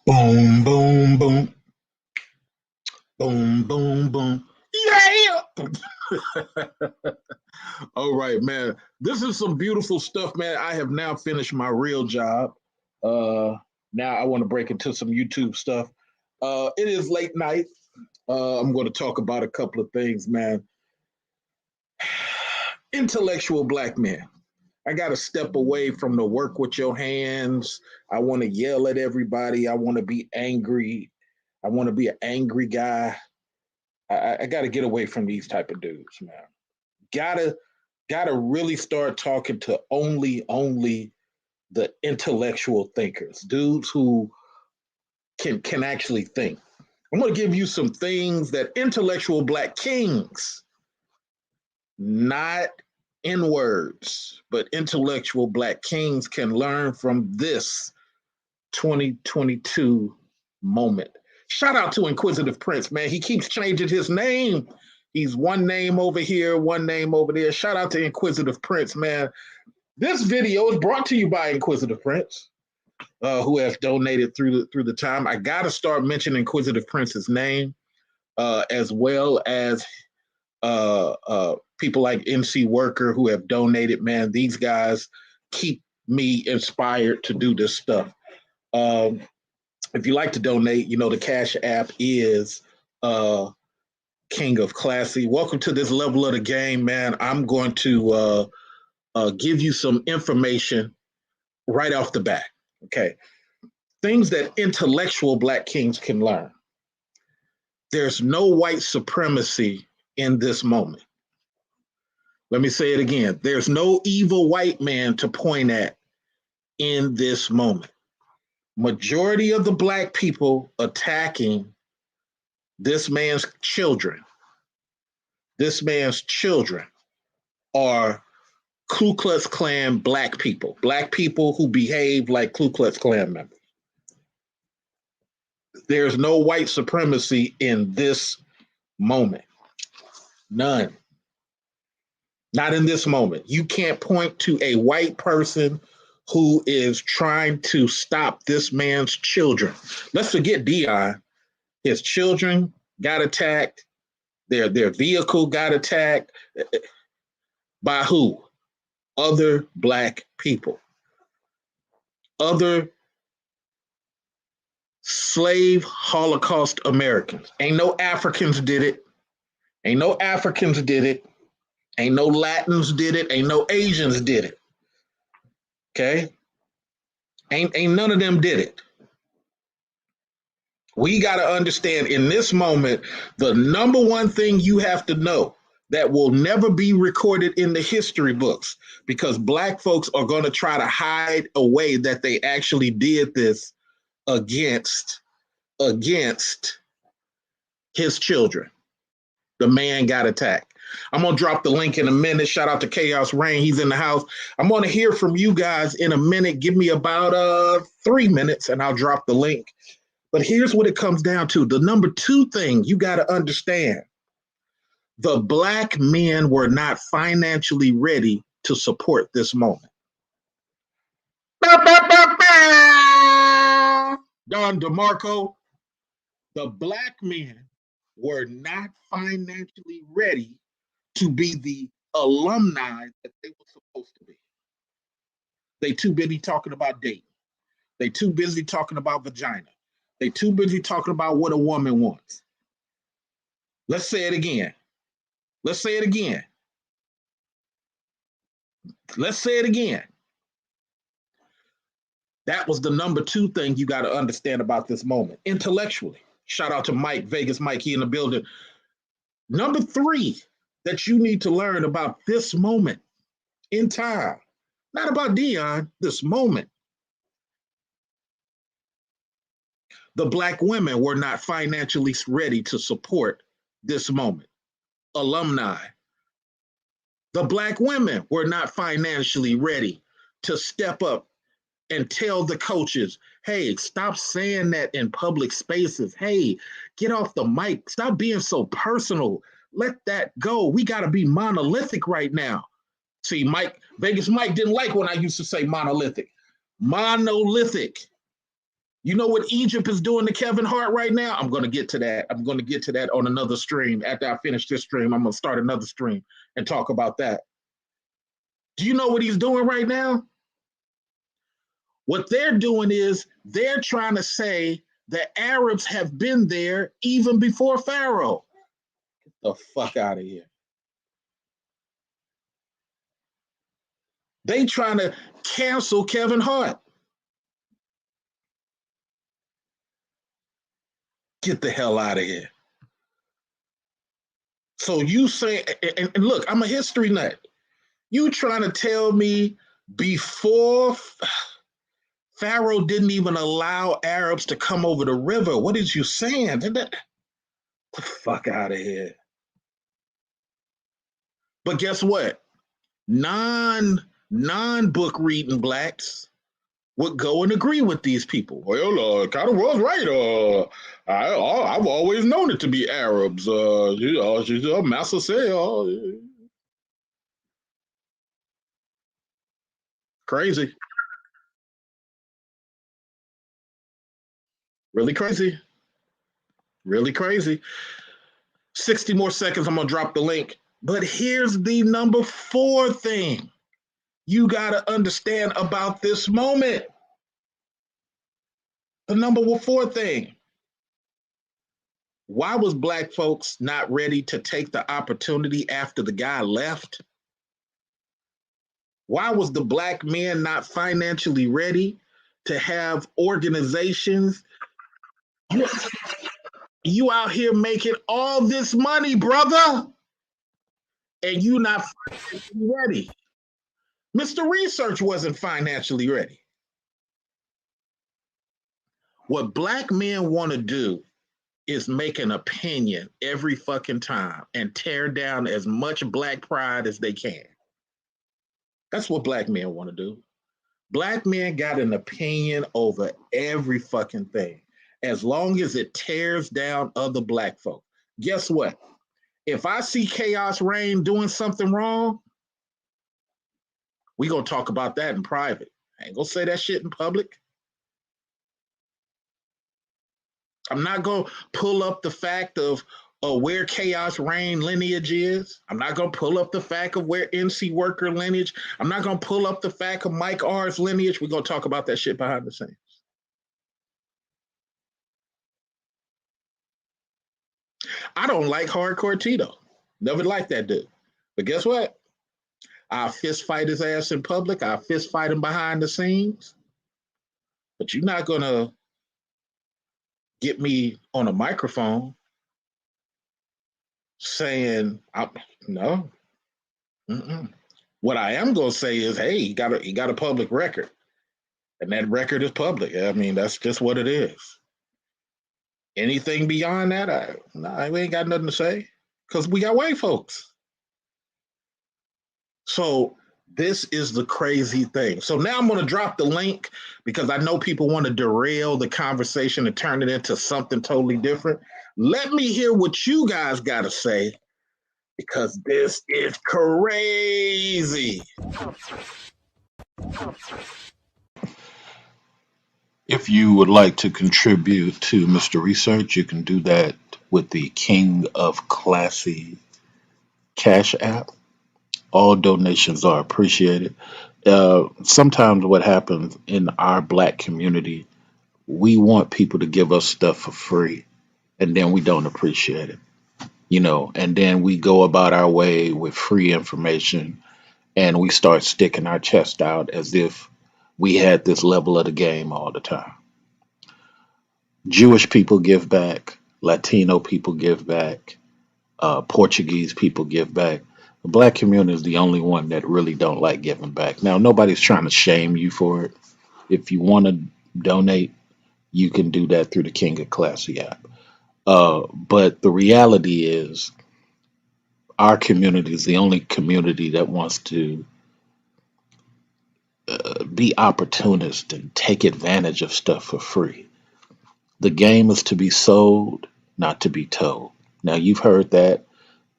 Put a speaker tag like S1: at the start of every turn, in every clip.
S1: Boom, boom, boom, boom, boom, boom. Yeah. All right, man. This is some beautiful stuff, man. I have now finished my real job. Uh, Now I want to break into some YouTube stuff. It is late night. I'm going to talk about a couple of things, man. Intellectual black men. I got to step away from the work with your hands. I want to yell at everybody. I want to be angry. I want to be an angry guy. I got to get away from these type of dudes, man. Gotta gotta really start talking to only the intellectual thinkers, dudes who can actually think. I'm gonna give you some things that intellectual black kings, not in words, but intellectual black kings can learn from this 2022 moment. Shout out to Inquisitive Prince, man. He keeps changing his name. He's one name over here, one name over there. Shout out to Inquisitive Prince, man. This video is brought to you by Inquisitive Prince, who has donated through the time. I got to start mentioning Inquisitive Prince's name, as well as people like NC Worker who have donated. Man, these guys keep me inspired to do this stuff. Um, if you like to donate, you know the Cash App is King of Classy. Welcome to this level of the game, man. I'm going to give you some information right off the bat. Okay, things that intellectual black kings can learn. There's no white supremacy in this moment. Let me say it again. There's no evil white man to point at in this moment. Majority of the black people attacking this man's children, this man's children are Ku Klux Klan black people who behave like Ku Klux Klan members. There's no white supremacy in this moment. None. Not in this moment. You can't point to a white person who is trying to stop this man's children. Let's forget Dion. His children got attacked. Their vehicle got attacked. By who? Other black people. Other slave Holocaust Americans. Ain't no Africans did it. Ain't no Africans did it. Ain't no Latins did it. Ain't no Asians did it. Okay? Ain't none of them did it. We got to understand in this moment, the number one thing you have to know that will never be recorded in the history books because black folks are going to try to hide away that they actually did this against his children. The man got attacked. I'm going to drop the link in a minute. Shout out to Chaos Rain. He's in the house. I'm going to hear from you guys in a minute. Give me about 3 minutes and I'll drop the link. But here's what it comes down to. The number two thing you got to understand, the black men were not financially ready to support this moment. Don DeMarco, the black men were not financially ready to be the alumni that they were supposed to be. They too busy talking about dating. They too busy talking about vagina. They too busy talking about what a woman wants. Let's say it again. Let's say it again. Let's say it again. That was the number two thing you got to understand about this moment intellectually. Shout out to Mike, Vegas Mike, he in the building. Number three that you need to learn about this moment in time, not about Dion, this moment. The black women were not financially ready to support this moment. Alumni. The black women were not financially ready to step up and tell the coaches, hey, stop saying that in public spaces. Hey, get off the mic. Stop being so personal. Let that go. We got to be monolithic right now. See, Vegas Mike didn't like when I used to say monolithic. Monolithic. You know what Egypt is doing to Kevin Hart right now? I'm going to get to that. I'm going to get to that on another stream. After I finish this stream, I'm going to start another stream and talk about that. Do you know what he's doing right now? What they're doing is they're trying to say that Arabs have been there even before Pharaoh. Get the fuck out of here. They trying to cancel Kevin Hart. Get the hell out of here. So you say, and look, I'm a history nut. You trying to tell me before Pharaoh didn't even allow Arabs to come over the river? What is you saying? Get the fuck out of here. But guess what? Non book reading blacks would go and agree with these people. Well, kind of was right. I've always known it to be Arabs. Massa said, crazy, really crazy, really crazy. 60 more seconds. I'm gonna drop the link. But here's the number 4 thing you gotta understand about this moment. The number 4 thing. Why was black folks not ready to take the opportunity after the guy left? Why was the black men not financially ready to have organizations? You out here making all this money, brother, and you not ready. Mr. Research wasn't financially ready. What black men want to do is make an opinion every fucking time and tear down as much black pride as they can. That's what black men want to do. Black men got an opinion over every fucking thing, as long as it tears down other black folk. Guess what? If I see Chaos Reign doing something wrong, we gonna talk about that in private. I ain't gonna say that shit in public. I'm not gonna pull up the fact of where Chaos Reign lineage is. I'm not gonna pull up the fact of where NC Worker lineage. I'm not gonna pull up the fact of Mike R's lineage. We're gonna talk about that shit behind the scenes. I don't like Hardcore Tito. Never liked that dude. But guess what? I'll fist fight his ass in public. I'll fist fight him behind the scenes. But you're not gonna get me on a microphone saying no. Mm-mm. What I am gonna say is, hey, he got a public record, and that record is public. I mean, that's just what it is. Anything beyond that, we ain't got nothing to say because we got white folks. So this is the crazy thing. So now I'm going to drop the link because I know people want to derail the conversation and turn it into something totally different. Let me hear what you guys got to say because this is crazy.
S2: If you would like to contribute to Mr. Research, you can do that with the King of Classy Cash App. All donations are appreciated. Sometimes what happens in our black community, we want people to give us stuff for free, and then we don't appreciate it, and then we go about our way with free information, and we start sticking our chest out as if we had this level of the game all the time. Jewish people give back, Latino people give back, Portuguese people give back. The black community is the only one that really don't like giving back. Now, nobody's trying to shame you for it. If you want to donate, you can do that through the King of Classy app. But the reality is, our community is the only community that wants to be opportunist and take advantage of stuff for free. The game is to be sold, not to be told. Now, you've heard that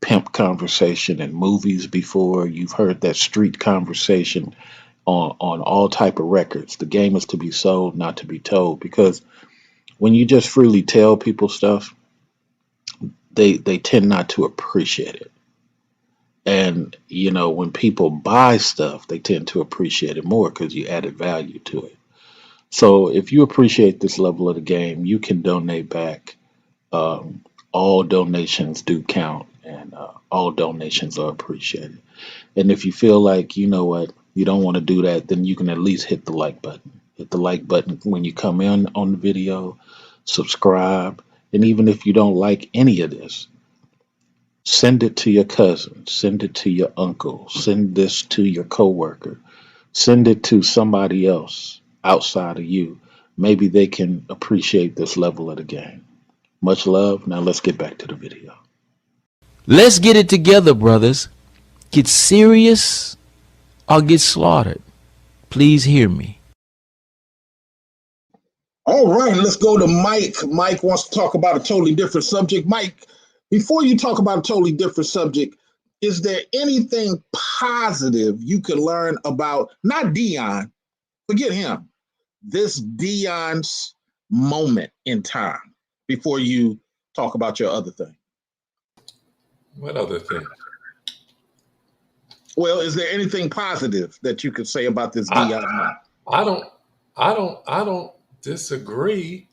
S2: pimp conversation in movies before. You've heard that street conversation on all type of records. The game is to be sold, not to be told. Because when you just freely tell people stuff, they tend not to appreciate it. And when people buy stuff, they tend to appreciate it more because you added value to it. So if you appreciate this level of the game, you can donate back. All donations do count, and all donations are appreciated. And if you feel like, you know what, you don't want to do that, then you can at least hit the like button. Hit the like button when you come in on the video, subscribe, and even if you don't like any of this, send it to your cousin, send it to your uncle, send this to your coworker, send it to somebody else outside of you. Maybe they can appreciate this level of the game. Much love. Now let's get back to the video.
S3: Let's get it together, brothers. Get serious or get slaughtered. Please hear me.
S1: All right, let's go to Mike. Mike wants to talk about a totally different subject. Mike, before you talk about a totally different subject, is there anything positive you could learn about, not Dion, forget him, this Dion's moment in time before you talk about your other thing?
S4: What other thing?
S1: Well, is there anything positive that you could say about this Dion moment?
S4: I don't disagree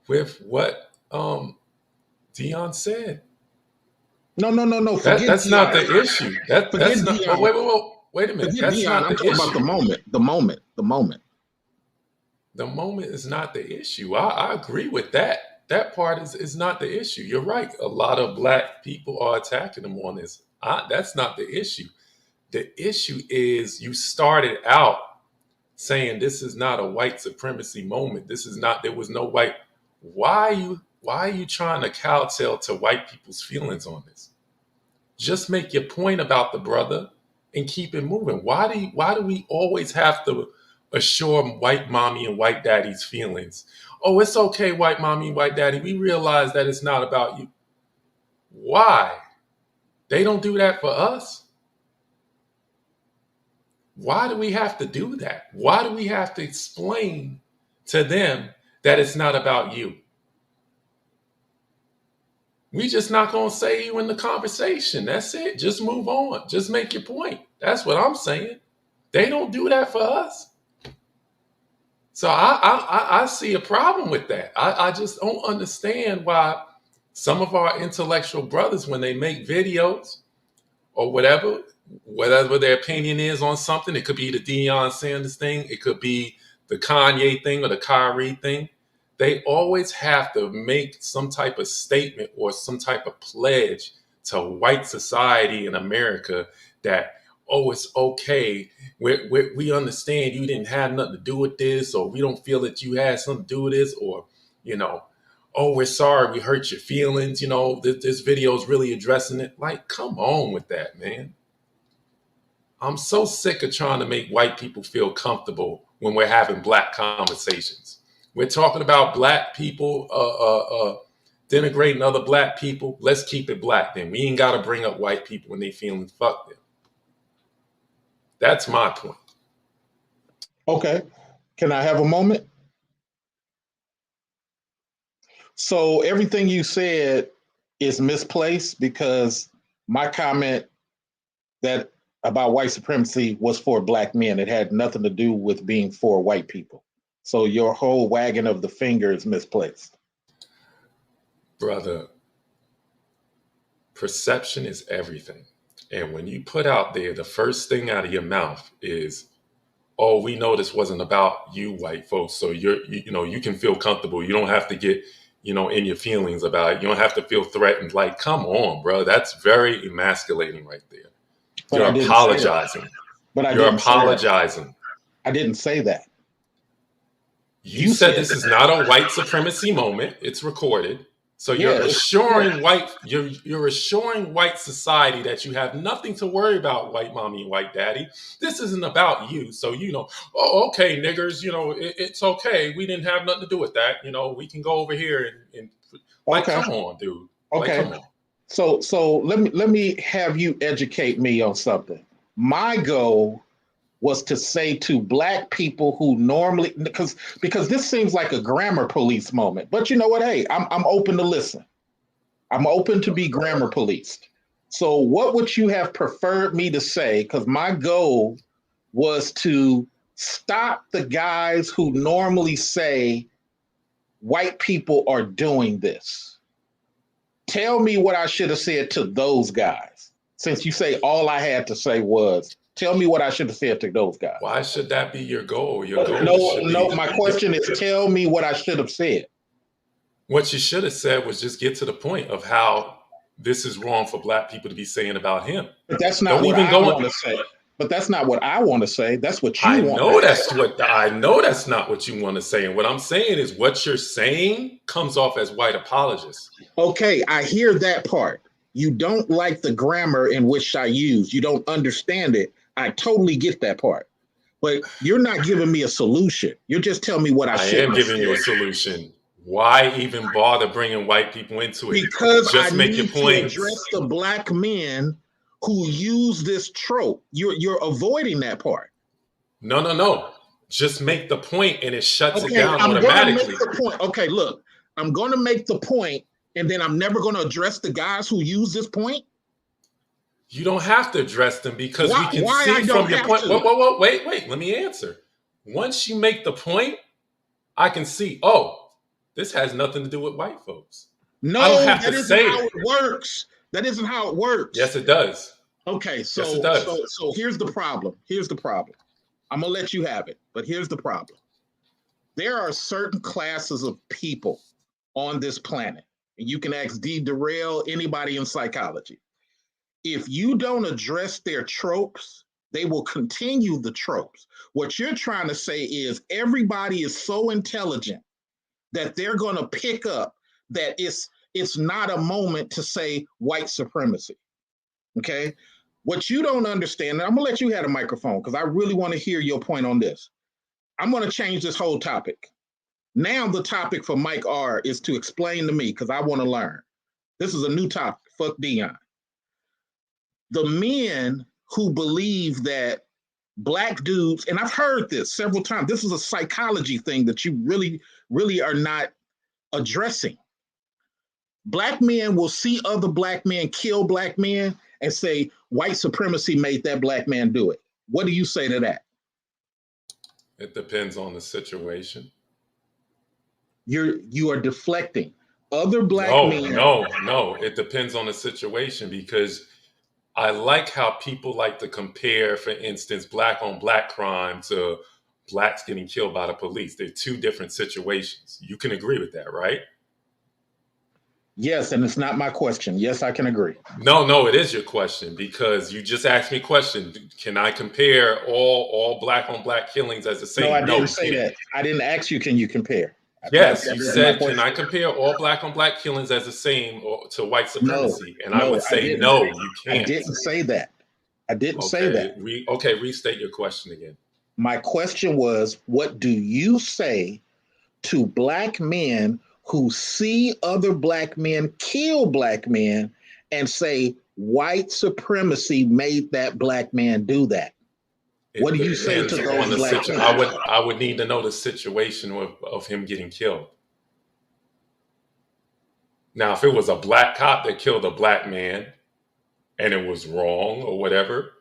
S4: with what Dion said.
S1: No.
S4: That's
S1: Dion.
S4: not the issue. That's not.
S1: Dion.
S4: Wait a minute.
S1: Forget
S4: That's
S1: Dion.
S4: not
S1: I'm
S4: the
S1: talking
S4: issue.
S1: about the moment.
S4: The moment is not the issue. I agree with that. That part is not the issue. You're right. A lot of black people are attacking him on this. That's not the issue. The issue is you started out saying this is not a white supremacy moment. This is not. There was no white. Why are you trying to kowtow to white people's feelings on this? Just make your point about the brother and keep it moving. Why do we always have to assure white mommy and white daddy's feelings? Oh, it's okay, white mommy and white daddy. We realize that it's not about you. Why? They don't do that for us. Why do we have to do that? Why do we have to explain to them that it's not about you? We just not going to say you in the conversation. That's it. Just move on. Just make your point. That's what I'm saying. They don't do that for us. So I see a problem with that. I just don't understand why some of our intellectual brothers, when they make videos or whatever their opinion is on something, it could be the Deion Sanders thing, it could be the Kanye thing or the Kyrie thing, they always have to make some type of statement or some type of pledge to white society in America that, oh, it's okay. We understand you didn't have nothing to do with this, or we don't feel that you had something to do with this, or, oh, we're sorry we hurt your feelings. This video is really addressing it. Like, come on with that, man. I'm so sick of trying to make white people feel comfortable when we're having black conversations. We're talking about black people denigrating other black people. Let's keep it black then. We ain't got to bring up white people when they feeling fuck them. That's my point.
S1: Okay. Can I have a moment? So everything you said is misplaced because my comment that about white supremacy was for black men. It had nothing to do with being for white people. So your whole wagging of the finger is misplaced.
S4: Brother, perception is everything. And when you put out there, the first thing out of your mouth is, oh, we know this wasn't about you, white folks. So you can feel comfortable. You don't have to get, in your feelings about it. You don't have to feel threatened. Like, come on, bro. That's very emasculating right there.
S1: But
S4: You're apologizing. You're apologizing.
S1: I didn't say that.
S4: You said this is not a white supremacy moment. It's recorded. So you're assuring you're assuring white society that you have nothing to worry about, white mommy and white daddy. This isn't about you. So, oh, okay, niggers, it's okay. We didn't have nothing to do with that. We can go over here and like,
S1: okay.
S4: Come on, dude.
S1: Okay.
S4: Like, come on.
S1: So let me have you educate me on something. My goal was to say to black people who normally, because this seems like a grammar police moment. But you know what? Hey, I'm open to listen. I'm open to be grammar policed. So what would you have preferred me to say? Because my goal was to stop the guys who normally say white people are doing this. Tell me what I should have said to those guys. Since you say all I had to say was, tell me what I should have said to those guys.
S4: Why should that be your goal? Your goal
S1: No,
S4: should
S1: no,
S4: be,
S1: my question is tell me what I should have said.
S4: what you should have said was just get to the point of how this is wrong for black people to be saying about him.
S1: But that's not
S4: Don't
S1: what
S4: even
S1: I
S4: go
S1: want to say. But that's not what I want to say. That's what you
S4: I
S1: want
S4: know
S1: to say.
S4: I know that's not what you want to say. And what I'm saying is what you're saying comes off as white apologists.
S1: Okay, I hear that part. You don't like the grammar in which I use. You don't understand it. I totally get that part. But you're not giving me a solution. You're just telling me what I
S4: I
S1: should
S4: am
S1: have
S4: giving you a
S1: said.
S4: solution. Why even bother bringing white people into it?
S1: Because I
S4: Just make your
S1: need to address
S4: points.
S1: the black men who use this trope. You're avoiding that part.
S4: No, no, no. Just make the point and it shuts it
S1: Okay,
S4: down
S1: I'm going to make
S4: automatically.
S1: the point. Okay, look, I'm going to make the point, and then I'm never going to address the guys who use this point.
S4: You don't have to address them because we can
S1: Why I
S4: see
S1: don't
S4: from your
S1: have
S4: point.
S1: to?
S4: Whoa, wait. Let me answer. Once you make the point, I can see, oh, this has nothing to do with white folks. I don't
S1: No,
S4: have to
S1: that isn't
S4: say
S1: how
S4: it.
S1: it works. That isn't how it works.
S4: Yes, it does.
S1: Okay,
S4: Yes, it
S1: so
S4: does.
S1: so so here's the problem. Here's the problem. I'm gonna let you have it, but here's the problem. There are certain classes of people on this planet, and you can ask D. Durrell, anybody in psychology. If you don't address their tropes, they will continue the tropes. What you're trying to say is everybody is so intelligent that they're going to pick up that it's not a moment to say white supremacy. Okay. What you don't understand, and I'm gonna let you have a microphone because I really want to hear your point on this. I'm gonna change this whole topic. Now the topic for Mike R is to explain to me because I want to learn. This is a new topic. Fuck Dion. The men who believe that black dudes, and I've heard this several times. This is a psychology thing that you really are not addressing. Black men will see other black men kill black men and say white supremacy made that black man do it. What do you say to that?
S4: It depends on the situation.
S1: You are deflecting. Other black
S4: No,
S1: men.
S4: no. It depends on the situation because I like how people like to compare, for instance, black on black crime to blacks getting killed by the police. They're two different situations. You can agree with that, right?
S1: Yes, and it's not my question. Yes, I can agree.
S4: No, it is your question because you just asked me a question. Can I compare all black on black killings as the
S1: No, I
S4: same? No,
S1: didn't
S4: you
S1: say
S4: can't.
S1: that. I didn't ask you, can you compare?
S4: Yes,
S1: That
S4: you
S1: is my
S4: said, can
S1: question.
S4: I compare all black killings as the same to white
S1: No,
S4: supremacy? And I would
S1: no, I
S4: say,
S1: didn't.
S4: no, you
S1: I
S4: can't.
S1: didn't say that. I didn't say
S4: Okay,
S1: that.
S4: restate your question again.
S1: My question was, what do you say to black men who see other black men kill black men and say white supremacy made that black man do that? What
S4: It
S1: do you say to
S4: depends on
S1: those
S4: the
S1: black
S4: situation.
S1: men?
S4: I would need to know the situation of him getting killed. Now, if it was a black cop that killed a black man and it was wrong or whatever,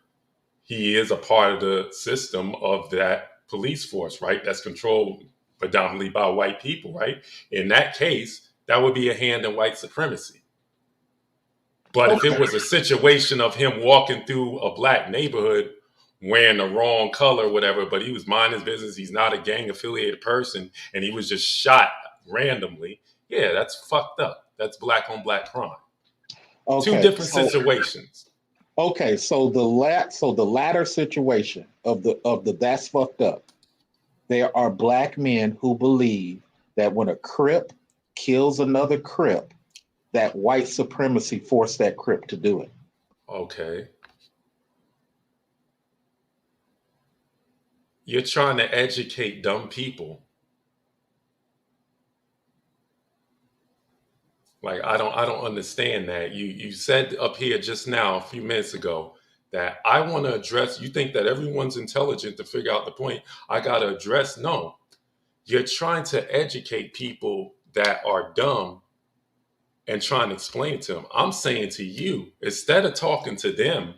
S4: he is a part of the system of that police force, right? That's controlled predominantly by white people, right? In that case, that would be a hand in white supremacy. But if it
S1: Okay.
S4: was a situation of him walking through a black neighborhood wearing the wrong color, whatever, but he was minding his business, he's not a gang affiliated person, and he was just shot randomly, yeah, that's fucked up. That's black on black crime. Two
S1: Okay.
S4: different situations.
S1: So the latter situation of the that's fucked up. There are black men who believe that when a Crip kills another Crip, that white supremacy forced that Crip to do it.
S4: Okay. You're trying to educate dumb people. Like I don't understand that. You said up here just now a few minutes ago that I want to address. You think that everyone's intelligent to figure out the point I got to address? No, you're trying to educate people that are dumb and trying to explain to them. I'm saying to you, instead of talking to them,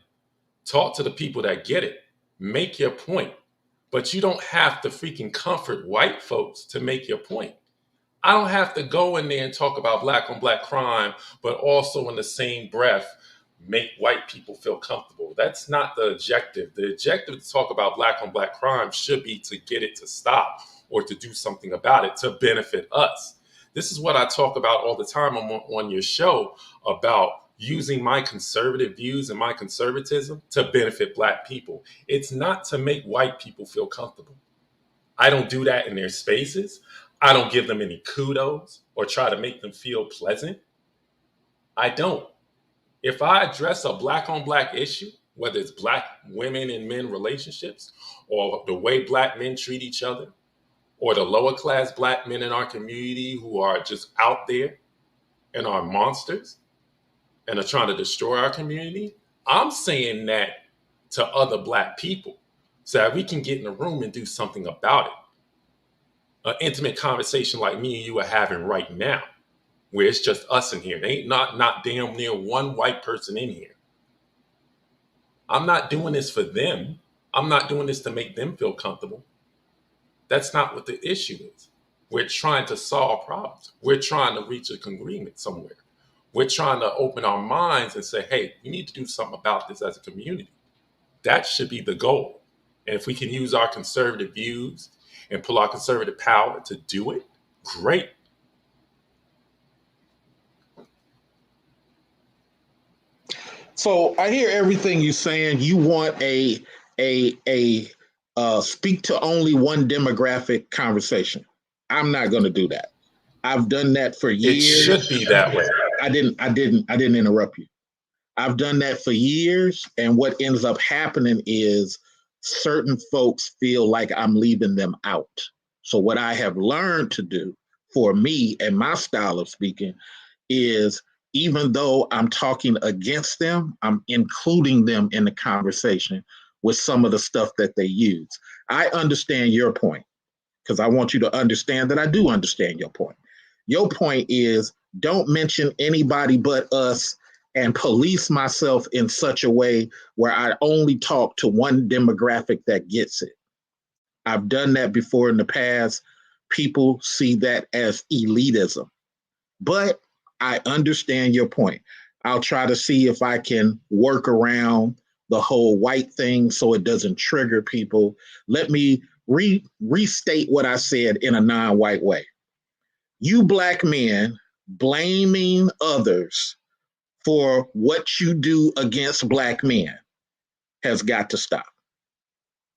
S4: talk to the people that get it. Make your point. But you don't have to freaking comfort white folks to make your point. I don't have to go in there and talk about black on black crime, but also in the same breath, make white people feel comfortable. That's not the objective. The objective to talk about black on black crime should be to get it to stop or to do something about it to benefit us. This is what I talk about all the time on your show about using my conservative views and my conservatism to benefit black people. It's not to make white people feel comfortable. I don't do that in their spaces. I don't give them any kudos or try to make them feel pleasant. I don't. If I address a black on black issue, whether it's black women and men relationships or the way black men treat each other, or the lower class black men in our community who are just out there and are monsters and are trying to destroy our community, I'm saying that to other black people so that we can get in a room and do something about it. An intimate conversation like me and you are having right now, where it's just us in here. There ain't not damn near one white person in here. I'm not doing this for them. I'm not doing this to make them feel comfortable. That's not what the issue is. We're trying to solve problems. We're trying to reach an agreement somewhere. We're trying to open our minds and say, hey, we need to do something about this as a community. That should be the goal. And if we can use our conservative views and pull our conservative power to do it, great.
S1: So I hear everything you're saying. You want a speak to only one demographic conversation. I'm not going to do that. I've done that for years.
S4: It should be that way.
S1: I didn't interrupt you. I've done that for years, and what ends up happening is certain folks feel like I'm leaving them out. So what I have learned to do for me and my style of speaking is, even though I'm talking against them, I'm including them in the conversation with some of the stuff that they use. I understand your point, because I want you to understand that I do understand your point. Your point is, don't mention anybody but us and police myself in such a way where I only talk to one demographic that gets it. I've done that before in the past. People see that as elitism. But I understand your point. I'll try to see if I can work around the whole white thing so it doesn't trigger people. Let me restate what I said in a non-white way. You black men blaming others for what you do against black men has got to stop.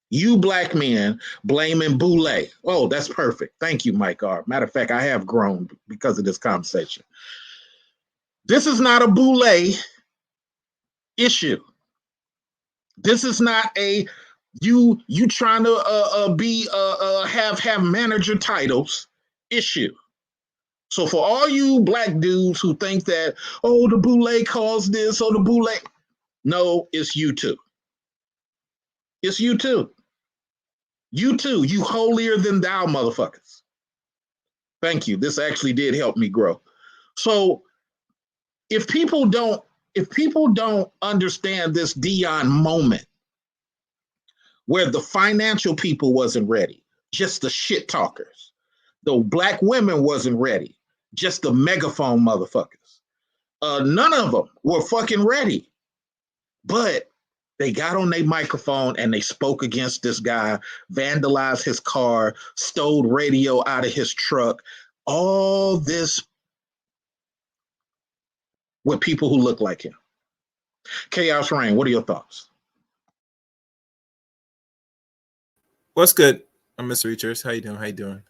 S1: You black men blaming Boule. Oh, that's perfect. Thank you, Mike R. Matter of fact, I have grown because of this conversation. This is not a Boule issue. This is not a you trying to be have manager titles issue. So for all you black dudes who think that, oh, the Boule caused this, or the Boule, no, it's you too. It's you too. You too. You holier than thou motherfuckers. Thank you. This actually did help me grow. So if people don't understand this Dion moment where the financial people wasn't ready, just the shit talkers, the black women wasn't ready, just the megaphone motherfuckers. None of them were fucking ready, but they got on their microphone and they spoke against this guy, vandalized his car, stole radio out of his truck, all this with people who look like him. Chaos Rain, what are your thoughts?
S5: What's good? I'm Mr. Reachers. How you doing? How you doing?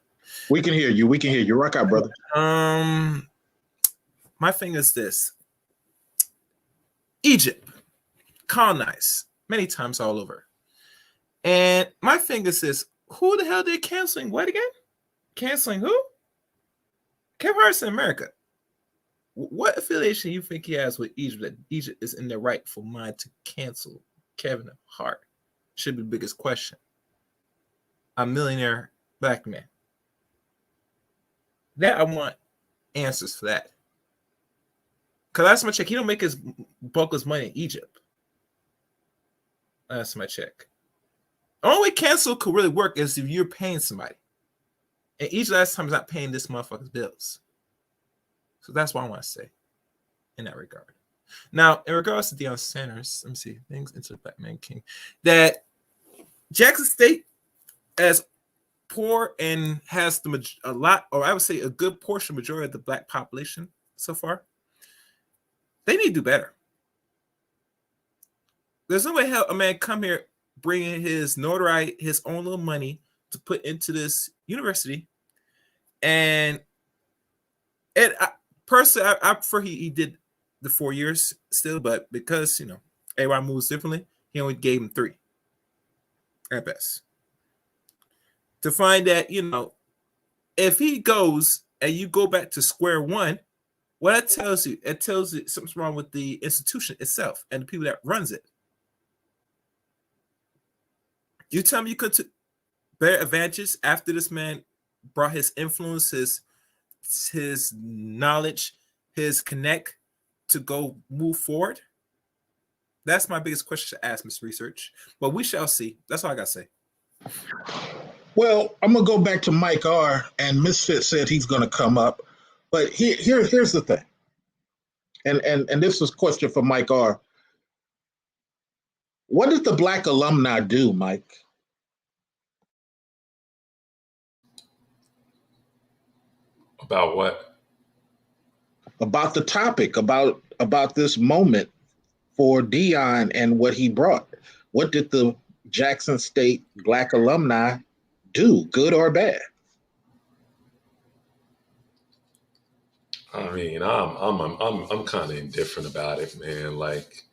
S1: We can hear you. We can hear you. Rock out, brother.
S5: My thing is this. Egypt, colonized many times all over. And my thing is this. Who the hell did canceling what again? Canceling who? Kevin Hart's in America. What affiliation you think he has with Egypt that Egypt is in the right for mind to cancel Kevin Hart should be the biggest question. A millionaire black man. That I want answers for that. Because last my check, he don't make his bulk of his money in Egypt. Last my check. The only way cancel could really work is if you're paying somebody. And each last time is not paying this motherfucker's bills. So that's what I want to say in that regard. Now, in regards to Deion Sanders, let me see things into the Batman King. That Jackson State, as poor and has a lot, or I would say a good portion, majority of the black population so far, they need to do better. There's no way hell a man come here bringing his notoriety, his own little money to put into this university, and personally, I prefer he did the 4 years still, but because everyone moves differently, he only gave him 3 at best. To find that, if he goes and you go back to square one, what it tells you something's wrong with the institution itself and the people that runs it. You tell me you could bear advantages after this man brought his influence, his knowledge, his connect to go move forward? That's my biggest question to ask, Mr. Research. But we shall see. That's all I got to say.
S1: Well, I'm going to go back to Mike R. And Misfit said he's going to come up. But here's the thing. And this is a question for Mike R. What did the black alumni do, Mike?
S4: About what?
S1: About the topic, about this moment for Deion and what he brought. What did the Jackson State black alumni do, good or bad?
S4: I mean, I'm kind of indifferent about it, man. Like,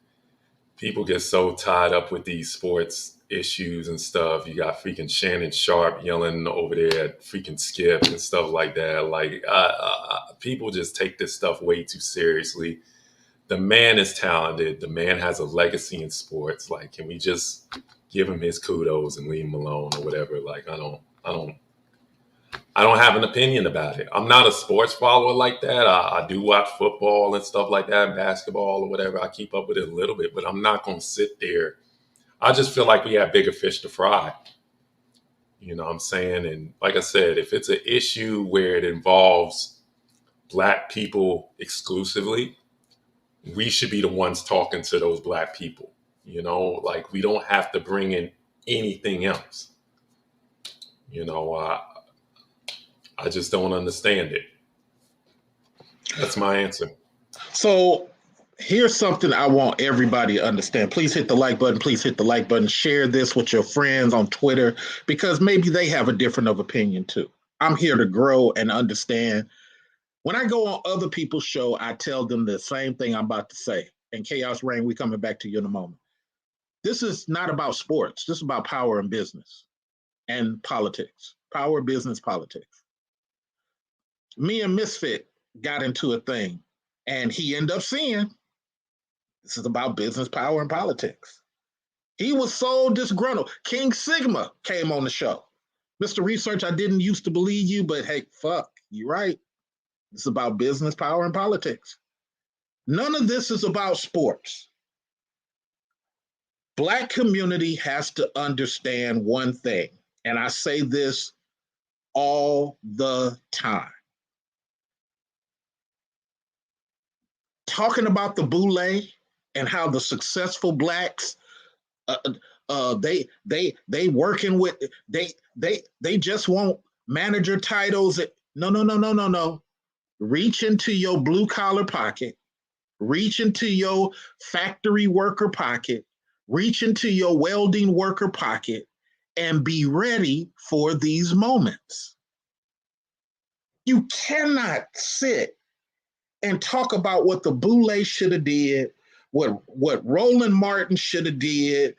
S4: people get so tied up with these sports issues and stuff. You got freaking Shannon Sharp yelling over there at freaking Skip and stuff like that. Like, people just take this stuff way too seriously. The man is talented. The man has a legacy in sports. Like, can we just give him his kudos and leave him alone or whatever? Like, I don't have an opinion about it. I'm not a sports follower like that. I do watch football and stuff like that, basketball or whatever. I keep up with it a little bit, but I'm not going to sit there. I just feel like we have bigger fish to fry. You know what I'm saying? And like I said, if it's an issue where it involves black people exclusively, we should be the ones talking to those black people. Like, we don't have to bring in anything else. I just don't understand it. That's my answer.
S1: So here's something I want everybody to understand. Please hit the like button. Please hit the like button. Share this with your friends on Twitter, because maybe they have a different of opinion too. I'm here to grow and understand. When I go on other people's show, I tell them the same thing I'm about to say. And Chaos Reign, we're coming back to you in a moment. This is not about sports. This is about power and business and politics. Power, business, politics. Me and Misfit got into a thing, and he ended up seeing this is about business, power, and politics. He was so disgruntled. King Sigma came on the show. Mr. Research, I didn't used to believe you, but hey, fuck, you're right. It's about business, power, and politics. None of this is about sports. Black community has to understand one thing, and I say this all the time. Talking about the boule and how the successful blacks, they working with, they just want manager titles. No. Reach into your blue collar pocket, reach into your factory worker pocket, reach into your welding worker pocket, and be ready for these moments. You cannot sit and talk about what the Boule should have did, what Roland Martin should have did,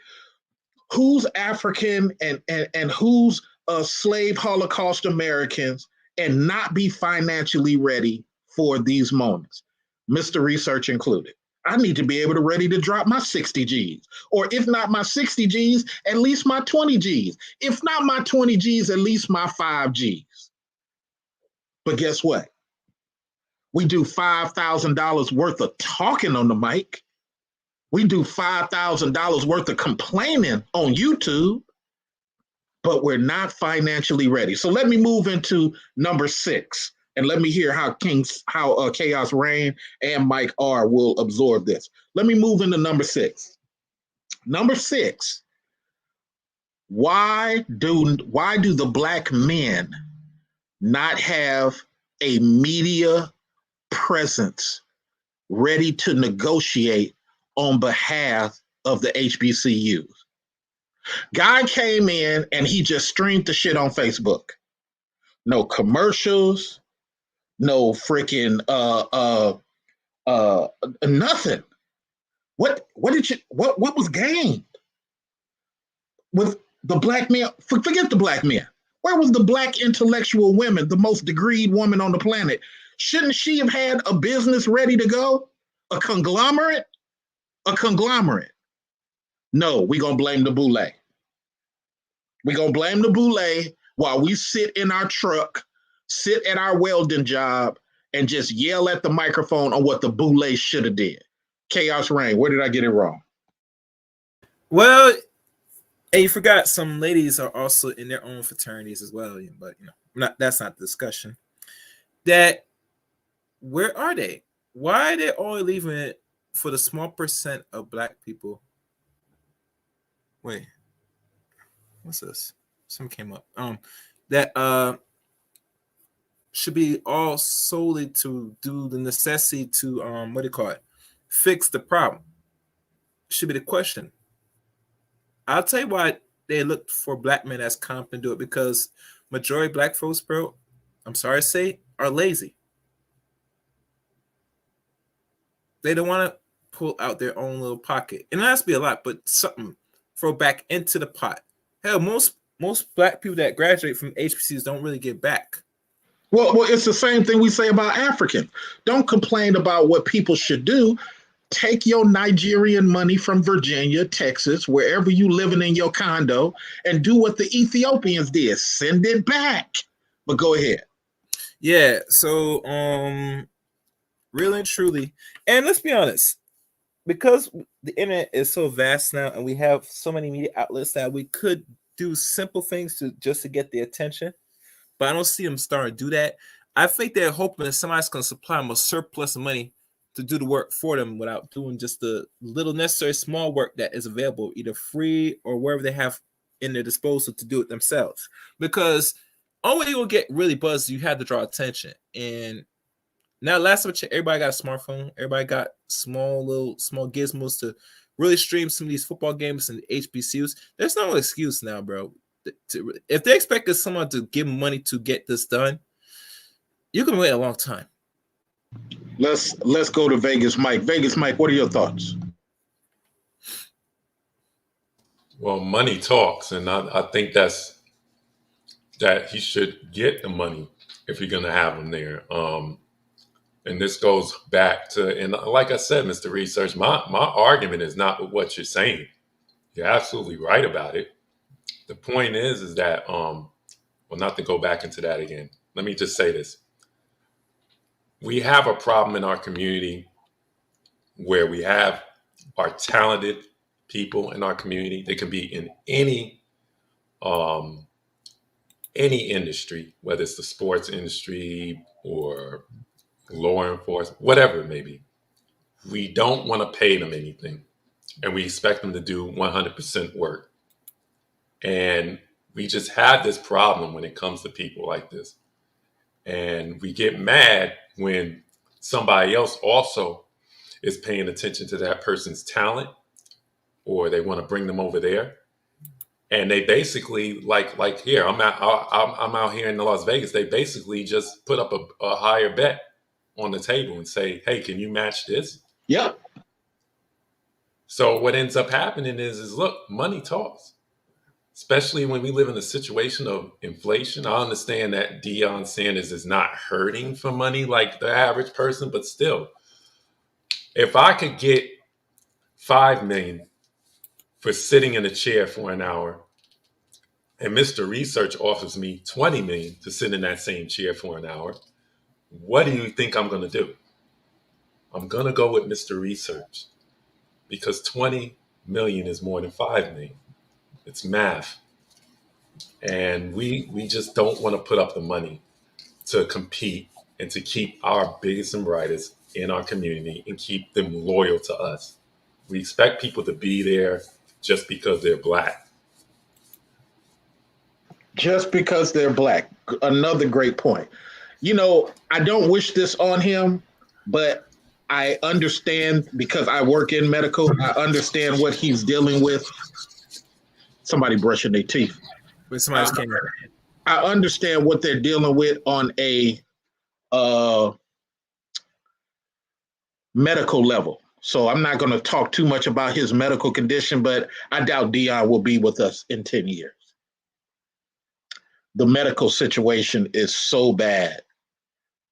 S1: who's African and who's slave Holocaust Americans, and not be financially ready for these moments, Mr. Research included. I need to be able to ready to drop my 60 G's. Or if not my 60 G's, at least my 20 G's. If not my 20 G's, at least my 5 G's. But guess what? We do $5,000 worth of talking on the mic. We do $5,000 worth of complaining on YouTube, but we're not financially ready. So let me move into number 6, and let me hear how Chaos Rain and Mike R will absorb this. Let me move into number 6. Number 6. Why do the black men not have a media presence ready to negotiate on behalf of the HBCUs? Guy came in and he just streamed the shit on Facebook. No commercials, no freaking nothing. What was gained with the black men? Forget the black men. Where was the black intellectual women, the most degreed woman on the planet? Shouldn't she have had a business ready to go? A conglomerate? A conglomerate. No, we're going to blame the boule. We're going to blame the boule while we sit in our truck, sit at our welding job, and just yell at the microphone on what the boule should have did. Chaos Rain, where did I get it wrong?
S5: Well, and you forgot some ladies are also in their own fraternities as well, but that's not the discussion. That where are they? Why are they all leaving it for the small percent of black people? Wait, what's this? Something came up. That should be all solely to do the necessity to what do you call it? Fix the problem. Should be the question. I'll tell you why they look for black men as competent to do it, because majority of black folks, bro, I'm sorry to say, are lazy. They don't want to pull out their own little pocket. And it has to be a lot, but something throw back into the pot. Hell, most black people that graduate from HBCUs don't really get back.
S1: Well, it's the same thing we say about African. Don't complain about what people should do. Take your Nigerian money from Virginia, Texas, wherever you living in your condo, and do what the Ethiopians did. Send it back. But go ahead.
S5: Yeah, so really and truly, and let's be honest, because the internet is so vast now and we have so many media outlets that we could do simple things just to get the attention, but I don't see them starting to do that. I think they're hoping that somebody's going to supply them a surplus of money to do the work for them without doing just the little necessary small work that is available, either free or wherever they have in their disposal to do it themselves. Because only way you'll get really buzzed, you have to draw attention. And now, last time I checked, everybody got a smartphone. Everybody got small gizmos to really stream some of these football games and HBCUs. There's no excuse now, bro. If they expect someone to give them money to get this done, you can wait a long time.
S1: Let's go to Vegas Mike. Vegas Mike, what are your thoughts?
S4: Well, money talks, and I think that he should get the money if you're going to have him there. And this goes back to, and like I said, Mr. Research, my argument is not with what you're saying. You're absolutely right about it. The point is that, well, not to go back into that again. Let me just say this. We have a problem in our community where we have our talented people in our community. They can be in any industry, whether it's the sports industry or law enforcement, whatever it may be. We don't want to pay them anything, and we expect them to do 100% work. And we just have this problem when it comes to people like this. And we get mad when somebody else also is paying attention to that person's talent, or they want to bring them over there. And they basically, like here, I'm out here in Las Vegas. They basically just put up a higher bet on the table and say, hey, can you match this?
S1: Yep.
S4: So what ends up happening is look, money talks, especially when we live in a situation of inflation. I understand that Deion Sanders is not hurting for money like the average person, but still, If I could get 5 million for sitting in a chair for an hour, and Mr. Research offers me 20 million to sit in that same chair for an hour, what do you think I'm going to do? I'm going to go with Mr. Research because 20 million is more than 5 million. It's math. And we just don't want to put up the money to compete and to keep our biggest and brightest in our community and keep them loyal to us. We expect people to be there just because they're black.
S1: Just because they're black. Another great point. You know, I don't wish this on him, but I understand because I work in medical. I understand what he's dealing with. Somebody brushing their teeth.
S5: But somebody's came in.
S1: I understand what they're dealing with on a medical level. So I'm not going to talk too much about his medical condition, but I doubt Dion will be with us in 10 years. The medical situation is so bad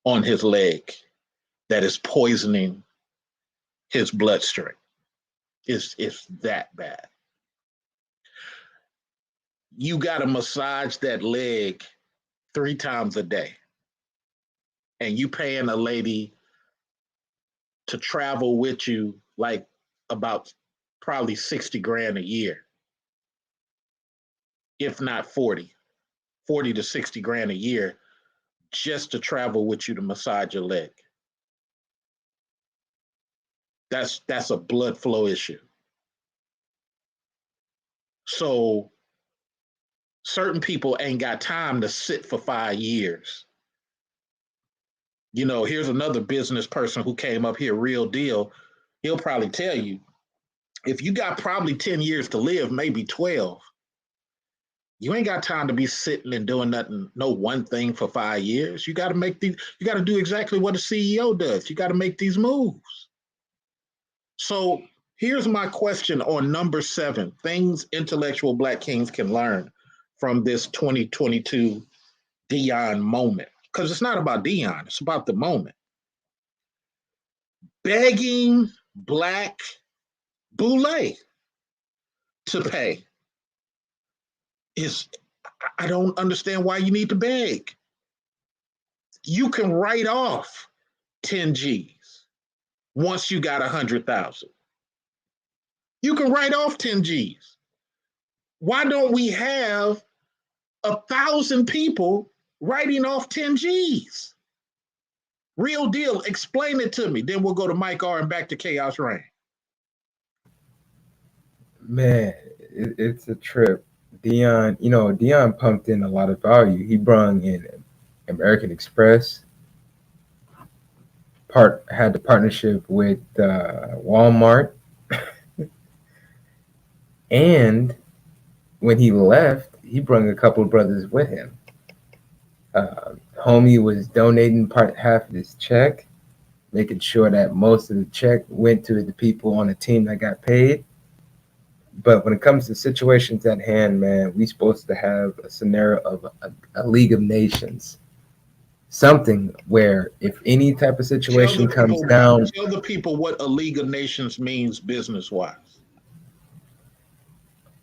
S1: on his leg that is poisoning his bloodstream. It's that bad. You got to massage that leg 3 times a day. And you paying a lady to travel with you like about probably 60 grand a year, if not 40 to 60 grand a year just to travel with you to massage your leg. That's a blood flow issue. So certain people ain't got time to sit for 5 years. You know, here's another business person who came up here, real deal. He'll probably tell you, if you got probably 10 years to live, maybe 12, you ain't got time to be sitting and doing nothing, no one thing for 5 years. You got to do exactly what a CEO does. You got to make these moves. So here's my question on number 7, things intellectual Black kings can learn from this 2022 Dion moment. Because it's not about Dion, it's about the moment. Begging Black Boule to pay is, I don't understand why you need to beg. You can write off 10 G's once you got 100,000. You can write off 10 G's. Why don't we have 1,000 people writing off 10 G's? Real deal. Explain it to me. Then we'll go to Mike R and back to Chaos Reign.
S6: Man, it's a trip. Dion, Dion pumped in a lot of value. He brought in American Express, had the partnership with Walmart, and when he left, he brought a couple of brothers with him. Homie was donating half of his check, making sure that most of the check went to the people on the team that got paid. But when it comes to situations at hand, man, we're supposed to have a scenario of a League of Nations. Something where if any type of situation comes down...
S1: Tell the people what a League of Nations means business-wise.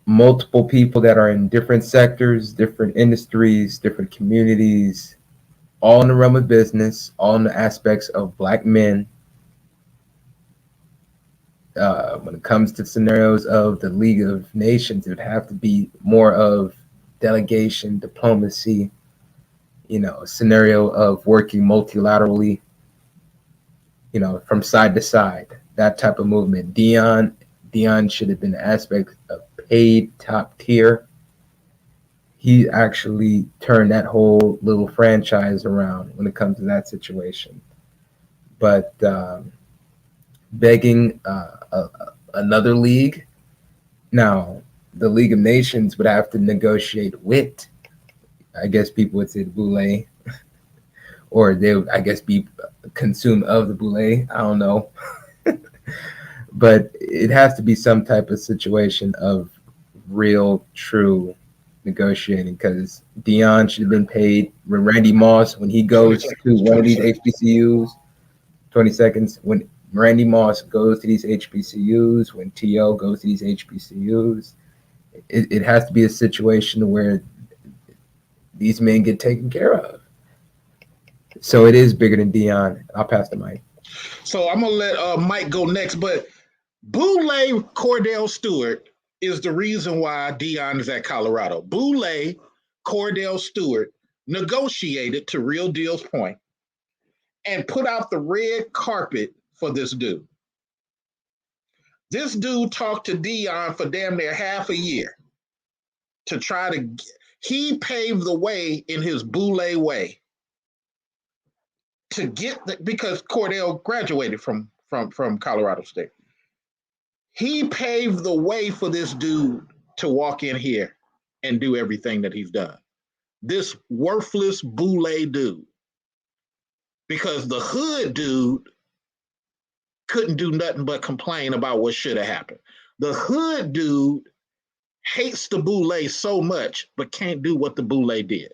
S6: Multiple people that are in different sectors, different industries, different communities, all in the realm of business, all in the aspects of Black men. When it comes to scenarios of the League of Nations, it would have to be more of delegation, diplomacy, a scenario of working multilaterally, from side to side, that type of movement. Dion should have been an aspect of paid top tier. He actually turned that whole little franchise around when it comes to that situation. But begging another league, now the League of Nations would have to negotiate with, I guess people would say, the Boule, or they would, I guess, be consumed of the Boule. I don't know. But it has to be some type of situation of real, true negotiating, because Dion should have been paid. When Randy Moss, when he goes to one of these HBCUs, 20 seconds, when Randy Moss goes to these HBCUs, when T.O. goes to these HBCUs, it has to be a situation where these men get taken care of. So it is bigger than Dion. I'll pass the mic.
S1: So I'm gonna let Mike go next, but Boule Cordell Stewart is the reason why Dion is at Colorado. Boule Cordell Stewart negotiated to Real Deal's point and put out the red carpet for this dude. This dude talked to Dion for damn near half a year to try to. He paved the way in his Boule way to get because Cordell graduated from Colorado State. He paved the way for this dude to walk in here and do everything that he's done. This worthless Boule dude. Because the hood dude couldn't do nothing but complain about what should have happened. The hood dude hates the Boule so much, but can't do what the Boule did.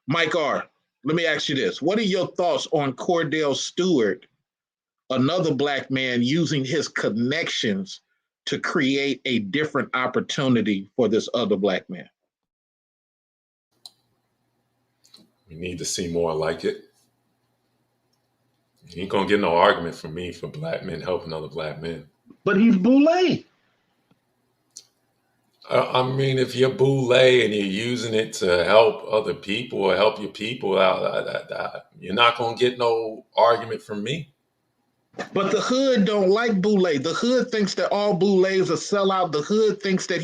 S1: Mike R., let me ask you this. What are your thoughts on Cordell Stewart, another black man, using his connections to create a different opportunity for this other black man?
S4: We need to see more like it. You ain't gonna get no argument from me for black men helping other black men.
S1: But he's Boule.
S4: I mean, if you're Boule and you're using it to help other people or help your people out, you're not gonna get no argument from me.
S1: But the hood don't like Boule. The hood thinks that all Boules are sellout. The hood thinks that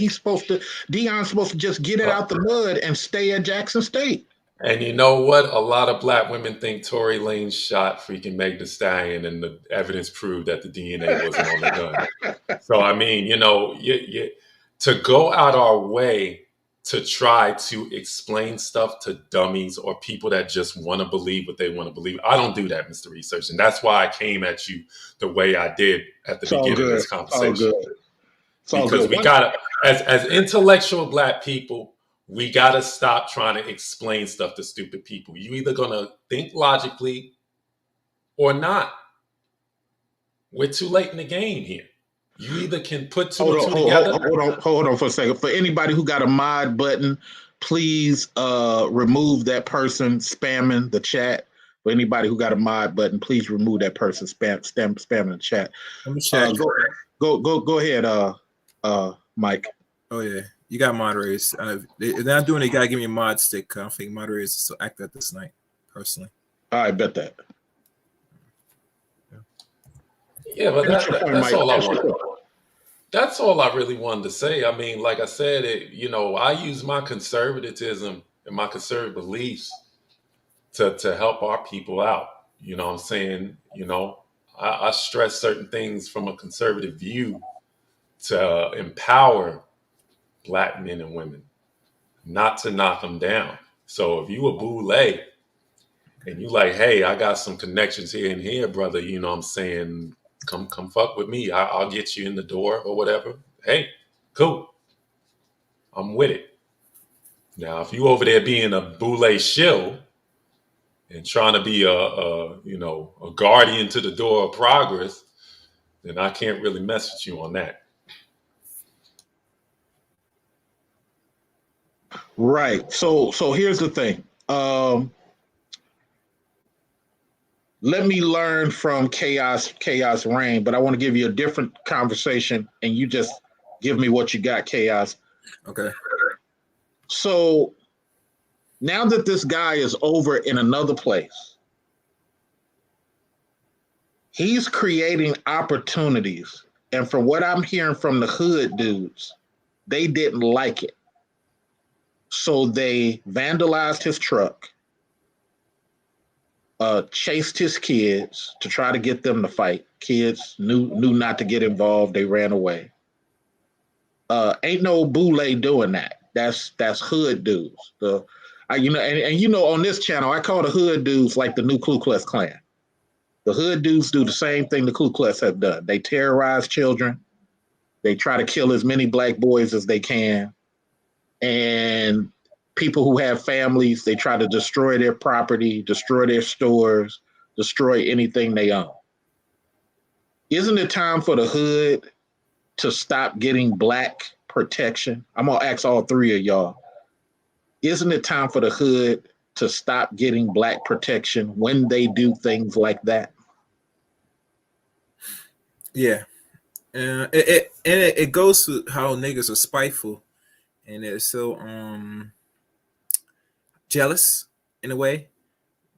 S1: Dion's supposed to just get it out the mud and stay at Jackson State.
S4: And you know what? A lot of black women think Tory Lanez shot freaking Meg Thee Stallion, and the evidence proved that the DNA wasn't on the gun. So, I mean, you know, to go out our way to try to explain stuff to dummies or people that just want to believe what they want to believe. I don't do that, Mr. Research. And that's why I came at you the way I did at the beginning of this conversation. Because we got to, as intellectual black people, we got to stop trying to explain stuff to stupid people. You either going to think logically or not. We're too late in the game here. You either can put two and two together.
S1: Hold on for a second. For anybody who got a mod button, please remove that person spamming the chat. For anybody who got a mod button, please remove that person spamming the chat.
S5: Let me check.
S1: Go ahead, Mike.
S5: Oh yeah, you got moderators. They're not doing it. You gotta give me a mod stick. I don't think moderators still act that this night, personally.
S1: I bet that.
S4: Yeah, but that's all I want. That's all I really wanted to say. I mean, like I said, I use my conservatism and my conservative beliefs to help our people out. You know what I'm saying? You know, I stress certain things from a conservative view to empower black men and women, not to knock them down. So if you a Boule and you like, hey, I got some connections here and here, brother, you know what I'm saying? Come fuck with me. I'll get you in the door or whatever. Hey, cool. I'm with it. Now, if you over there being a Boule shill and trying to be a guardian to the door of progress, then I can't really mess with you on that.
S1: Right. So here's the thing. Let me learn from chaos reign, but I want to give you a different conversation, and you just give me what you got, chaos.
S5: Okay.
S1: So now that this guy is over in another place, he's creating opportunities. And from what I'm hearing from the hood dudes, they didn't like it. So they vandalized his truck, chased his kids to try to get them to fight. Kids knew not to get involved. They ran away. Ain't no Boule doing that. That's hood dudes. On this channel, I call the hood dudes like the new Ku Klux Klan. The hood dudes do the same thing the Ku Klux have done. They terrorize children. They try to kill as many black boys as they can. And people who have families, they try to destroy their property, destroy their stores, destroy anything they own. Isn't it time for the hood to stop getting black protection? I'm gonna ask all three of y'all. Isn't it time for the hood to stop getting black protection when they do things like that?
S5: Yeah. It goes to how niggas are spiteful and they're so jealous in a way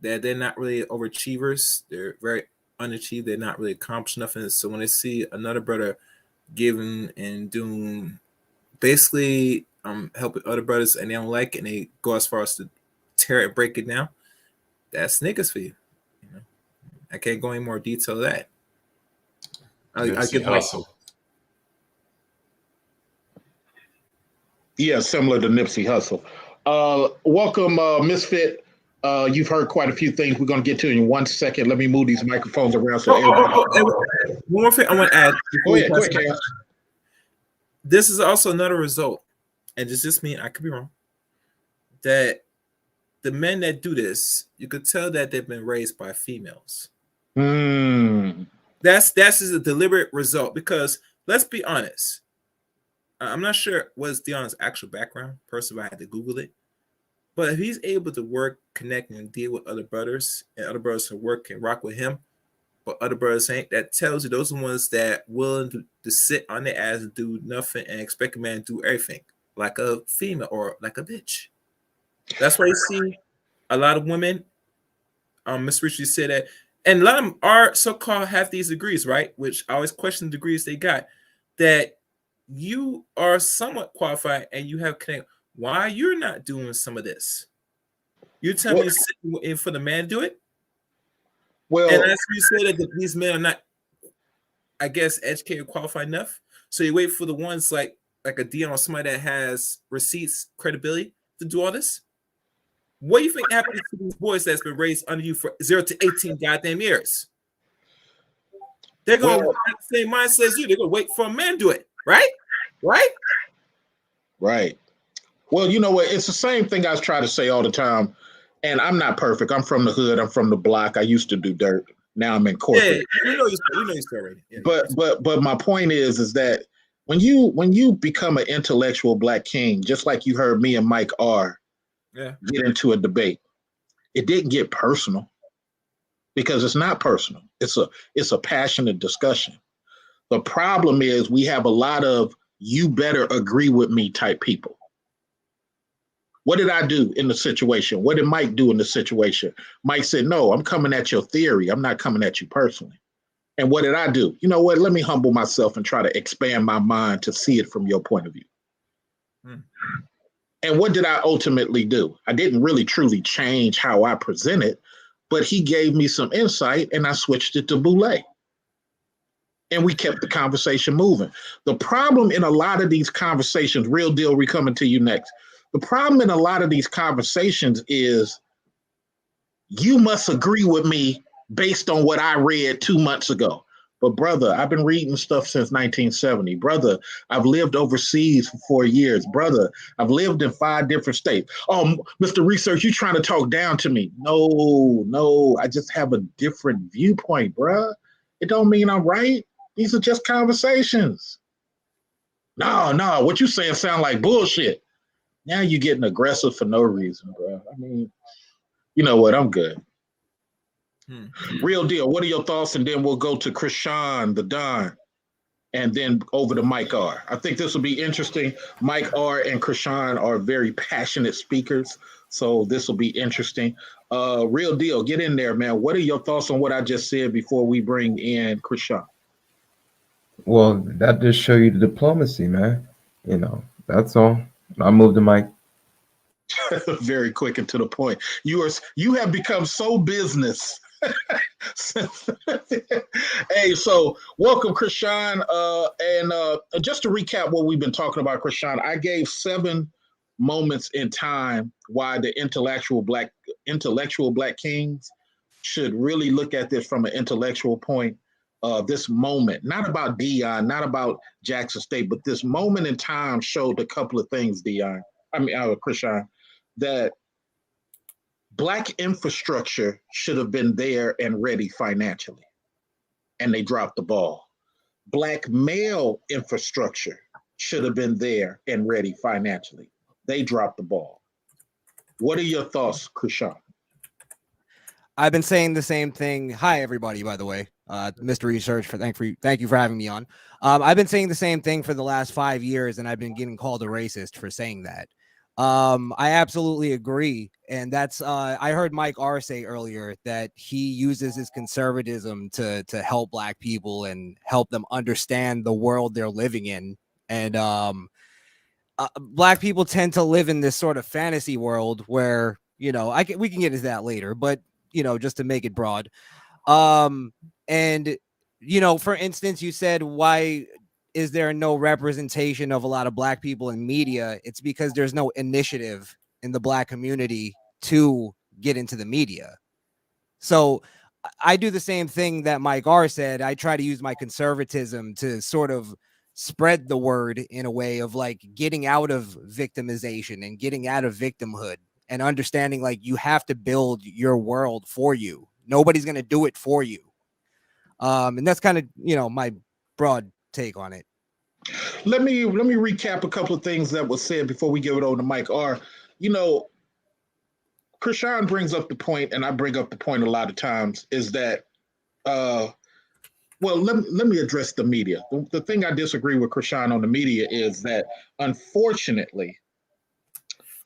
S5: that they're not really overachievers. They're very unachieved. They're not really accomplished nothing. So when they see another brother giving and doing basically helping other brothers and they don't like it and they go as far as to tear it, break it down, that's niggas for you. You know? I can't go any more detail to that. I give
S4: Hustle.
S1: Yeah, similar to Nipsey Hussle. Welcome, Misfit. You've heard quite a few things. We're going to get to in 1 second. Let me move these microphones around so everybody.
S5: One more thing I want to add.
S1: Go ahead, Chaos.
S5: This is also another result, and does this mean, I could be wrong, that the men that do this, you could tell that they've been raised by females. That's just a deliberate result because let's be honest. I'm not sure what's Deion's actual background. First of all, I had to Google it. But if he's able to work, connect, and deal with other brothers, and other brothers who work and rock with him, but other brothers ain't, that tells you those are the ones that willing to sit on their ass and do nothing and expect a man to do everything, like a female or like a bitch. That's why you see a lot of women, Miss Richie said that, and a lot of them are so-called have these degrees, right? Which I always question the degrees they got, that you are somewhat qualified and you have connect. Why you're not doing some of this? You tell me you're sitting for the man to do it?
S1: Well,
S5: and as you said that these men are not, I guess, educated, qualified enough. So you wait for the ones like a Deion or somebody that has receipts, credibility to do all this. What do you think happens to these boys that's been raised under you for 0 to 18 goddamn years? They're going to have the same mindset as you. They're going to wait for a man to do it, right?
S1: Right. Well, you know what? It's the same thing I try to say all the time. And I'm not perfect. I'm from the hood. I'm from the block. I used to do dirt. Now I'm in corporate.
S5: Yeah, you know you're already. Yeah.
S1: But my point is that when you become an intellectual black king, just like you heard me and Mike R. get into a debate, it didn't get personal because it's not personal. It's a passionate discussion. The problem is we have a lot of you better agree with me type people. What did I do in the situation? What did Mike do in the situation? Mike said, no, I'm coming at your theory. I'm not coming at you personally. And what did I do? You know what? Let me humble myself and try to expand my mind to see it from your point of view. And what did I ultimately do? I didn't really truly change how I presented, but he gave me some insight and I switched it to Boulay. And we kept the conversation moving. The problem in a lot of these conversations, Real Deal, we coming to you next. The problem in a lot of these conversations is you must agree with me based on what I read 2 months ago. But brother, I've been reading stuff since 1970. Brother, I've lived overseas for 4 years. Brother, I've lived in 5 different states. Oh, Mr. Research, you trying to talk down to me. No, I just have a different viewpoint, bruh. It don't mean I'm right. These are just conversations. No, what you saying sound like bullshit. Now you're getting aggressive for no reason, bro. I mean, you know what? I'm good. Real Deal. What are your thoughts? And then we'll go to Krishan, the Don, and then over to Mike R. I think this will be interesting. Mike R. and Krishan are very passionate speakers, so this will be interesting. Real Deal, get in there, man. What are your thoughts on what I just said before we bring in Krishan?
S6: Well, that just show you the diplomacy, man. You know, that's all. I'll move the mic.
S1: Very quick and to the point. You have become so business. Hey, so welcome, Krishan. And just to recap what we've been talking about, Krishan, I gave 7 moments in time why the intellectual black kings should really look at this from an intellectual point. This moment, not about Deion, not about Jackson State, but this moment in time showed a couple of things, Krishan, that Black infrastructure should have been there and ready financially, and they dropped the ball. Black male infrastructure should have been there and ready financially. They dropped the ball. What are your thoughts, Krishan?
S7: I've been saying the same thing. Hi, everybody, by the way. Mr. Research, thank you for having me on. I've been saying the same thing for the last 5 years, and I've been getting called a racist for saying that. I absolutely agree. And that's I heard Mike R say earlier that he uses his conservatism to help Black people and help them understand the world they're living in. And Black people tend to live in this sort of fantasy world where, you know, we can get into that later, but, you know, just to make it broad. And, you know, for instance, you said, why is there no representation of a lot of Black people in media? It's because there's no initiative in the Black community to get into the media. So I do the same thing that Mike R said. I try to use my conservatism to sort of spread the word in a way of like getting out of victimization and getting out of victimhood and understanding like you have to build your world for you. Nobody's going to do it for you. And that's kind of, you know, my broad take on it.
S1: Let me recap a couple of things that was said before we give it over to Mike R. You know, Krishan brings up the point, and I bring up the point a lot of times, is that well, let me address the media. The thing I disagree with Krishan on the media is that, unfortunately,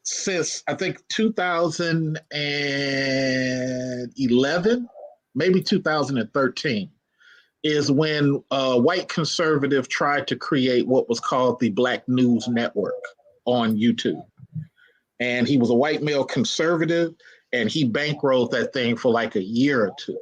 S1: since I think 2011, maybe 2013, is when a white conservative tried to create what was called the Black News Network on YouTube. And he was a white male conservative, and he bankrolled that thing for like a year or two,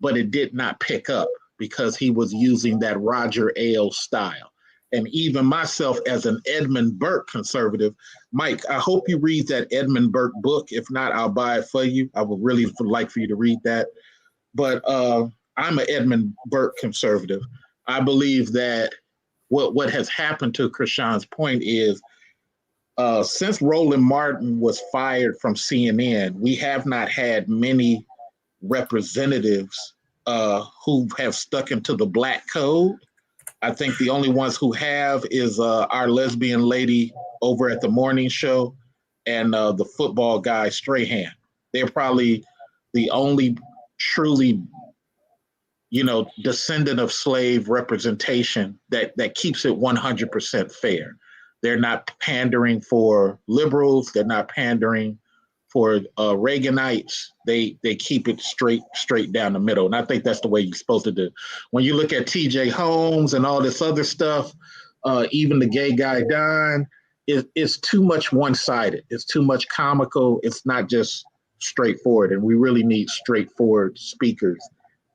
S1: but it did not pick up because he was using that Roger Ailes style. And even myself, as an Edmund Burke conservative, Mike, I hope you read that Edmund Burke book. If not, I'll buy it for you. I would really like for you to read that. But I'm an Edmund Burke conservative. I believe that what has happened, to Krishan's point, is since Roland Martin was fired from CNN, we have not had many representatives who have stuck into the Black code. I think the only ones who have is our lesbian lady over at the morning show and the football guy Strahan. They're probably the only truly, you know, descendant of slave representation that keeps it 100% fair. They're not pandering for liberals. They're not pandering for Reaganites. They keep it straight down the middle. And I think that's the way you're supposed to do. When you look at TJ Holmes and all this other stuff, even the gay guy Don, it's too much one-sided. It's too much comical. It's not just straightforward. And we really need straightforward speakers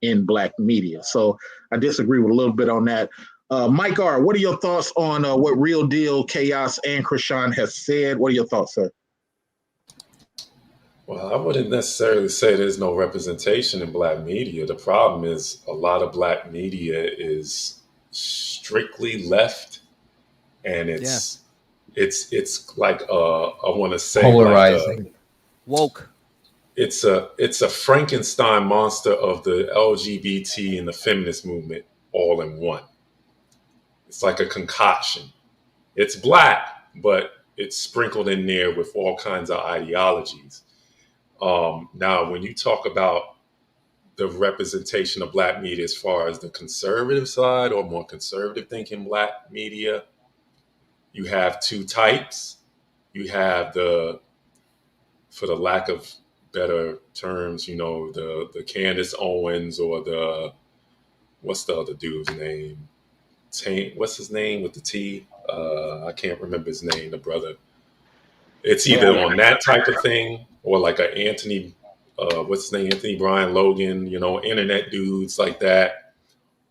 S1: in Black media. So I disagree with a little bit on that. Mike R., what are your thoughts on what Real Deal, Chaos, and Krishan has said? What are your thoughts, sir?
S4: Well, I wouldn't necessarily say there's no representation in Black media. The problem is a lot of Black media is strictly left, and it's like I want to say
S6: polarizing,
S4: like
S7: Woke.
S4: It's a Frankenstein monster of the LGBT and the feminist movement all in one. It's like a concoction. It's Black, but it's sprinkled in there with all kinds of ideologies. Now, when you talk about the representation of Black media as far as the conservative side or more conservative thinking Black media, you have two types. You have for the lack of better terms, you know, the Candace Owens or what's the other dude's name? What's his name with the T? I can't remember his name, the brother. It's either on that type of thing or like a Anthony, what's his name? Anthony Brian Logan, you know, internet dudes like that.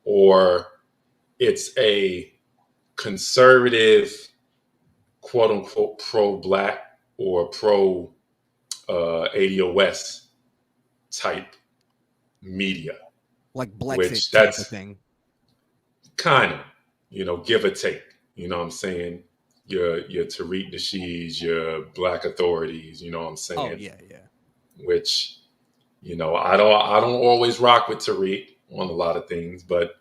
S4: Or it's a conservative, quote unquote, pro-Black or ADOS type media.
S7: Like Black
S4: which
S7: type
S4: that's
S7: of thing.
S4: Kind of, you know, give or take. You know what I'm saying? Your Tariq Nasheeds, your Black authorities, you know what I'm saying?
S7: Oh, yeah.
S4: which, I don't always rock with Tariq on a lot of things, but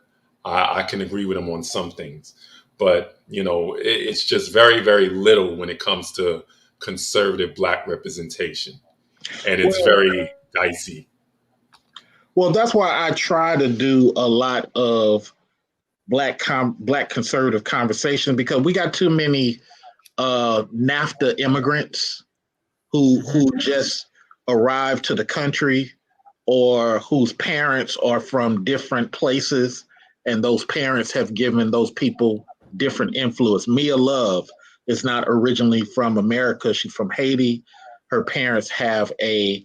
S4: I can agree with him on some things. But, it's just very, very little when it comes to conservative Black representation. And it's very dicey.
S1: Well, that's why I try to do a lot of Black conservative conversation, because we got too many NAFTA immigrants who just arrived to the country, or whose parents are from different places, and those parents have given those people different influence. Mia Love is not originally from America. She's from Haiti. Her parents have a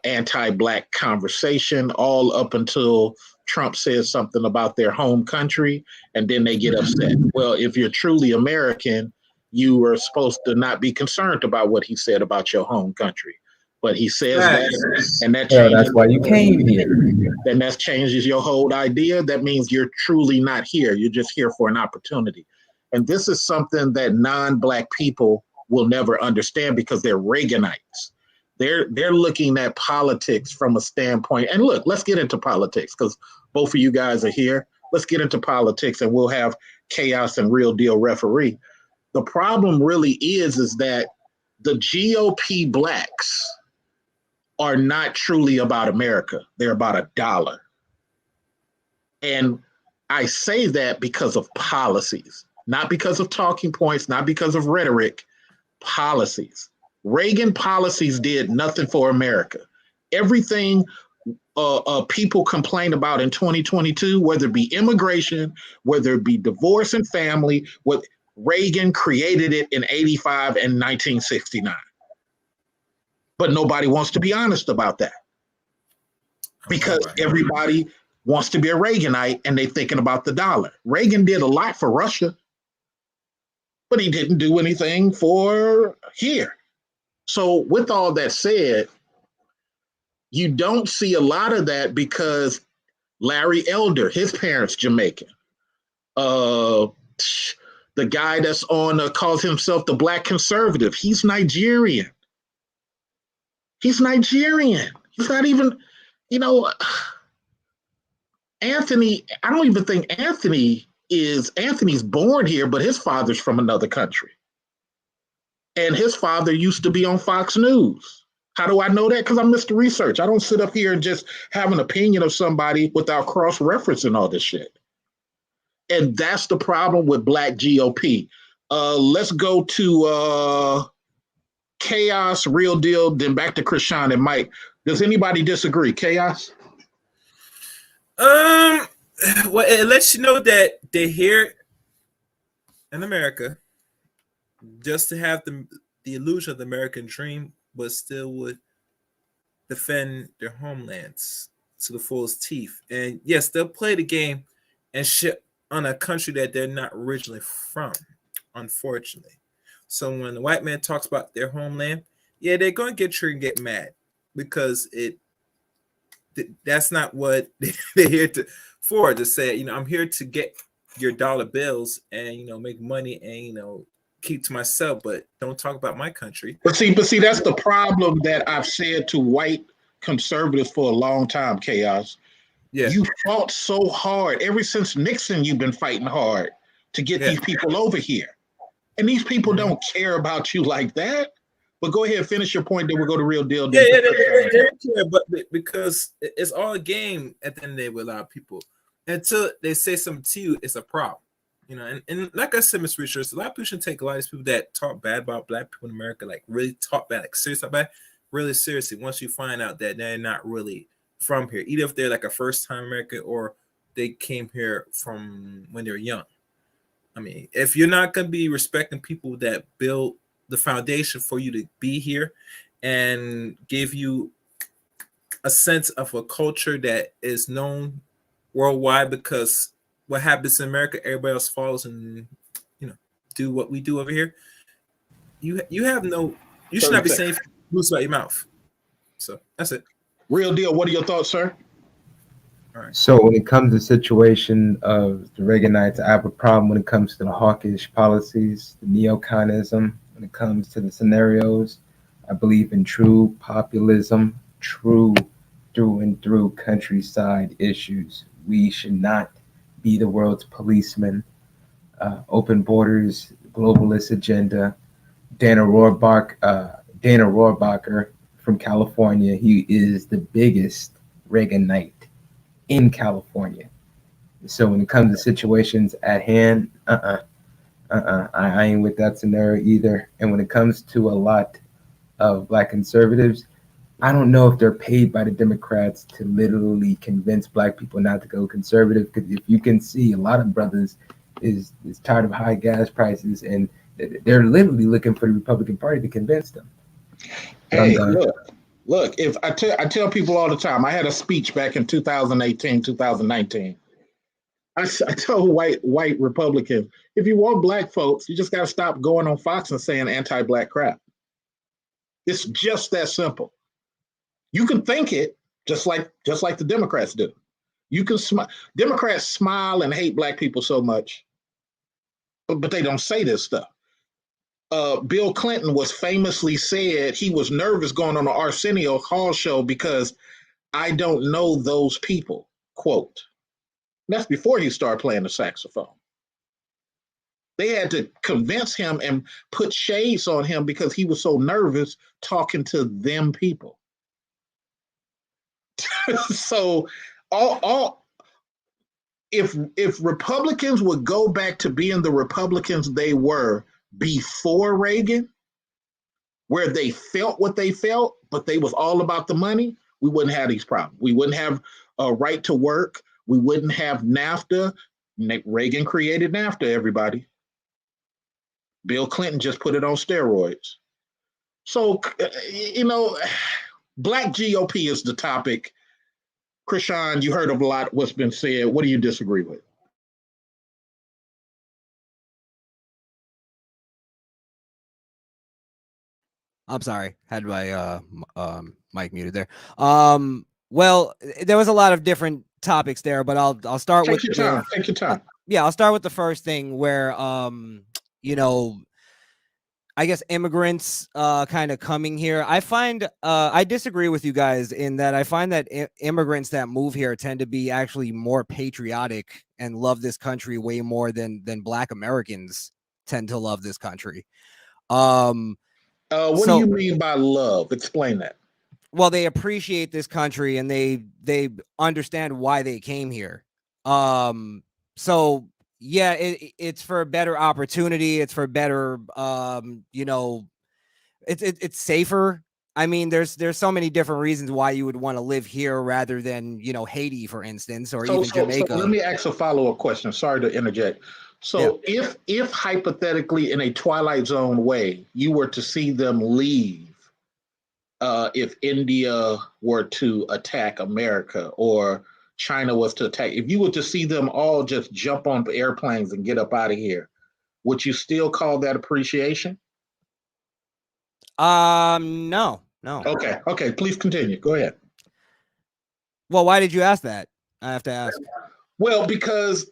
S1: anti-Black conversation all up until Trump says something about their home country, and then they get upset. Well, if you're truly American, you are supposed to not be concerned about what he said about your home country. But he says that, and that changes.
S6: That's why you came here.
S1: Then that changes your whole idea. That means you're truly not here. You're just here for an opportunity. And this is something that non-Black people will never understand, because they're Reaganites. They're looking at politics from a standpoint. And look, let's get into politics, because both of you guys are here. Let's get into politics, and we'll have Chaos and Real Deal referee. The problem really is that the GOP Blacks are not truly about America. They're about a dollar. And I say that because of policies, not because of talking points, not because of rhetoric, policies. Reagan policies did nothing for America. Everything people complain about in 2022, whether it be immigration, whether it be divorce and family, what Reagan created it in 85 and 1969. But nobody wants to be honest about that, because everybody wants to be a Reaganite and they're thinking about the dollar. Reagan did a lot for Russia, but he didn't do anything for here. So with all that said, you don't see a lot of that, because Larry Elder, his parents Jamaican. The guy that's on calls himself the Black conservative, he's Nigerian. He's Nigerian. He's not even, Anthony, I don't even think Anthony's born here, but his father's from another country. And his father used to be on Fox News. How do I know that? Because I'm Mr. Research. I don't sit up here and just have an opinion of somebody without cross-referencing all this shit. And that's the problem with Black GOP. Let's go to Chaos, Real Deal, then back to Krishan and Mike. Does anybody disagree? Chaos?
S5: Well, it lets you know that they're here in America just to have the illusion of the American dream, but still would defend their homelands to the fullest teeth. And yes, they'll play the game and shit on a country that they're not originally from, unfortunately. So when the white man talks about their homeland, yeah, they're going to get triggered and get mad, because that's not what they're here to say. I'm here to get your dollar bills and make money and keep to myself, but don't talk about my country.
S1: But see, that's the problem that I've said to white conservatives for a long time, Chaos. Yeah, you fought so hard ever since Nixon. You've been fighting hard to get these people over here. And these people don't care about you like that. But go ahead, finish your point, then we'll go to Real Deal.
S5: They care, but because it's all a game at the end of the day with a lot of people. Until they say something to you, it's a problem. And like I said, Mr. Richards, a lot of people should take a lot of these people that talk bad about Black people in America, like really talk bad, like serious talk bad, really seriously, once you find out that they're not really from here, either if they're like a first-time American or they came here from when they're young. I mean, if you're not going to be respecting people that build the foundation for you to be here and give you a sense of a culture that is known worldwide, because what happens in America, everybody else follows and do what we do over here. You should not be saying loose about your mouth. So that's it.
S1: Real Deal. What are your thoughts, sir?
S6: All right. So when it comes to the situation of the Reaganites, I have a problem when it comes to the hawkish policies, the neoconism, when it comes to the scenarios. I believe in true populism, true through and through countryside issues. We should not be the world's policeman. Open borders, globalist agenda. Dana Rohrabacher from California. He is the biggest Reaganite in California. So when it comes to situations at hand, I ain't with that scenario either. And when it comes to a lot of black conservatives, I don't know if they're paid by the Democrats to literally convince black people not to go conservative. Because if you can see, a lot of brothers is tired of high gas prices, and they're literally looking for the Republican Party to convince them.
S1: Hey, look. If I tell people all the time, I had a speech back in 2018, 2019. I told white Republicans, if you want black folks, you just got to stop going on Fox and saying anti-black crap. It's just that simple. You can think it just like the Democrats do. You can Democrats smile and hate black people so much, but they don't say this stuff. Bill Clinton was famously said he was nervous going on the Arsenio Hall show because I don't know those people, quote. That's before he started playing the saxophone. They had to convince him and put shades on him because he was so nervous talking to them people. So if Republicans would go back to being the Republicans they were before Reagan, where they felt what they felt, but they was all about the money, we wouldn't have these problems. We wouldn't have a right to work. We wouldn't have NAFTA. Reagan created NAFTA, everybody. Bill Clinton just put it on steroids. So, black GOP is the topic. Krishan, you heard of a lot what's been said. What do you disagree with?
S7: I'm sorry, had my mic muted there. Well, there was a lot of different topics there, but I'll start with
S1: Take your time.
S7: Yeah, I'll start with the first thing where I guess immigrants kind of coming here. I find I disagree with you guys in that I find that immigrants that move here tend to be actually more patriotic and love this country way more than Black Americans tend to love this country.
S1: What do you mean by love? Explain that.
S7: Well, they appreciate this country and they understand why they came here. So yeah, it's for better opportunity. It's for better, it's safer. I mean, there's so many different reasons why you would want to live here rather than, Haiti, for instance, or even Jamaica.
S1: So let me ask a follow-up question. Sorry to interject. So yeah. If hypothetically in a Twilight Zone way, you were to see them leave, if India were to attack America or China was to attack, if you were to see them all just jump on airplanes and get up out of here, would you still call that appreciation?
S7: No.
S1: Okay. Please continue. Go ahead.
S7: Well, why did you ask that? I have to ask.
S1: Well, because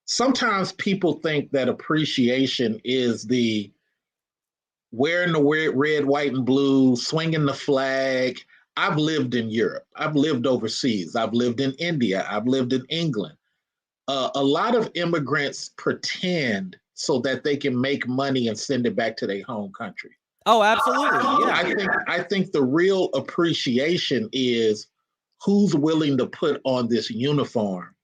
S1: sometimes people think that appreciation is the wearing the red, white, and blue, swinging the flag. I've lived in Europe. I've lived overseas. I've lived in India. I've lived in England. A lot of immigrants pretend so that they can make money and send it back to their home country.
S7: Oh, absolutely. Yeah.
S1: I think the real appreciation is who's willing to put on this uniform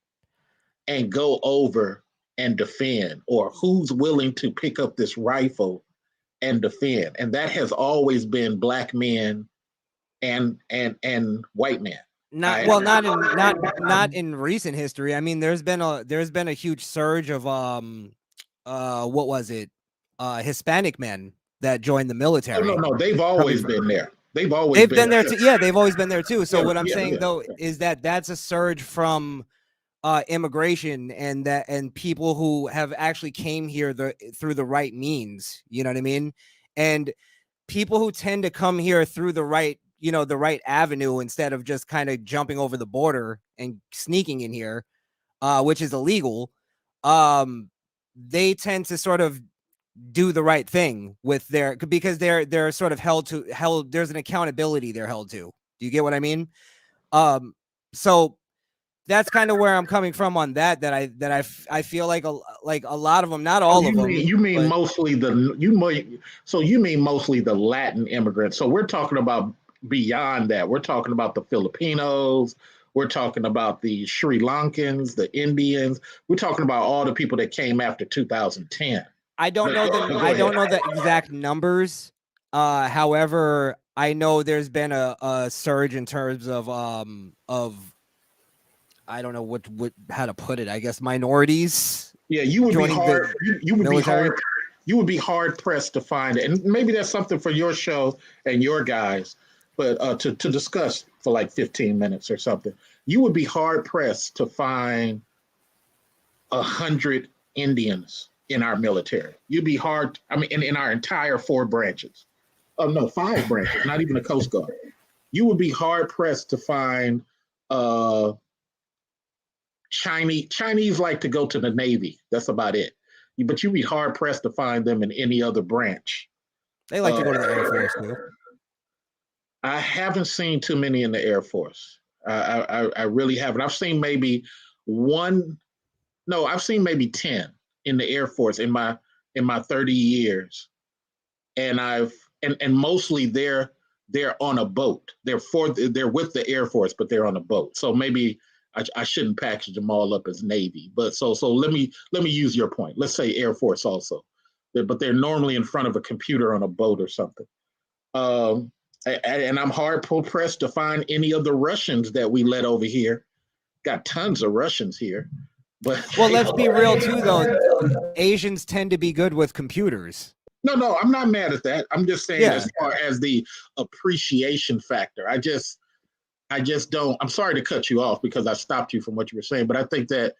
S1: and go over and defend, or who's willing to pick up this rifle and defend. And that has always been Black men and white men.
S7: Not in recent history. I mean, there's been a huge surge of what was it? Hispanic men that joined the military.
S1: No, they've always been there. They've
S7: been there too. Yeah, they've always been there too. So what I'm saying though is that that's a surge from immigration and people who have actually came here through the right means. You know what I mean? And people who tend to come here through the right avenue instead of just kind of jumping over the border and sneaking in here, which is illegal. They tend to sort of do the right thing with because they're sort of held. There's an accountability they're held to. Do you get what I mean? So that's kind of where I'm coming from on that I feel like a lot of them, not all of them.
S1: You mean mostly mostly the Latin immigrants. So we're talking about beyond that. We're talking about the Filipinos. We're talking about the Sri Lankans, the Indians. We're talking about all the people that came after 2010.
S7: I don't know the exact numbers. However, I know there's been a surge in terms of I don't know how to put it. I guess minorities.
S1: Yeah, you would be hard. You would military. Be hard. You would be hard pressed to find it, and maybe that's something for your show and your guys, but to discuss for like 15 minutes or something. You would be hard pressed to find 100 Indians in our military. You'd be hard. I mean, in our entire 4 branches. Oh no, 5 branches. Not even the Coast Guard. You would be hard pressed to find. Chinese like to go to the Navy. That's about it. But you'd be hard pressed to find them in any other branch.
S7: They like to go to the Air Force too.
S1: I haven't seen too many in the Air Force. I really haven't. I've seen maybe 1. No, I've seen maybe 10 in the Air Force in my 30 years, and mostly they're on a boat. They're with the Air Force, but they're on a boat. So maybe. I shouldn't package them all up as Navy, but so let me use your point. Let's say Air Force also, but they're normally in front of a computer on a boat or something. And I'm hard pressed to find any of the Russians that we let over here. Got tons of Russians here, but
S7: well, let's be real too, though. Asians tend to be good with computers.
S1: No, I'm not mad at that. I'm just saying, as far as the appreciation factor, I just don't. I'm sorry to cut you off because I stopped you from what you were saying, but I think that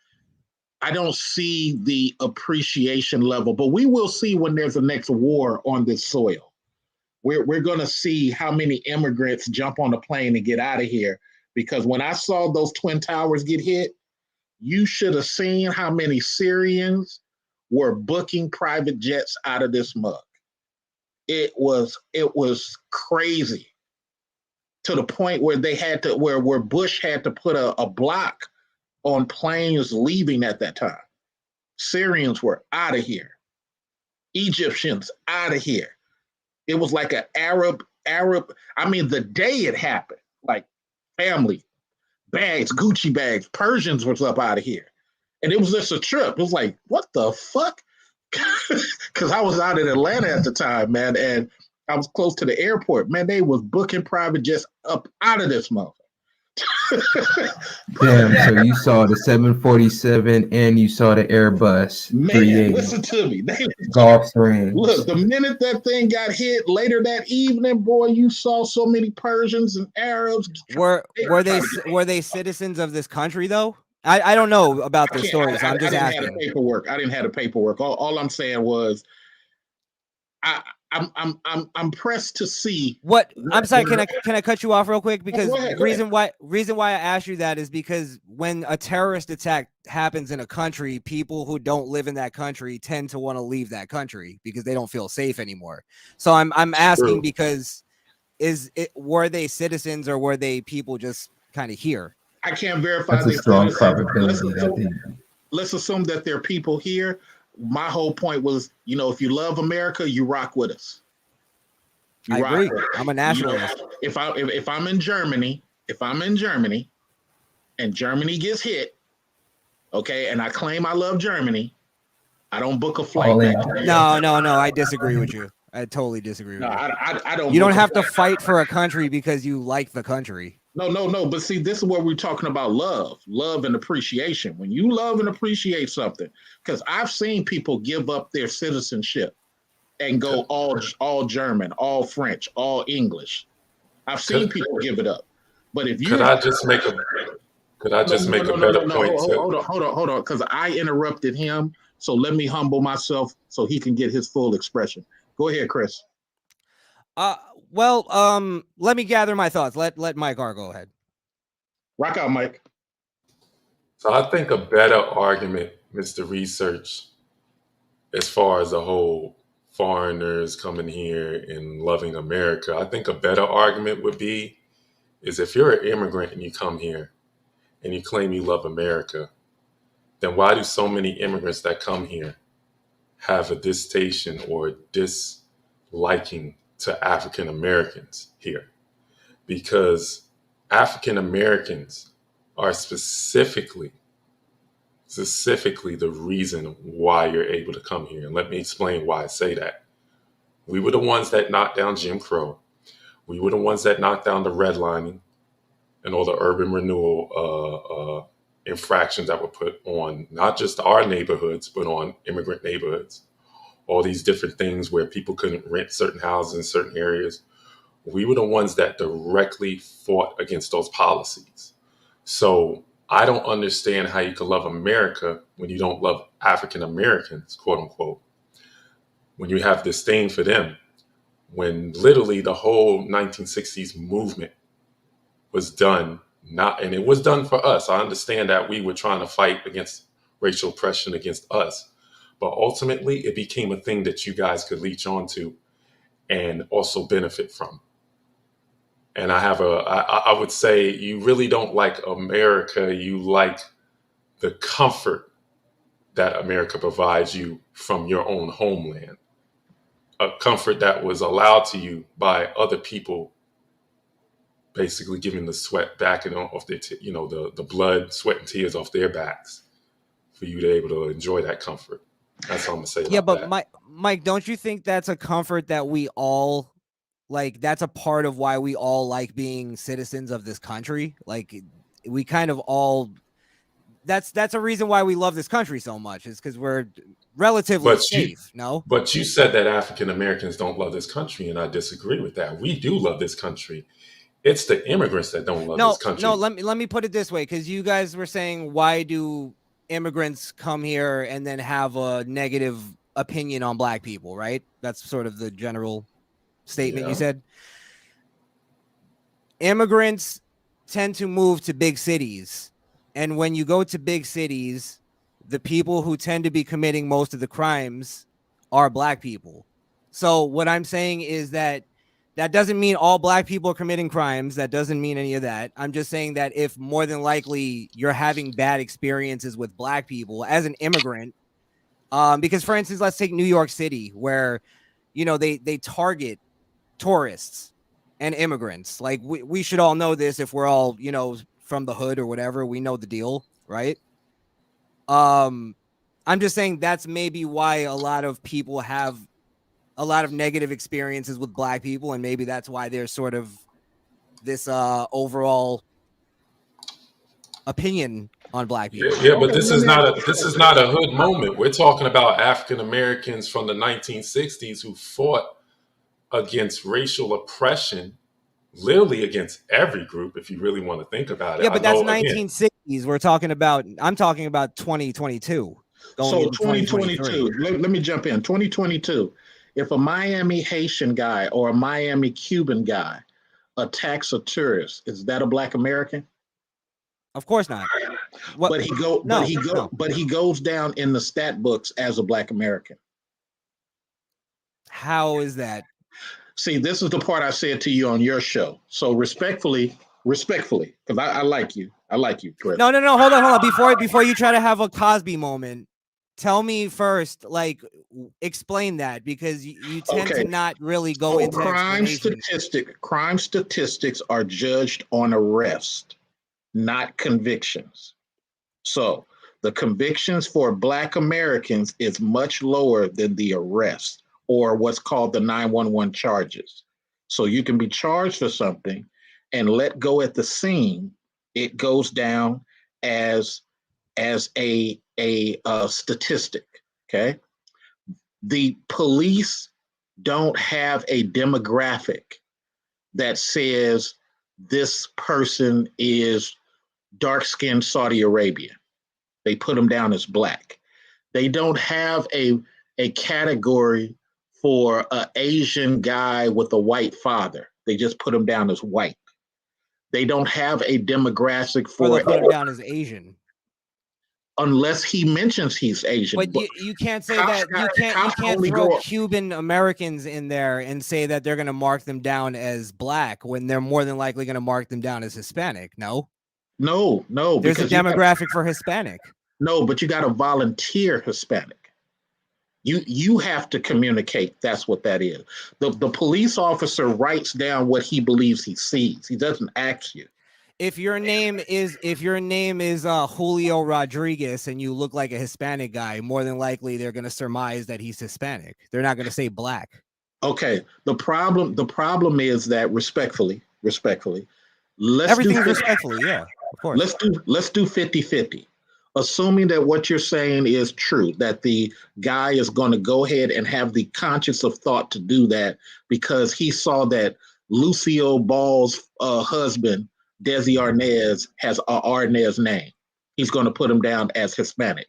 S1: I don't see the appreciation level. But we will see when there's a next war on this soil. We're going to see how many immigrants jump on a plane and get out of here. Because when I saw those Twin Towers get hit, you should have seen how many Syrians were booking private jets out of this mug. It was crazy. To the point where where Bush had to put a block on planes leaving at that time. Syrians were out of here. Egyptians out of here. It was like an Arab. I mean, the day it happened, like family bags, Gucci bags, Persians was up out of here. And it was just a trip. It was like, what the fuck? Because I was out in Atlanta at the time, man, and I was close to the airport. Man, they was booking private jets up out of this motherfucker.
S6: Damn, so you saw the 747 and you saw the Airbus.
S1: Man, listen to me.
S6: Gulfstream.
S1: Look, the minute that thing got hit later that evening, boy, you saw so many Persians and Arabs.
S7: Were they citizens of this country though? I don't know about their stories. I'm just asking.
S1: I didn't have the paperwork. All I'm saying was I'm pressed to see
S7: what. I'm sorry. Can I cut you off real quick? Because the reason why I asked you that is because when a terrorist attack happens in a country, people who don't live in that country tend to want to leave that country because they don't feel safe anymore. So I'm asking because were they citizens or were they people just kind of here?
S1: I can't verify.
S6: That's a strong probability.
S1: Let's assume that there are people here. My whole point was, if you love America, you rock with us.
S7: I agree. I'm a nationalist.
S1: If I'm in Germany, and Germany gets hit, okay, and I claim I love Germany, I don't book a flight back.
S7: No. I disagree with you. I totally disagree with you.
S1: I don't.
S7: You don't have to fight for a country because you like the country.
S1: No. But see, this is where we're talking about love and appreciation. When you love and appreciate something, because I've seen people give up their citizenship and go all German, all French, all English. I've seen people give it up. But if you
S4: could I just make a better point?
S1: Hold on, because I interrupted him. So let me humble myself so he can get his full expression. Go ahead, Chris.
S7: Well, let me gather my thoughts. Let Mike R go ahead.
S1: Rock out, Mike.
S4: So I think a better argument, Mr. Research, as far as a whole, foreigners coming here and loving America. I think a better argument would be is if you're an immigrant and you come here and you claim you love America, then why do so many immigrants that come here have a distaste or disliking to African Americans here? Because African Americans are specifically the reason why you're able to come here. And let me explain why I say that. We were the ones that knocked down Jim Crow. We were the ones that knocked down the redlining and all the urban renewal infractions that were put on not just our neighborhoods, but on immigrant neighborhoods. All these different things where people couldn't rent certain houses in certain areas. We were the ones that directly fought against those policies. So I don't understand how you can love America when you don't love African Americans, quote unquote, when you have disdain for them, when literally the whole 1960s movement was done, and it was done for us. I understand that we were trying to fight against racial oppression against us, but ultimately it became a thing that you guys could leech onto and also benefit from. And I would say you really don't like America. You like the comfort that America provides you from your own homeland, a comfort that was allowed to you by other people, basically giving the sweat back and off their, the blood, sweat, and tears off their backs for you to be able to enjoy that comfort. That's all I'm gonna say.
S7: Yeah, but
S4: that.
S7: Mike, don't you think that's a comfort that we all like? That's a part of why we all like being citizens of this country. Like, we kind of all. That's a reason why we love this country so much. Is because we're relatively safe. No,
S4: but you said that African Americans don't love this country, and I disagree with that. We do love this country. It's the immigrants that don't love this country.
S7: No, let me put it this way, because you guys were saying, why do immigrants come here and then have a negative opinion on black people, right? That's sort of the general statement you said. Immigrants tend to move to big cities, and when you go to big cities, the people who tend to be committing most of the crimes are black people. So what I'm saying is that doesn't mean all black people are committing crimes. That doesn't mean any of that. I'm just saying that if more than likely you're having bad experiences with black people as an immigrant, because for instance, let's take New York City, where, they target tourists and immigrants. Like we should all know this if we're all, from the hood or whatever, we know the deal, right? I'm just saying that's maybe why a lot of people have a lot of negative experiences with black people, and maybe that's why there's sort of this overall opinion on black people.
S4: Yeah, but this is not a hood moment. We're talking about African Americans from the 1960s who fought against racial oppression, literally against every group, if you really want to think about it.
S7: Yeah, but that's 1960s. I'm talking about 2022.
S1: So 2022, let me jump in. 2022, if a Miami Haitian guy or a Miami Cuban guy attacks a tourist, is that a black American?
S7: Of course not.
S1: But he goes down in the stat books as a black American.
S7: How is that?
S1: See, this is the part I said to you on your show. So respectfully, because I like you. I like you, Chris.
S7: No. Hold on. Before you try to have a Cosby moment, tell me first, explain that, because you tend to not really go into
S1: crime statistics are judged on arrest, not convictions. So the convictions for black Americans is much lower than the arrest, or what's called the 911 charges. So you can be charged for something and let go at the scene. It goes down as a statistic. Okay. The police don't have a demographic that says this person is dark-skinned Saudi Arabia. They put them down as black. They don't have a category for an Asian guy with a white father. They just put him down as white. They don't have a demographic for.
S7: Or they put him down as Asian.
S1: unless he mentions he's Asian.
S7: But you can't say
S1: cops
S7: that
S1: got-
S7: you
S1: cops
S7: can't
S1: only
S7: throw
S1: go-
S7: Cuban Americans in there and say that they're going to mark them down as black when they're more than likely going to mark them down as Hispanic. No,
S1: No,
S7: there's a
S1: because you
S7: demographic for Hispanic.
S1: no, but you got to volunteer Hispanic. You have to communicate. That's what that is. The police officer writes down what he believes he sees. He doesn't ask you.
S7: If your name is Julio Rodriguez and you look like a Hispanic guy, more than likely they're going to surmise that he's Hispanic. They're not going to say black.
S1: Okay. The problem is that respectfully,
S7: Everything's respectfully, yeah, of course.
S1: let's do 50-50. Assuming that what you're saying is true, that the guy is going to go ahead and have the conscious of thought to do that because he saw that Lucio Ball's husband, Desi Arnaz, has a Arnaz name. He's going to put him down as Hispanic.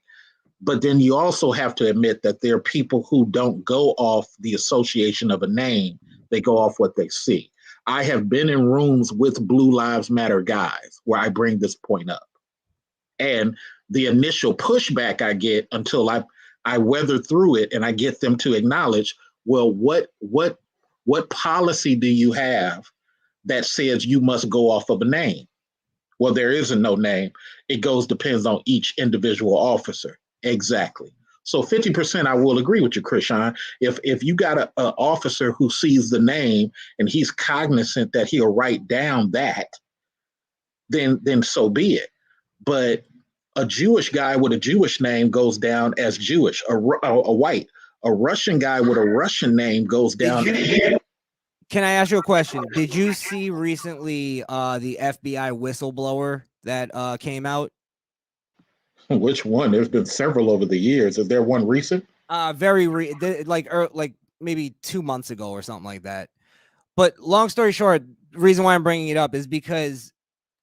S1: But then you also have to admit that there are people who don't go off the association of a name. They go off what they see. I have been in rooms with Blue Lives Matter guys where I bring this point up. And the initial pushback I get until I weather through it and I get them to acknowledge, well, what policy do you have that says you must go off of a name? Well, there isn't no name. It depends on each individual officer. Exactly. So 50%, I will agree with you, Krishan. If you got an officer who sees the name and he's cognizant that he'll write down that, then so be it. But a Jewish guy with a Jewish name goes down as Jewish, a white. A Russian guy with a Russian name goes down.
S7: Can I ask you a question? Did you see recently the FBI whistleblower that came out?
S1: Which one? There's been several over the years. Is there one recent?
S7: Like maybe 2 months ago or something like that. But long story short, the reason why I'm bringing it up is because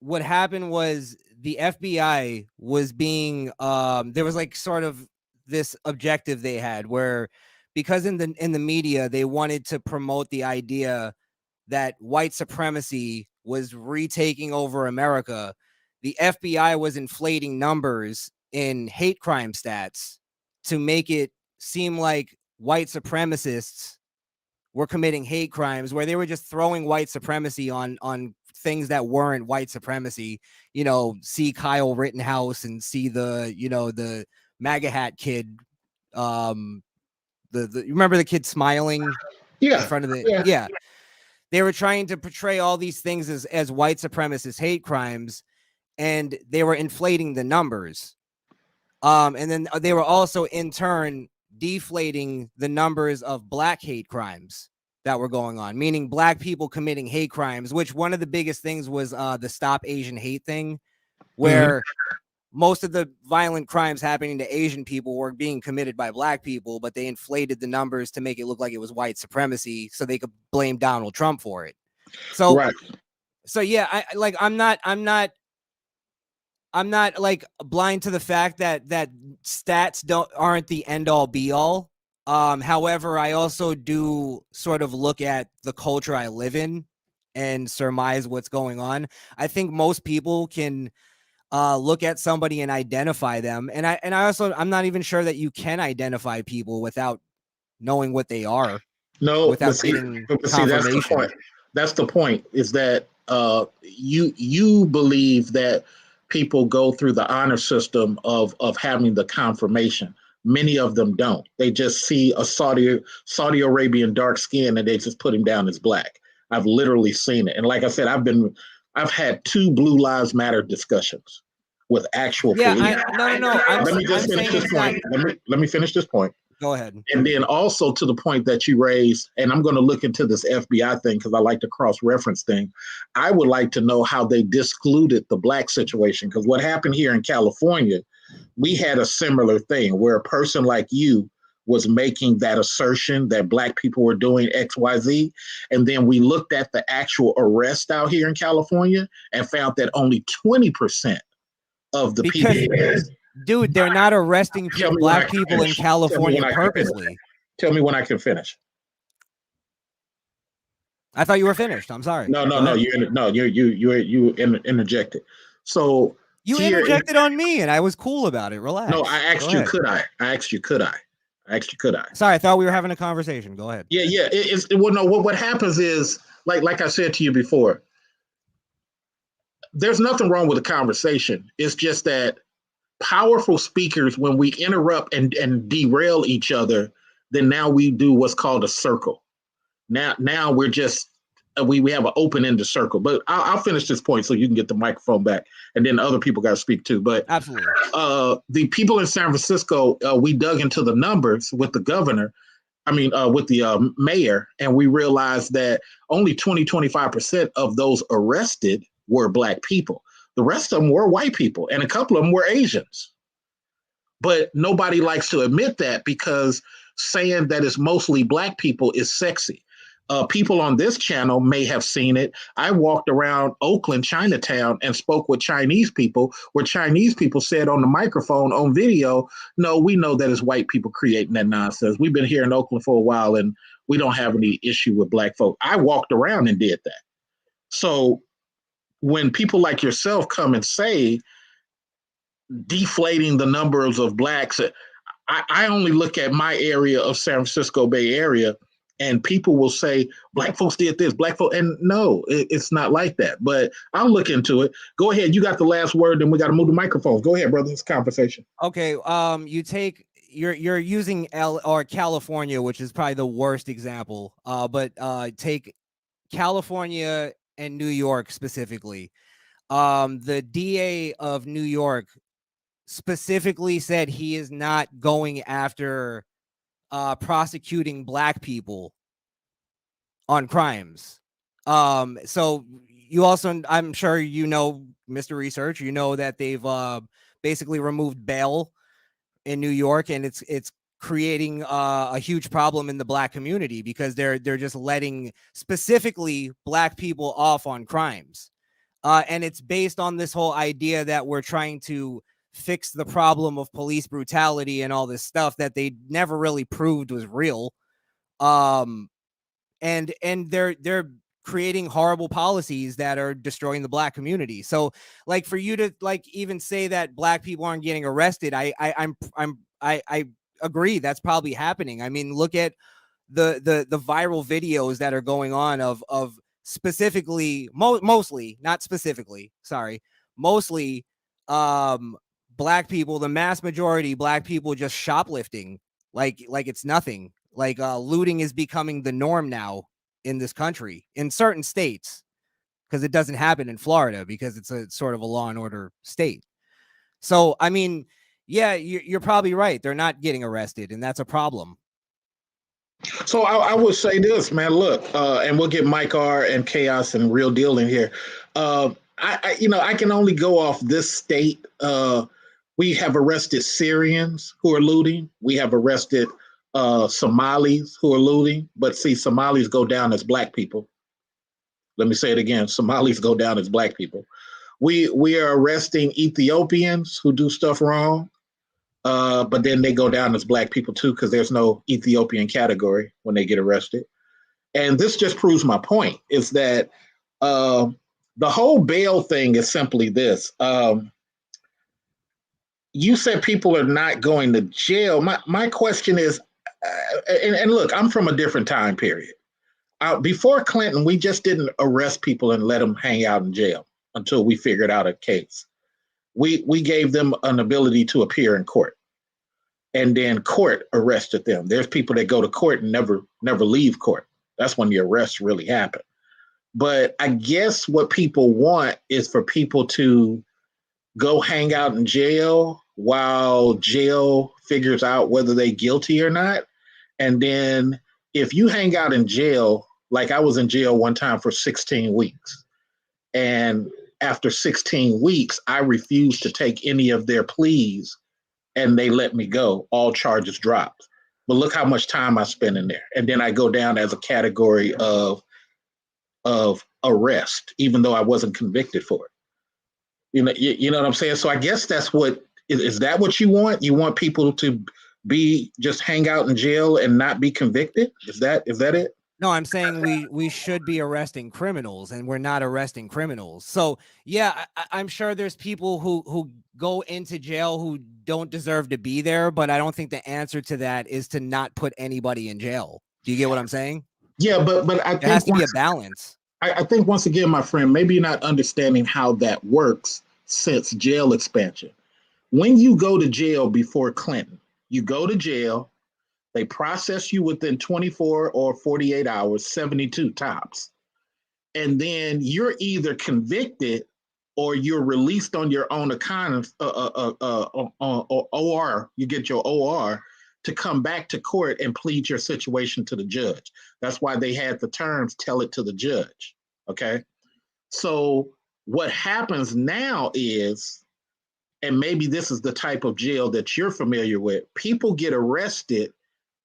S7: what happened was the FBI was being there was like sort of this objective they had where, because in the media they wanted to promote the idea that white supremacy was retaking over America, the FBI was inflating numbers in hate crime stats to make it seem like white supremacists were committing hate crimes, where they were just throwing white supremacy on things that weren't white supremacy. You know, see Kyle Rittenhouse and see the MAGA hat kid. You remember the kid smiling in front of the yeah. They were trying to portray all these things as white supremacist hate crimes, and they were inflating the numbers. And then they were also in turn deflating the numbers of black hate crimes that were going on, meaning black people committing hate crimes, which one of the biggest things was the Stop Asian Hate thing, where most of the violent crimes happening to Asian people were being committed by black people, but they inflated the numbers to make it look like it was white supremacy so they could blame Donald Trump for it. So,
S1: right.
S7: So yeah, I'm not like blind to the fact that stats aren't the end all be all. However, I also do sort of look at the culture I live in and surmise what's going on. I think most people can look at somebody and identify them. And I'm not even sure that you can identify people without knowing what they are.
S1: No,
S7: without
S1: see,
S7: getting
S1: that's the point. That's the point, is that you believe that people go through the honor system of having the confirmation. Many of them don't. They just see a Saudi Arabian dark skin and they just put him down as black. I've literally seen it. And like I said, I've had 2 Blue Lives Matter discussions with actual police. Let me just finish this point. Let me finish this point.
S7: Go ahead.
S1: And then also to the point that you raised, and I'm going to look into this FBI thing because I like to cross-reference things. I would like to know how they discluded the black situation, because what happened here in California, we had a similar thing where a person like you was making that assertion that black people were doing XYZ. And then we looked at the actual arrest out here in California and found that only 20% of the people.
S7: Dude, they're not arresting black people in California purposely.
S1: Tell me when I can finish.
S7: I thought you were finished. I'm sorry.
S1: No. You interjected. So
S7: You
S1: here.
S7: interjected on me, and I was cool about it. Relax.
S1: No, I asked
S7: Go
S1: you,
S7: ahead.
S1: could I? I asked you, could I? I asked you, could I?
S7: Sorry, I thought we were having a conversation. Go ahead.
S1: Yeah. Well, no. What happens is, like I said to you before, there's nothing wrong with a conversation. It's just that powerful speakers, when we interrupt and derail each other, then now we do what's called a circle. Now we're just we have an open-ended circle. But I'll finish this point so you can get the microphone back, and then other people got to speak too. But
S7: Absolutely.
S1: The people in San Francisco, we dug into the numbers with the governor. With the mayor, and we realized that only 25% of those arrested were Black people. The rest of them were white people, and a couple of them were Asians. But nobody likes to admit that because saying that it's mostly Black people is sexy. People on this channel may have seen it. I walked around Oakland, Chinatown, and spoke with Chinese people, where Chinese people said on the microphone, on video, no, we know that it's white people creating that nonsense. We've been here in Oakland for a while, and we don't have any issue with Black folk. I walked around and did that. So when people like yourself come and say, deflating the numbers of Blacks, I only look at my area of San Francisco Bay Area, and people will say, Black folks did this, Black folks, and no, it's not like that. But I'll look into it. Go ahead. You got the last word, and we got to move the microphones. Go ahead, brother. It's a conversation.
S7: Okay. You're using California, which is probably the worst example. But take California and New York specifically. The DA of New York specifically said he is not going after prosecuting Black people on crimes. So you also, I'm sure you know, Mr. Research, you know that they've basically removed bail in New York, and it's creating a huge problem in the Black community because they're just letting specifically Black people off on crimes. And it's based on this whole idea that we're trying to fix the problem of police brutality and all this stuff that they never really proved was real. And they're creating horrible policies that are destroying the Black community. So like for you to like even say that Black people aren't getting arrested, I agree that's probably happening. I mean, look at the viral videos that are going on of specifically mostly Black people, the mass majority Black people just shoplifting like it's nothing. Like looting is becoming the norm now in this country in certain states, because it doesn't happen in Florida because it's a sort of a law and order state. So I mean, yeah, you're probably right. They're not getting arrested, and that's a problem.
S1: So I would say this, man. Look, and we'll get Mike R and Chaos and Real Deal in here. I can only go off this state. We have arrested Syrians who are looting. We have arrested Somalis who are looting. But see, Somalis go down as Black people. Let me say it again. Somalis go down as Black people. We are arresting Ethiopians who do stuff wrong. But then they go down as Black people too, because there's no Ethiopian category when they get arrested. And this just proves my point, is that the whole bail thing is simply this. You said people are not going to jail. My question is, and look, I'm from a different time period. Before Clinton, we just didn't arrest people and let them hang out in jail until we figured out a case. We gave them an ability to appear in court, and then court arrested them. There's people that go to court and never leave court. That's when the arrests really happen. But I guess what people want is for people to go hang out in jail while jail figures out whether they're guilty or not. And then if you hang out in jail, like I was in jail one time for 16 weeks, and after 16 weeks, I refused to take any of their pleas, and they let me go. All charges dropped. But look how much time I spent in there. And then I go down as a category of arrest, even though I wasn't convicted for it. You know what I'm saying? So I guess that's what, is that what you want? You want people to just hang out in jail and not be convicted? Is that it?
S7: No, I'm saying we should be arresting criminals, and we're not arresting criminals. So yeah, I'm sure there's people who go into jail who don't deserve to be there, but I don't think the answer to that is to not put anybody in jail. Do you get what I'm saying?
S1: Yeah, but I
S7: There has
S1: think
S7: to be a balance.
S1: I think once again, my friend, maybe you're not understanding how that works since jail expansion. When you go to jail before Clinton, you go to jail, they process you within 24 or 48 hours, 72 tops. And then you're either convicted or you're released on your own account, or OR, you get your OR to come back to court and plead your situation to the judge. That's why they had the terms tell it to the judge. Okay. So what happens now is, and maybe this is the type of jail that you're familiar with, people get arrested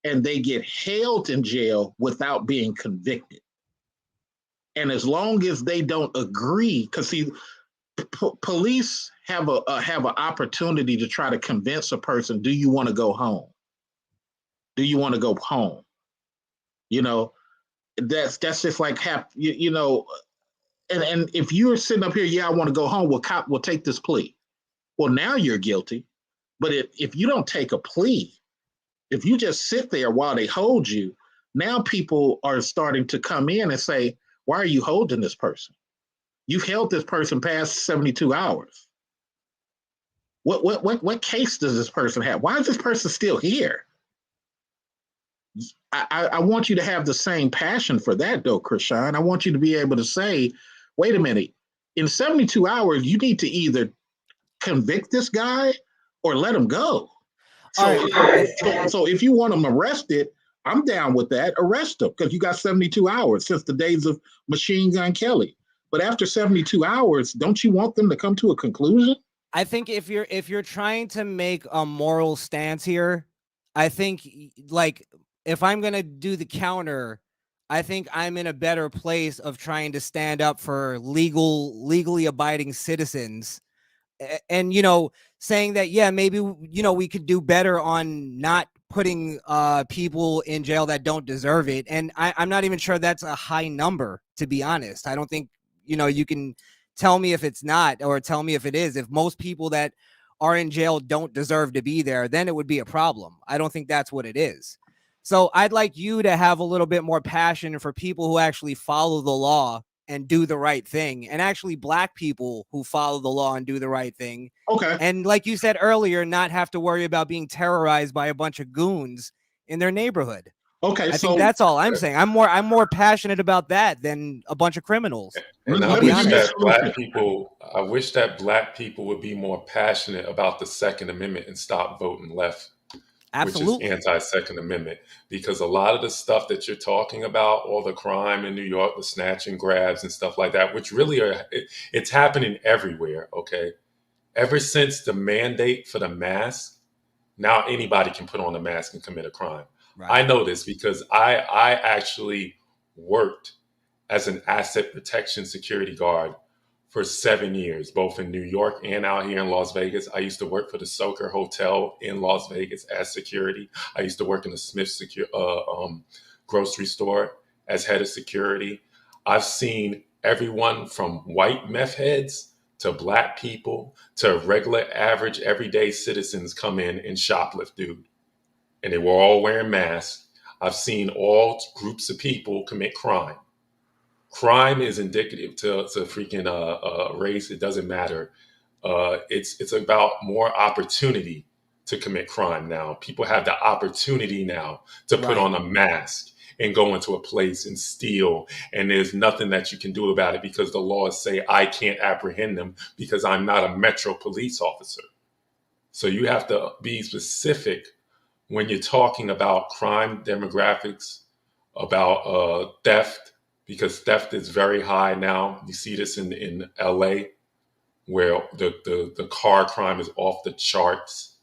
S1: and they get held in jail without being convicted. And as long as they don't agree, because see, police have an opportunity to try to convince a person, do you want to go home? Do you want to go home? You know, that's just like and if you're sitting up here, yeah, I want to go home, well, cop will take this plea. Well, now you're guilty. But if you don't take a plea, if you just sit there while they hold you, now people are starting to come in and say, why are you holding this person? You've held this person past 72 hours. What case does this person have? Why is this person still here? I want you to have the same passion for that, though, Krishan. I want you to be able to say, wait a minute, in 72 hours, you need to either convict this guy or let him go. So if you want him arrested, I'm down with that. Arrest him, because you got 72 hours since the days of Machine Gun Kelly. But after 72 hours, don't you want them to come to a conclusion?
S7: I think if you're trying to make a moral stance here, I think, like, if I'm gonna do the counter, I think I'm in a better place of trying to stand up for legally abiding citizens, and saying that, yeah, maybe we could do better on not putting people in jail that don't deserve it. And I'm not even sure that's a high number, to be honest. I don't think you can tell me if it's not, or tell me if it is. If most people that are in jail don't deserve to be there, then it would be a problem. I don't think that's what it is. So I'd like you to have a little bit more passion for people who actually follow the law and do the right thing, and actually Black people who follow the law and do the right thing.
S1: Okay.
S7: And like you said earlier, not have to worry about being terrorized by a bunch of goons in their neighborhood.
S1: Okay.
S7: I think that's all I'm saying. I'm more passionate about that than a bunch of criminals.
S4: And I wish that Black people would be more passionate about the Second Amendment and stop voting left.
S7: Absolutely.
S4: Which is anti-Second Amendment, because a lot of the stuff that you're talking about, all the crime in New York, the snatch and grabs and stuff like that, which really it's happening everywhere, okay? Ever since the mandate for the mask, now anybody can put on a mask and commit a crime. Right. I know this because I actually worked as an asset protection security guard for 7 years, both in New York and out here in Las Vegas. I used to work for the Soker Hotel in Las Vegas as security. I used to work in the Smith grocery store as head of security. I've seen everyone from white meth heads to Black people to regular, average, everyday citizens come in and shoplift, dude. And they were all wearing masks. I've seen all groups of people commit crime. Crime is indicative to freaking race. It doesn't matter. It's about more opportunity to commit crime now. People have the opportunity now to put on a mask and go into a place and steal. And there's nothing that you can do about it because the laws say I can't apprehend them because I'm not a Metro police officer. So you have to be specific when you're talking about crime demographics, about theft, because theft is very high now. You see this in LA, where the car crime is off the charts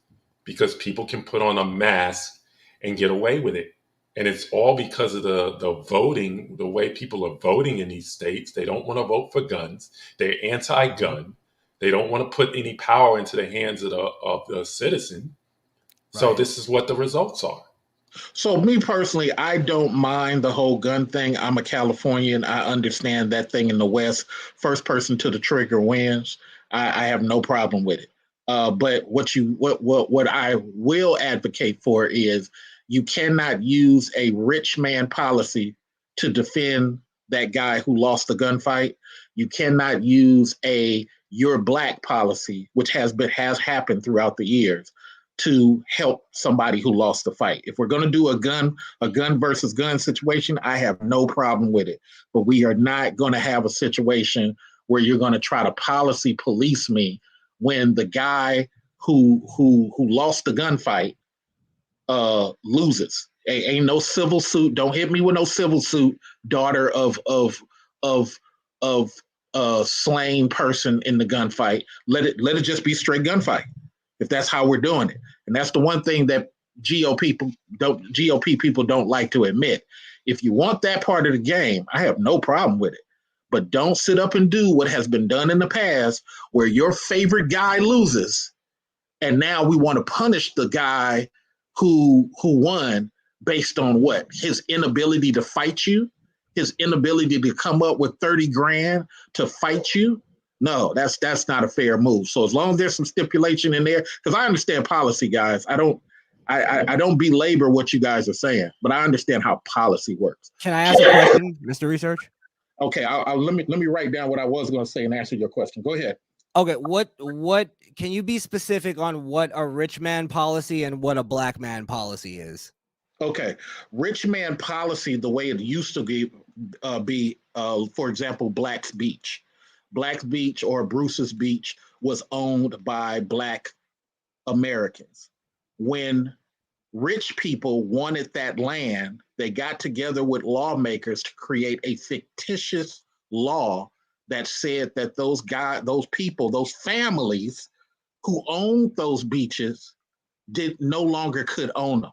S4: because people can put on a mask and get away with it. And it's all because of the voting, the way people are voting in these states. They don't want to vote for guns. They're anti-gun. They don't want to put any power into the hands of the citizen. Right. So this is what the results are.
S1: So me personally, I don't mind the whole gun thing. I'm a Californian. I understand that thing in the West. First person to the trigger wins. I have no problem with it. But what I will advocate for is you cannot use a rich man policy to defend that guy who lost the gunfight. You cannot use a "you're black" policy, which has happened throughout the years, to help somebody who lost the fight. If we're going to do a gun versus gun situation, I have no problem with it. But we are not going to have a situation where you're going to try to policy police me when the guy who lost the gunfight loses. Ain't no civil suit. Don't hit me with no civil suit, daughter of slain person in the gunfight. Let it just be straight gunfight, if that's how we're doing it. And that's the one thing that GOP people don't like to admit. If you want that part of the game, I have no problem with it. But don't sit up and do what has been done in the past, where your favorite guy loses, and now we want to punish the guy who won based on what? His inability to fight you, his inability to come up with 30 grand to fight you. No, that's not a fair move. So as long as there's some stipulation in there, because I understand policy, guys. I don't belabor what you guys are saying, but I understand how policy works.
S7: Can I ask a question, Mr. Research?
S1: Okay, let me write down what I was going to say and answer your question. Go ahead.
S7: Okay, what can you be specific on what a rich man policy and what a black man policy is?
S1: Okay, rich man policy, the way it used to be, for example, Black's Beach. Black's Beach or Bruce's Beach was owned by Black Americans. When rich people wanted that land, they got together with lawmakers to create a fictitious law that said that those people, those families who owned those beaches no longer could own them.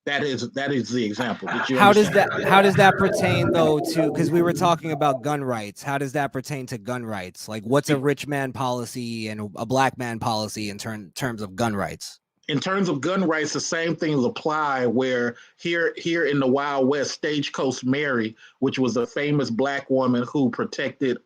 S1: That is the example.
S7: How does that pertain though to, because we were talking about gun rights? How does that pertain to gun rights? Like, what's a rich man policy and a black man policy in terms of gun rights?
S1: In terms of gun rights, the same things apply. Where here in the Wild West, Stagecoach Mary, which was a famous Black woman who protected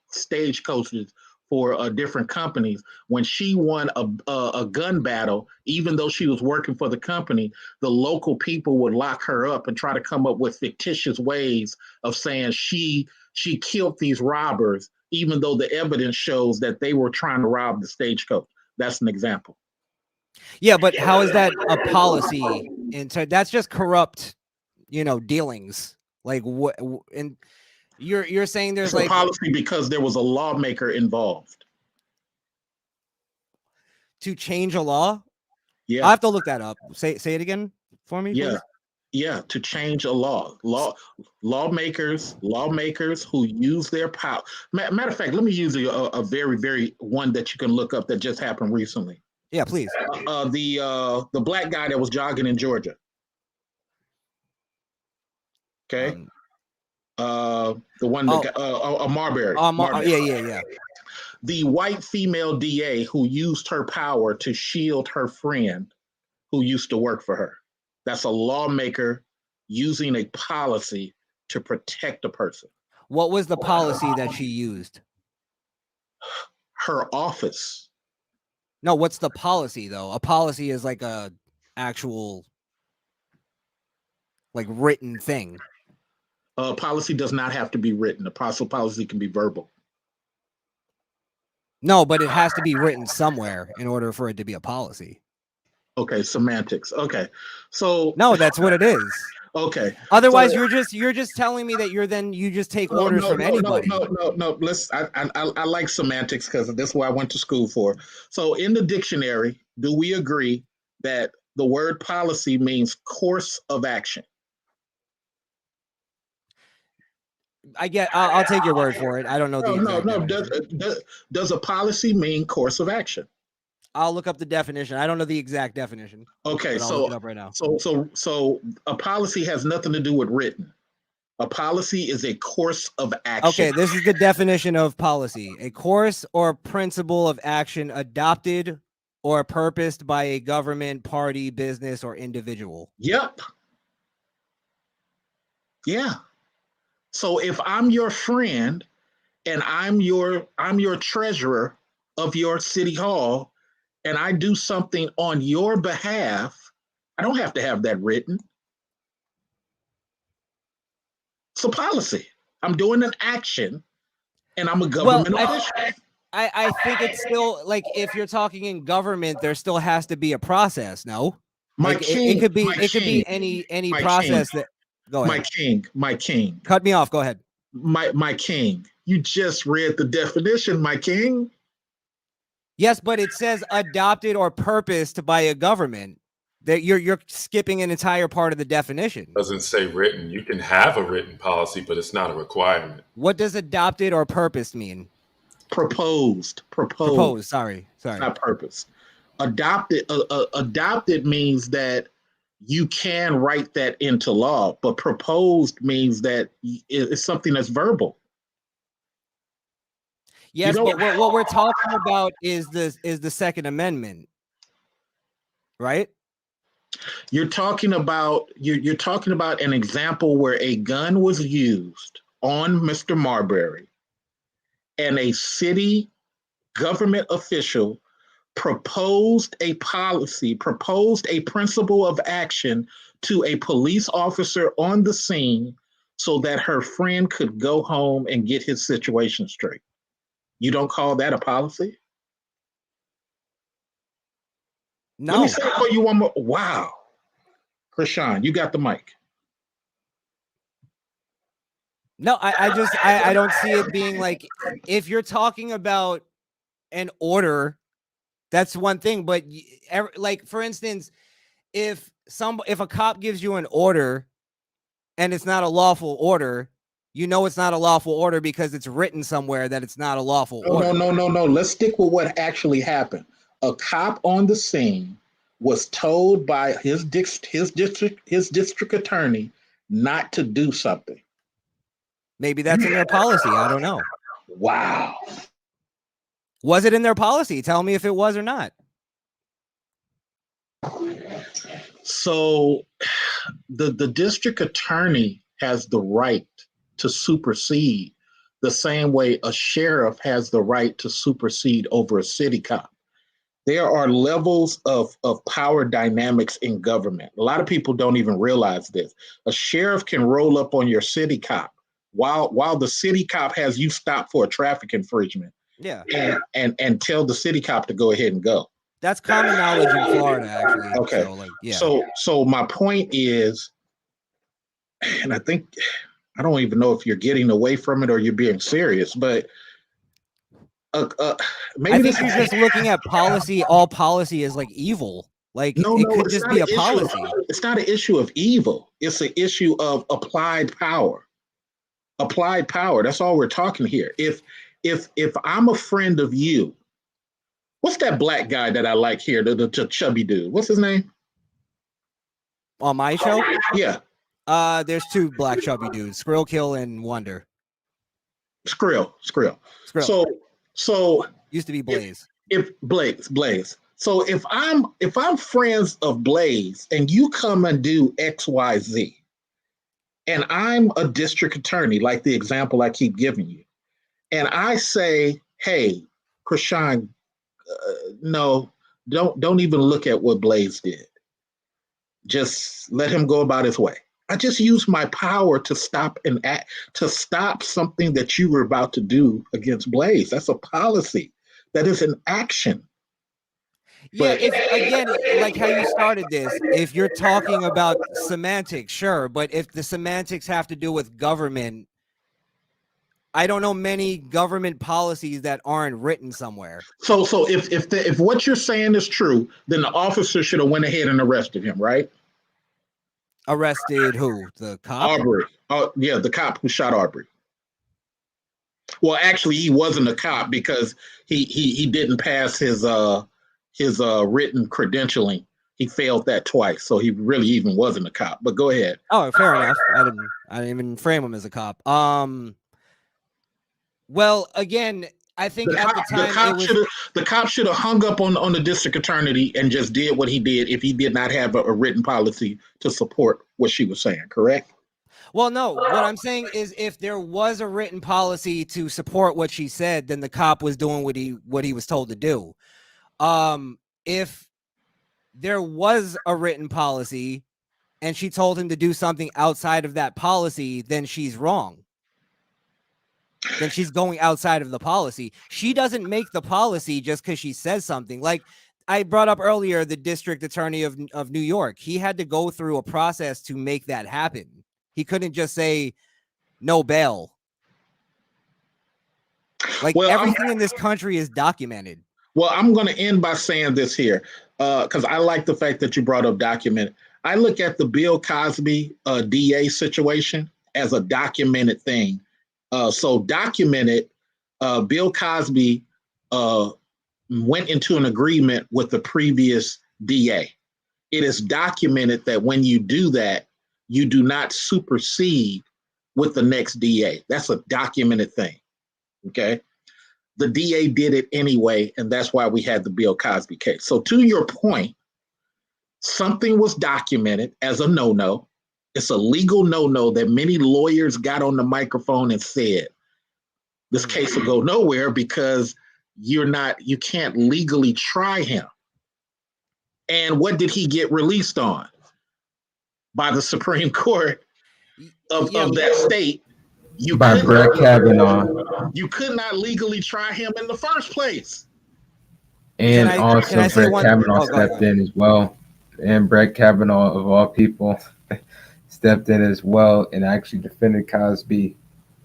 S1: stagecoaches for different companies, when she won a gun battle, even though she was working for the company, the local people would lock her up and try to come up with fictitious ways of saying she killed these robbers, even though the evidence shows that they were trying to rob the stagecoach. That's an example.
S7: Yeah, but how is that a policy? That's just corrupt, dealings. Like what? And you're saying there's
S1: like a policy because there was a lawmaker involved
S7: to change a law.
S1: Yeah,
S7: I have to look that up. Say it again for me.
S1: Yeah,
S7: please.
S1: Yeah, to change a lawmakers who use their power. Matter of fact, let me use a very, very one that you can look up that just happened recently.
S7: Yeah, please.
S1: The black guy that was jogging in Georgia. Okay. The one that Marbury.
S7: Yeah.
S1: The white female DA who used her power to shield her friend who used to work for her. That's a lawmaker using a policy to protect a person.
S7: What was the policy that she used?
S1: Her office.
S7: No, what's the policy though? A policy is like a actual written thing.
S1: Policy does not have to be written. A policy can be verbal.
S7: No, but it has to be written somewhere in order for it to be a policy.
S1: Okay, semantics. Okay, so
S7: no, that's what it is.
S1: Okay.
S7: Otherwise, you're just telling me that you just take orders from anybody.
S1: No. I like semantics because this is what I went to school for. So in the dictionary, do we agree that the word policy means course of action?
S7: I'll take your word for it. I don't know the
S1: exact does a policy mean course of action?
S7: I'll look up the definition. I don't know the exact definition.
S1: Okay, so
S7: look it up right now.
S1: So a policy has nothing to do with written. A policy is a course of action.
S7: Okay, this is the definition of policy: a course or principle of action adopted or purposed by a government, party, business, or individual.
S1: Yep. Yeah. So if I'm your friend and I'm your treasurer of your city hall and I do something on your behalf, I don't have to have that written. It's a policy. I'm doing an action and I'm a government official.
S7: I think it's still like if you're talking in government, there still has to be a process. No, it could be any process that. Go ahead.
S1: My king.
S7: Cut me off. Go ahead.
S1: My king. You just read the definition, my king.
S7: Yes, but it says adopted or purposed by a government. That you're skipping an entire part of the definition.
S4: It doesn't say written. You can have a written policy, but it's not a requirement.
S7: What does adopted or purposed mean?
S1: Proposed.
S7: Sorry.
S1: Not purpose. Adopted means that you can write that into law, but proposed means that it's something that's verbal.
S7: Yes, but what we're talking about is the Second Amendment, right?
S1: You're talking about an example where a gun was used on Mr. Marbury, and a city government official proposed a policy, proposed a principle of action to a police officer on the scene so that her friend could go home and get his situation straight. You don't call that a policy?
S7: No.
S1: Let me say it for you one more. Wow. Krishan, you got the mic.
S7: No, I don't see it being like, if you're talking about an order, that's one thing. But like, for instance, if a cop gives you an order and it's not a lawful order, you know it's not a lawful order because it's written somewhere that it's not a lawful order.
S1: No. Let's stick with what actually happened. A cop on the scene was told by his district attorney not to do something.
S7: Maybe that's in their policy. I don't know.
S1: Wow.
S7: Was it in their policy? Tell me if it was or not.
S1: So the district attorney has the right to supersede the same way a sheriff has the right to supersede over a city cop. There are levels of power dynamics in government. A lot of people don't even realize this. A sheriff can roll up on your city cop while the city cop has you stopped for a traffic infringement.
S7: Yeah.
S1: And tell the city cop to go ahead and go.
S7: That's common knowledge in Florida, actually.
S1: Okay.
S7: So, like, yeah.
S1: So my point is, and I think, I don't even know if you're getting away from it or you're being serious, but maybe
S7: I think you're just looking at policy. All policy is like evil. Like, it could just be a policy.
S1: It's not an issue of evil. It's an issue of applied power. Applied power. That's all we're talking here. If I'm a friend of you, what's that black guy that I like here, the chubby dude? What's his name?
S7: On my show?
S1: Yeah.
S7: There's two black chubby dudes, Skrill Kill and Wonder.
S1: Skrill. So
S7: used to be Blaze.
S1: If Blaze. So if I'm friends of Blaze and you come and do XYZ, and I'm a district attorney, like the example I keep giving you, and I say, hey, Krishan, no, don't even look at what Blaze did. Just let him go about his way. I just use my power to stop something that you were about to do against Blaze. That's a policy. That is an action.
S7: Yeah, again, like how you started this, if you're talking about semantics, sure, but if the semantics have to do with government, I don't know many government policies that aren't written somewhere.
S1: So if what you're saying is true, then the officer should have went ahead and arrested him, right?
S7: Arrested who? The cop?
S1: Arbery. Oh, yeah, the cop who shot Arbery. Well, actually, he wasn't a cop because he didn't pass his written credentialing. He failed that twice, so he really even wasn't a cop. But go ahead.
S7: Oh, fair enough. I didn't even frame him as a cop. Well, again, I think at the time it was
S1: The cop should have hung up on the district attorney and just did what he did if he did not have a written policy to support what she was saying. Correct?
S7: well, no. What I'm saying is, if there was a written policy to support what she said, then the cop was doing what he was told to do. If there was a written policy and she told him to do something outside of that policy, then she's wrong. Then she's going outside of the policy. She doesn't make the policy just because she says something. Like I brought up earlier, the district attorney of New York, he had to go through a process to make that happen. He couldn't just say no bail. Like everything in this country is documented.
S1: Well, I'm going to end by saying this here because I like the fact that you brought up documented. I look at the Bill Cosby DA situation as a documented thing. So documented, Bill Cosby went into an agreement with the previous DA. It is documented that when you do that, you do not supersede with the next DA. That's a documented thing. Okay. The DA did it anyway, and that's why we had the Bill Cosby case. So to your point, something was documented as a no-no. It's a legal no-no that many lawyers got on the microphone and said, this case will go nowhere because you can't legally try him. And what did he get released on? By the Supreme Court of that state.
S6: By Brett Kavanaugh.
S1: You could not legally try him in the first place.
S6: And also Brett Kavanaugh stepped in as well. And Brett Kavanaugh, of all people, stepped in as well and actually defended Cosby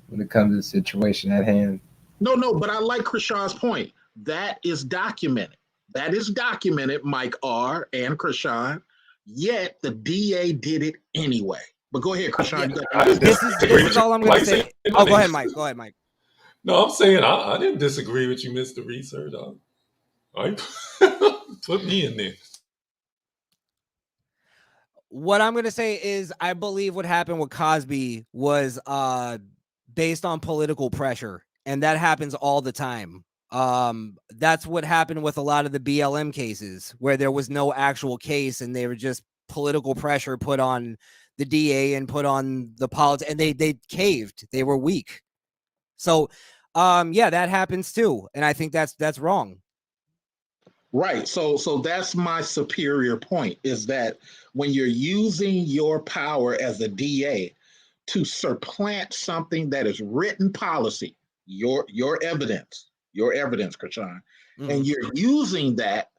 S6: when it comes to the situation at hand.
S1: No, but I like Krishan's point. That is documented. That is documented, Mike R. and Krishan. Yet the DA did it anyway. But go ahead, Krishan.
S7: This is all I'm going to say. Oh, go ahead, Mike. Go ahead, Mike.
S4: No, I'm saying I didn't disagree with you, Mr. Research. Put me in there.
S7: What I'm going to say is I believe what happened with Cosby was based on political pressure, and that happens all the time. That's what happened with a lot of the BLM cases where there was no actual case and they were just political pressure put on the DA and put on the politics, and they caved. They were weak. So, yeah, that happens too. And I think that's wrong.
S1: Right. So that's my superior point, is that when you're using your power as a DA to supplant something that is written policy, your evidence, Krishan, and you're using that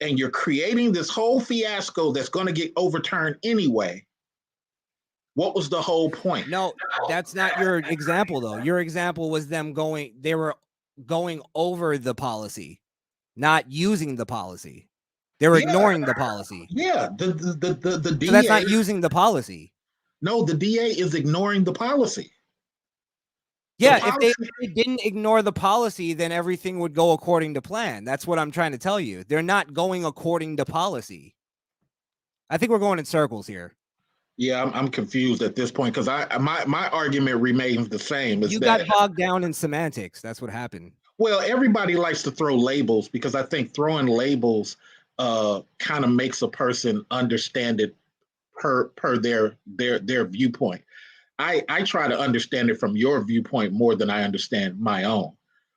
S1: and you're creating this whole fiasco that's going to get overturned anyway. What was the whole point?
S7: No, that's not your example, though. Your example was they were going over the policy, not using the policy. They were ignoring the policy.
S1: Yeah, the DA.
S7: So that's not using the policy.
S1: No, the DA is ignoring the policy.
S7: Yeah, if they didn't ignore the policy, then everything would go according to plan. That's what I'm trying to tell you. They're not going according to policy. I think we're going in circles here.
S1: Yeah, I'm confused at this point because my argument remains the same.
S7: You got bogged down in semantics. That's what happened.
S1: Well, everybody likes to throw labels because I think throwing labels kind of makes a person understand it per their viewpoint. I try to understand it from your viewpoint more than I understand my own.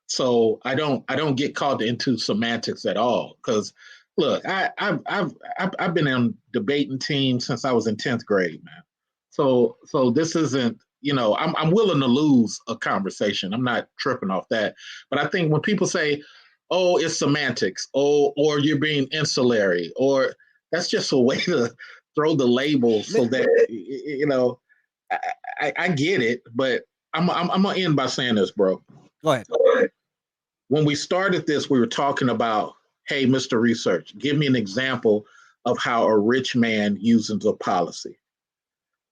S1: So I don't get caught into semantics at all. Because look, I've been on debating teams since I was in 10th grade, man. So this isn't, I'm willing to lose a conversation. I'm not tripping off that. But I think when people say, oh, it's semantics, or you're being insulary, or that's just a way to throw the label so that, I get it, but I'm gonna end by saying this, bro.
S7: Go ahead.
S1: When we started this, we were talking about, hey, Mr. Research, give me an example of how a rich man uses a policy.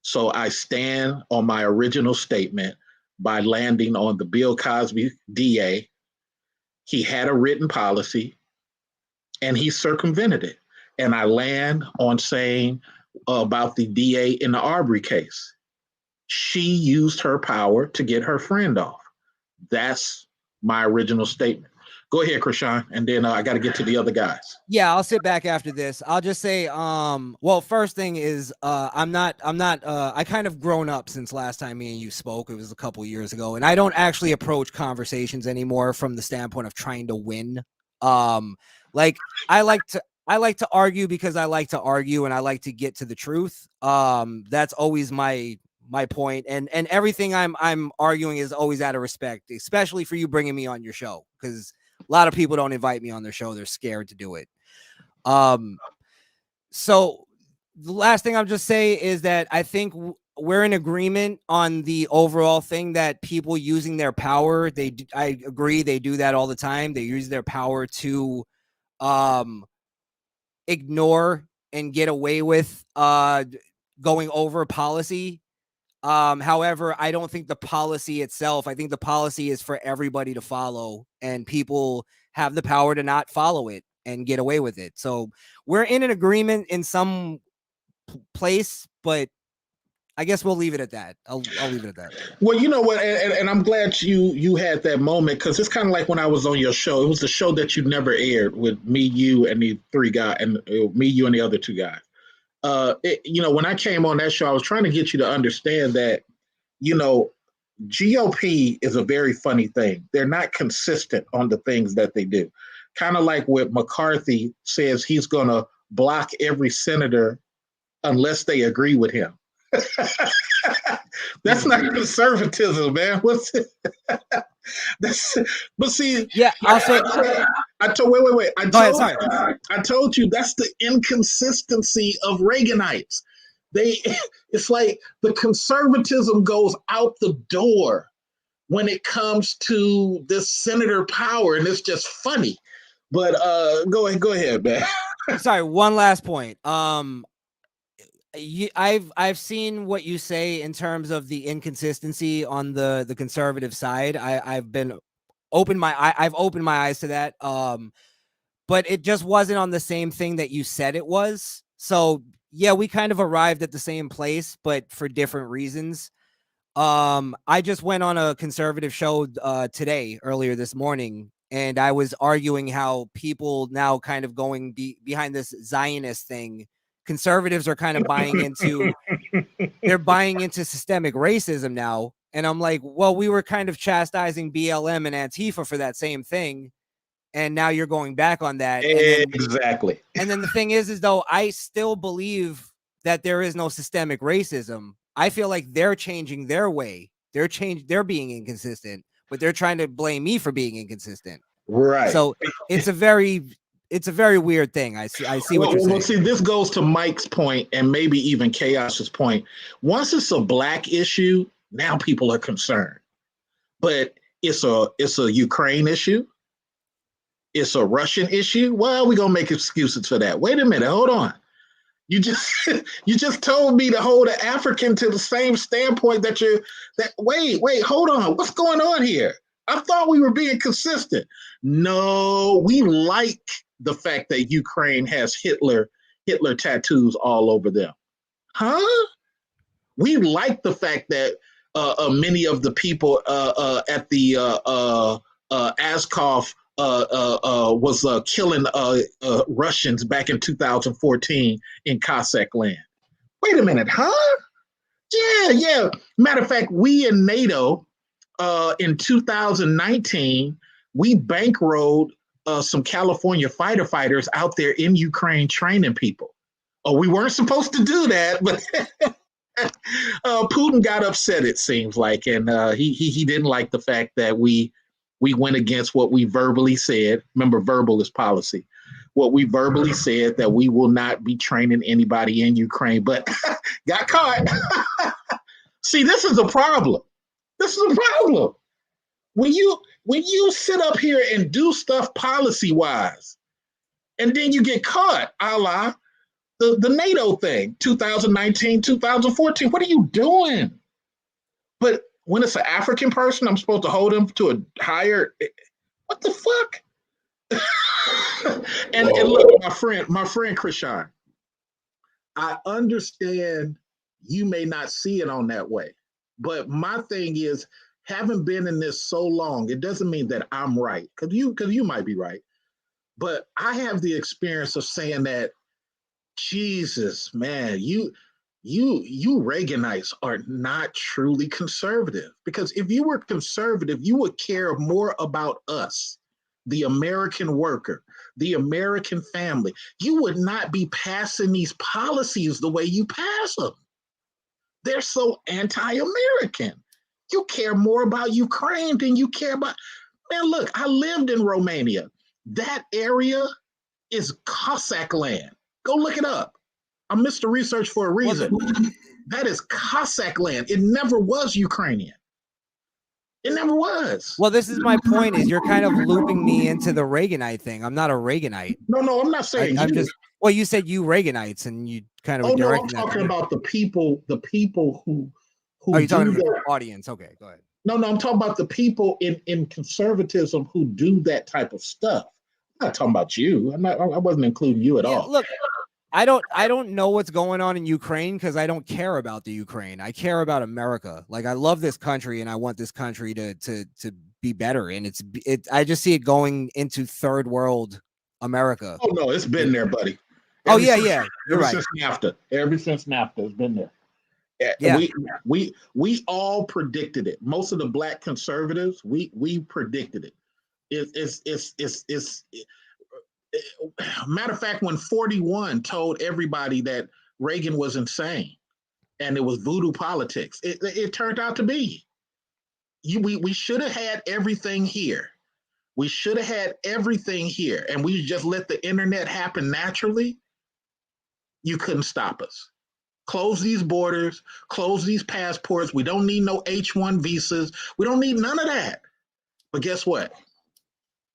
S1: So I stand on my original statement by landing on the Bill Cosby DA. He had a written policy and he circumvented it. And I land on saying about the DA in the Arbery case. She used her power to get her friend off. That's my original statement. Go ahead, Krishan, and then I got to get to the other guys.
S7: Yeah, I'll sit back after this. I'll just say, well, first thing is, I kind of grown up since last time me and you spoke. It was a couple years ago, and I don't actually approach conversations anymore from the standpoint of trying to win. Like I like to argue because I like to argue and I like to get to the truth. That's always my point, and everything I'm arguing is always out of respect, especially for you bringing me on your show, because a lot of people don't invite me on their show. They're scared to do it. So the last thing I'll just say is that I think we're in agreement on the overall thing that people using their power, I agree, they do that all the time. They use their power to ignore and get away with going over policy. However, I don't think the policy itself, I think the policy is for everybody to follow, and people have the power to not follow it and get away with it. So we're in an agreement in some place, but I guess we'll leave it at that. I'll leave it at that.
S1: Well, you know what, and I'm glad you had that moment, because it's kind of like when I was on your show. It was the show that you never aired with me, you, and the three guys, and me, you, and the other two guys. When I came on that show, I was trying to get you to understand that, GOP is a very funny thing. They're not consistent on the things that they do. Kind of like what McCarthy says, he's going to block every senator unless they agree with him. That's not conservatism, man. What's it? But see,
S7: yeah, I'll say.
S1: I told you that's the inconsistency of Reaganites. It's like the conservatism goes out the door when it comes to this senator power, and it's just funny. But go ahead, man.
S7: Sorry, one last point. I've seen what you say in terms of the inconsistency on the conservative side. I've opened my eyes to that. But it just wasn't on the same thing that you said it was. So yeah, we kind of arrived at the same place, but for different reasons. I just went on a conservative show earlier this morning, and I was arguing how people now kind of going behind this Zionist thing. Conservatives are kind of buying into systemic racism now. And I'm like, well, we were kind of chastising BLM and Antifa for that same thing, and now you're going back on that.
S1: Exactly.
S7: And then the thing is though, I still believe that there is no systemic racism. I feel like they're changing their way. They're being inconsistent, but they're trying to blame me for being inconsistent.
S1: Right.
S7: So it's a very weird thing. I see what you're saying.
S1: Well, see, this goes to Mike's point, and maybe even Chaos's point. Once it's a black issue, now people are concerned. But it's a Ukraine issue. It's a Russian issue. Well, we're gonna make excuses for that. Wait a minute, hold on. You just told me to hold an African to the same standpoint wait, hold on. What's going on here? I thought we were being consistent. No, we like the fact that Ukraine has Hitler tattoos all over them. Huh? We like the fact that many of the people at the Azkov was killing Russians back in 2014 in Cossack land. Wait a minute, huh? Yeah. Matter of fact, we in NATO in 2019, we bankrolled some California fighter fighters out there in Ukraine training people. Oh, we weren't supposed to do that, but Putin got upset, it seems like, and he didn't like the fact that we went against what we verbally said. Remember, verbal is policy. What we verbally said, that we will not be training anybody in Ukraine, but got caught. See, this is a problem. When you sit up here and do stuff policy-wise, and then you get caught, a la the NATO thing, 2019, 2014, what are you doing? But when it's an African person, I'm supposed to hold him to a higher, what the fuck? and look, my friend Krishan, I understand you may not see it on that way, but my thing is, Having been in this so long, it doesn't mean that I'm right, because you might be right, but I have the experience of saying that, Jesus, man, you Reaganites are not truly conservative. Because if you were conservative, you would care more about us, the American worker, the American family. You would not be passing these policies the way you pass them. They're so anti-American. You care more about Ukraine than you care about. Man, look, I lived in Romania. That area is Cossack land. Go look it up. I'm Mr. Research for a reason. That is Cossack land. It never was Ukrainian. It never was.
S7: Well, this is my point: is you're kind of looping me into the Reaganite thing. I'm not a Reaganite.
S1: No, I'm not saying
S7: I'm
S1: you.
S7: just. Well, you said you Reaganites, and you kind of.
S1: Oh no, I'm talking about the people who.
S7: Are you talking
S1: about
S7: the audience? Okay, go ahead.
S1: No, I'm talking about the people in conservatism who do that type of stuff. I'm not talking about you. I wasn't including you at all.
S7: Look, I don't know what's going on in Ukraine because I don't care about the Ukraine. I care about America. Like, I love this country and I want this country to be better. And I just see it going into third world America.
S1: Oh no, it's been there, buddy.
S7: You're right.
S1: Since NAFTA, ever since NAFTA, it's been there.
S7: Yeah.
S1: We all predicted it. Most of the black conservatives, we predicted it. It's matter of fact, when 41 told everybody that Reagan was insane and it was voodoo politics, it turned out to be. We should have had everything here. We should have had everything here, and we just let the internet happen naturally. You couldn't stop us. Close these borders, close these passports. We don't need no H-1 visas. We don't need none of that. But guess what?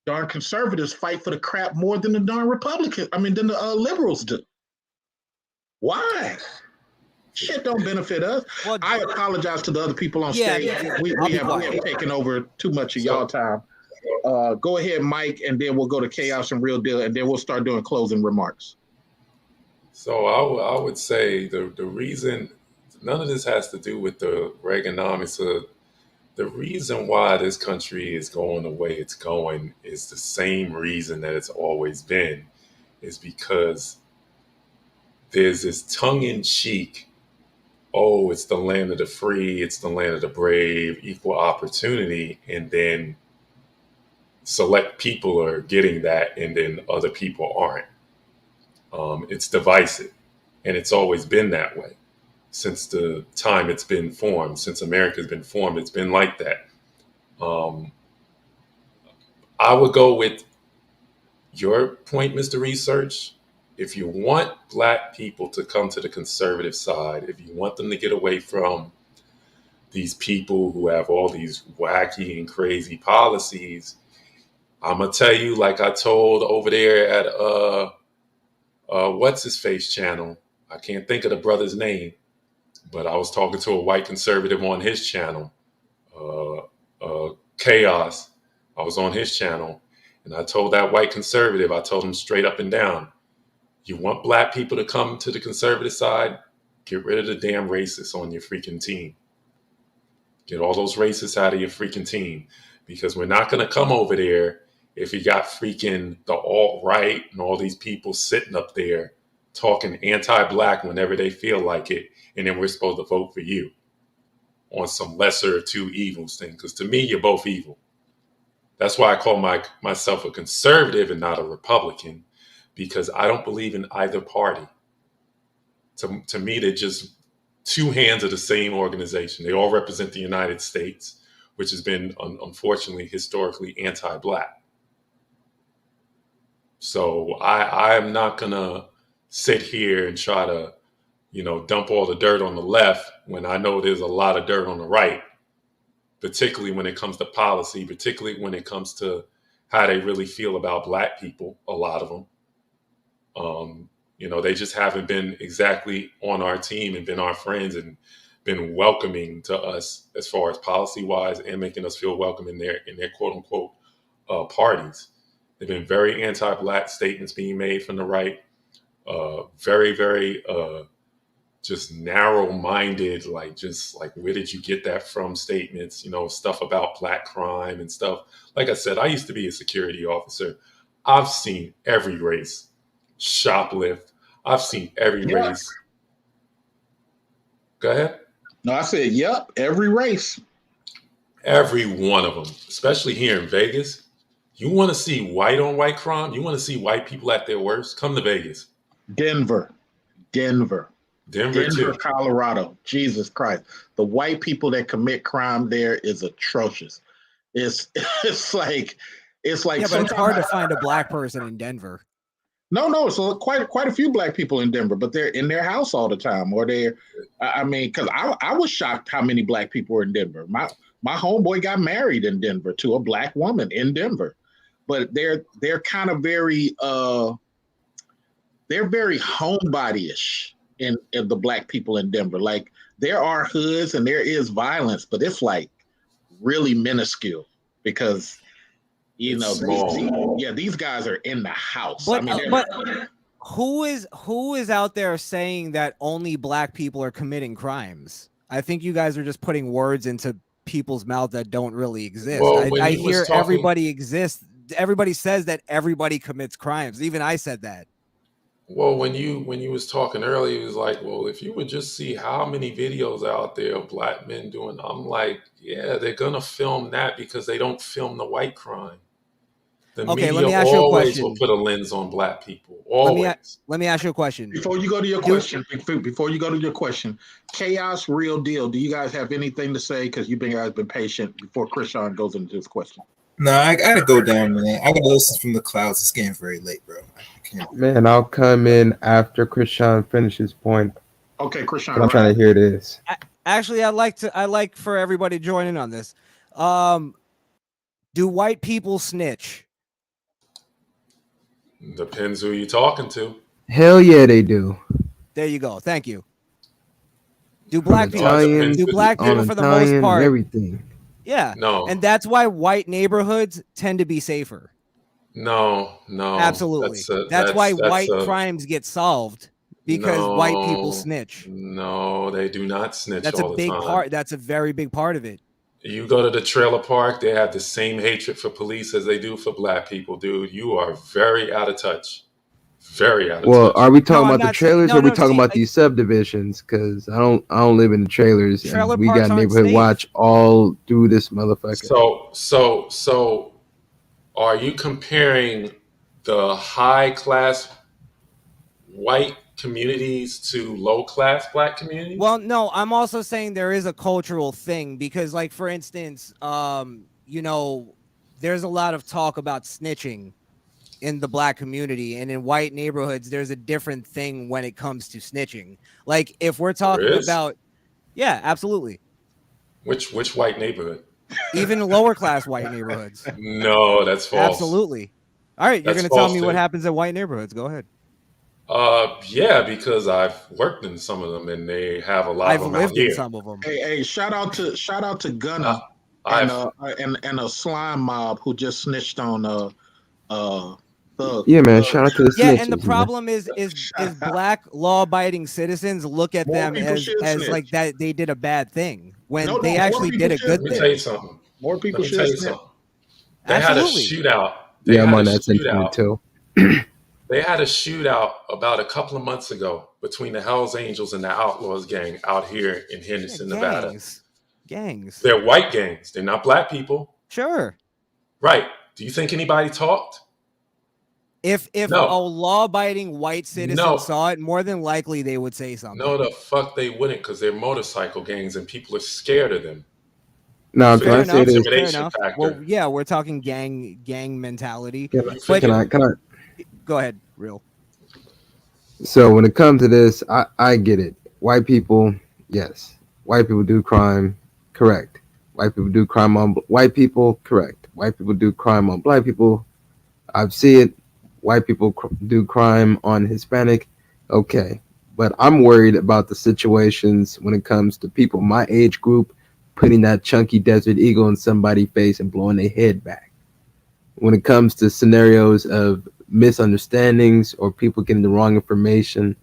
S1: Darn conservatives fight for the crap more than the darn Republicans. Than the liberals do. Why? Shit don't benefit us. Well, I apologize to the other people on stage. We have taken over too much of y'all time. Go ahead, Mike, and then we'll go to Chaos and Real Deal, and then we'll start doing closing remarks.
S4: So I would say the reason, none of this has to do with the Reaganomics. The reason why this country is going the way it's going is the same reason that it's always been, is because there's this tongue-in-cheek, oh, it's the land of the free, it's the land of the brave, equal opportunity, and then select people are getting that and then other people aren't. It's divisive, and it's always been that way. Since the time it's been formed, since America's been formed, it's been like that. I would go with your point, Mr. Research. If you want black people to come to the conservative side, if you want them to get away from these people who have all these wacky and crazy policies, I'm going to tell you, like I told over there at what's his face channel. I can't think of the brother's name, but I was talking to a white conservative on his channel, Chaos. I was on his channel, and I told that white conservative, I told him straight up and down, you want black people to come to the conservative side? Get rid of the damn racists on your freaking team. Get all those racists out of your freaking team, because we're not going to come over there if you got freaking the alt-right and all these people sitting up there talking anti-black whenever they feel like it, and then we're supposed to vote for you on some lesser of two evils thing. Because to me, you're both evil. That's why I call myself a conservative and not a Republican, because I don't believe in either party. To me, they're just two hands of the same organization. They all represent the United States, which has been, unfortunately, historically anti-black. So I am not going to sit here and try to, dump all the dirt on the left when I know there's a lot of dirt on the right, particularly when it comes to policy, particularly when it comes to how they really feel about black people, a lot of them. They just haven't been exactly on our team and been our friends and been welcoming to us as far as policy-wise and making us feel welcome in their quote-unquote parties. They've been very anti-black statements being made from the right, very, very just narrow-minded, like just like where did you get that from statements, stuff about black crime and stuff. Like I said, I used to be a security officer. I've seen every race shoplift. I've seen every
S1: Yeah.
S4: race. Go ahead.
S1: No, I said, yep, every race.
S4: Every one of them, especially here in Vegas. You want to see white on white crime? You want to see white people at their worst? Come to Vegas.
S1: Denver,
S4: Denver too.
S1: Colorado. Jesus Christ. The white people that commit crime there is atrocious. It's like
S7: Yeah, but it's hard to find a black person in Denver.
S1: No, it's quite a few black people in Denver, but they're in their house all the time, or because I was shocked how many black people were in Denver. My homeboy got married in Denver to a black woman in Denver, but they're kind of very they're very homebody-ish in the black people in Denver. Like there are hoods and there is violence, but it's like really minuscule because these guys are in the house.
S7: But, but who is out there saying that only black people are committing crimes? I think you guys are just putting words into people's mouth that don't really exist.
S4: Well,
S7: I hear everybody exists. Everybody says that everybody commits crimes. Even I said that.
S4: Well, when you was talking earlier, it was like, well, if you would just see how many videos out there of black men doing, I'm like, yeah, they're gonna film that because they don't film the white crime. The
S7: Okay, let me
S4: media
S7: ask you a
S4: always
S7: question.
S4: will put a lens on black people. Always.
S7: Let me ask you a question.
S1: Before you go to your question, Chaos Real Deal, do you guys have anything to say? Because you guys been patient before Krishan goes into this question.
S5: No, I gotta go down, man. I gotta listen from the clouds. It's getting very late, bro.
S6: Man, I'll come in after Krishan finishes point.
S1: Okay, Krishan.
S6: I'm trying to hear this.
S7: Actually, I like for everybody to join in on this. Do white people snitch?
S4: Depends who you're talking to.
S6: Hell yeah, they do.
S7: There you go. Thank you. Do black people for the most
S6: Italian,
S7: part?
S6: Everything.
S7: Yeah.
S4: No.
S7: And that's why white neighborhoods tend to be safer.
S4: No.
S7: Absolutely. That's why white crimes get solved because white people snitch.
S4: No, they do not snitch.
S7: That's a big part. That's a very big part of it.
S4: You go to the trailer park, they have the same hatred for police as they do for black people, dude. You are very out of touch. Very out of touch.
S6: Well, are we talking about the trailers or are we talking about these subdivisions? Because I don't live in the trailers.
S7: Trailer
S6: and we
S7: parks
S6: got
S7: aren't
S6: neighborhood
S7: safe.
S6: watch all through this motherfucker.
S4: So are you comparing the high class white communities to low class black communities?
S7: Well, no, I'm also saying there is a cultural thing because, like, for instance, there's a lot of talk about snitching in the black community, and in white neighborhoods, there's a different thing when it comes to snitching. Like, if we're talking about, yeah, absolutely.
S4: Which white neighborhood?
S7: Even lower class white neighborhoods.
S4: No, that's false.
S7: Absolutely. All right, you're going to tell me what happens at white neighborhoods. Go ahead.
S4: Yeah, because I've worked in some of them, and they have a lot of them.
S7: I've lived in some of them.
S1: Hey, shout out to Gunna and a slime mob who just snitched on
S6: yeah, man. Shout out to the snitches,
S7: and the problem is black law-abiding citizens look at them as like that they did a bad thing when they actually did a good thing.
S4: Let me tell you something.
S1: More people
S4: Let me tell you
S1: should.
S4: something. They had a shootout.
S6: I'm on that sentiment too.
S4: They had a shootout about a couple of months ago between the Hells Angels and the Outlaws gang out here in Henderson, Nevada.
S7: Gangs.
S4: They're white gangs. They're not black people.
S7: Sure.
S4: Right. Do you think anybody talked?
S7: If a law-abiding white citizen saw it, more than likely they would say something.
S4: No, the fuck they wouldn't, because they're motorcycle gangs and people are scared of them.
S6: No, can I say this?
S7: Well, yeah, we're talking gang mentality.
S6: Can I?
S7: Go ahead, real.
S6: So when it comes to this, I get it. White people, yes. White people do crime, correct. White people do crime on white people, correct. White people do crime on black people. I see it. White people do crime on Hispanic, okay. But I'm worried about the situations when it comes to people my age group putting that chunky Desert Eagle in somebody's face and blowing their head back. When it comes to scenarios of misunderstandings or people getting the wrong information,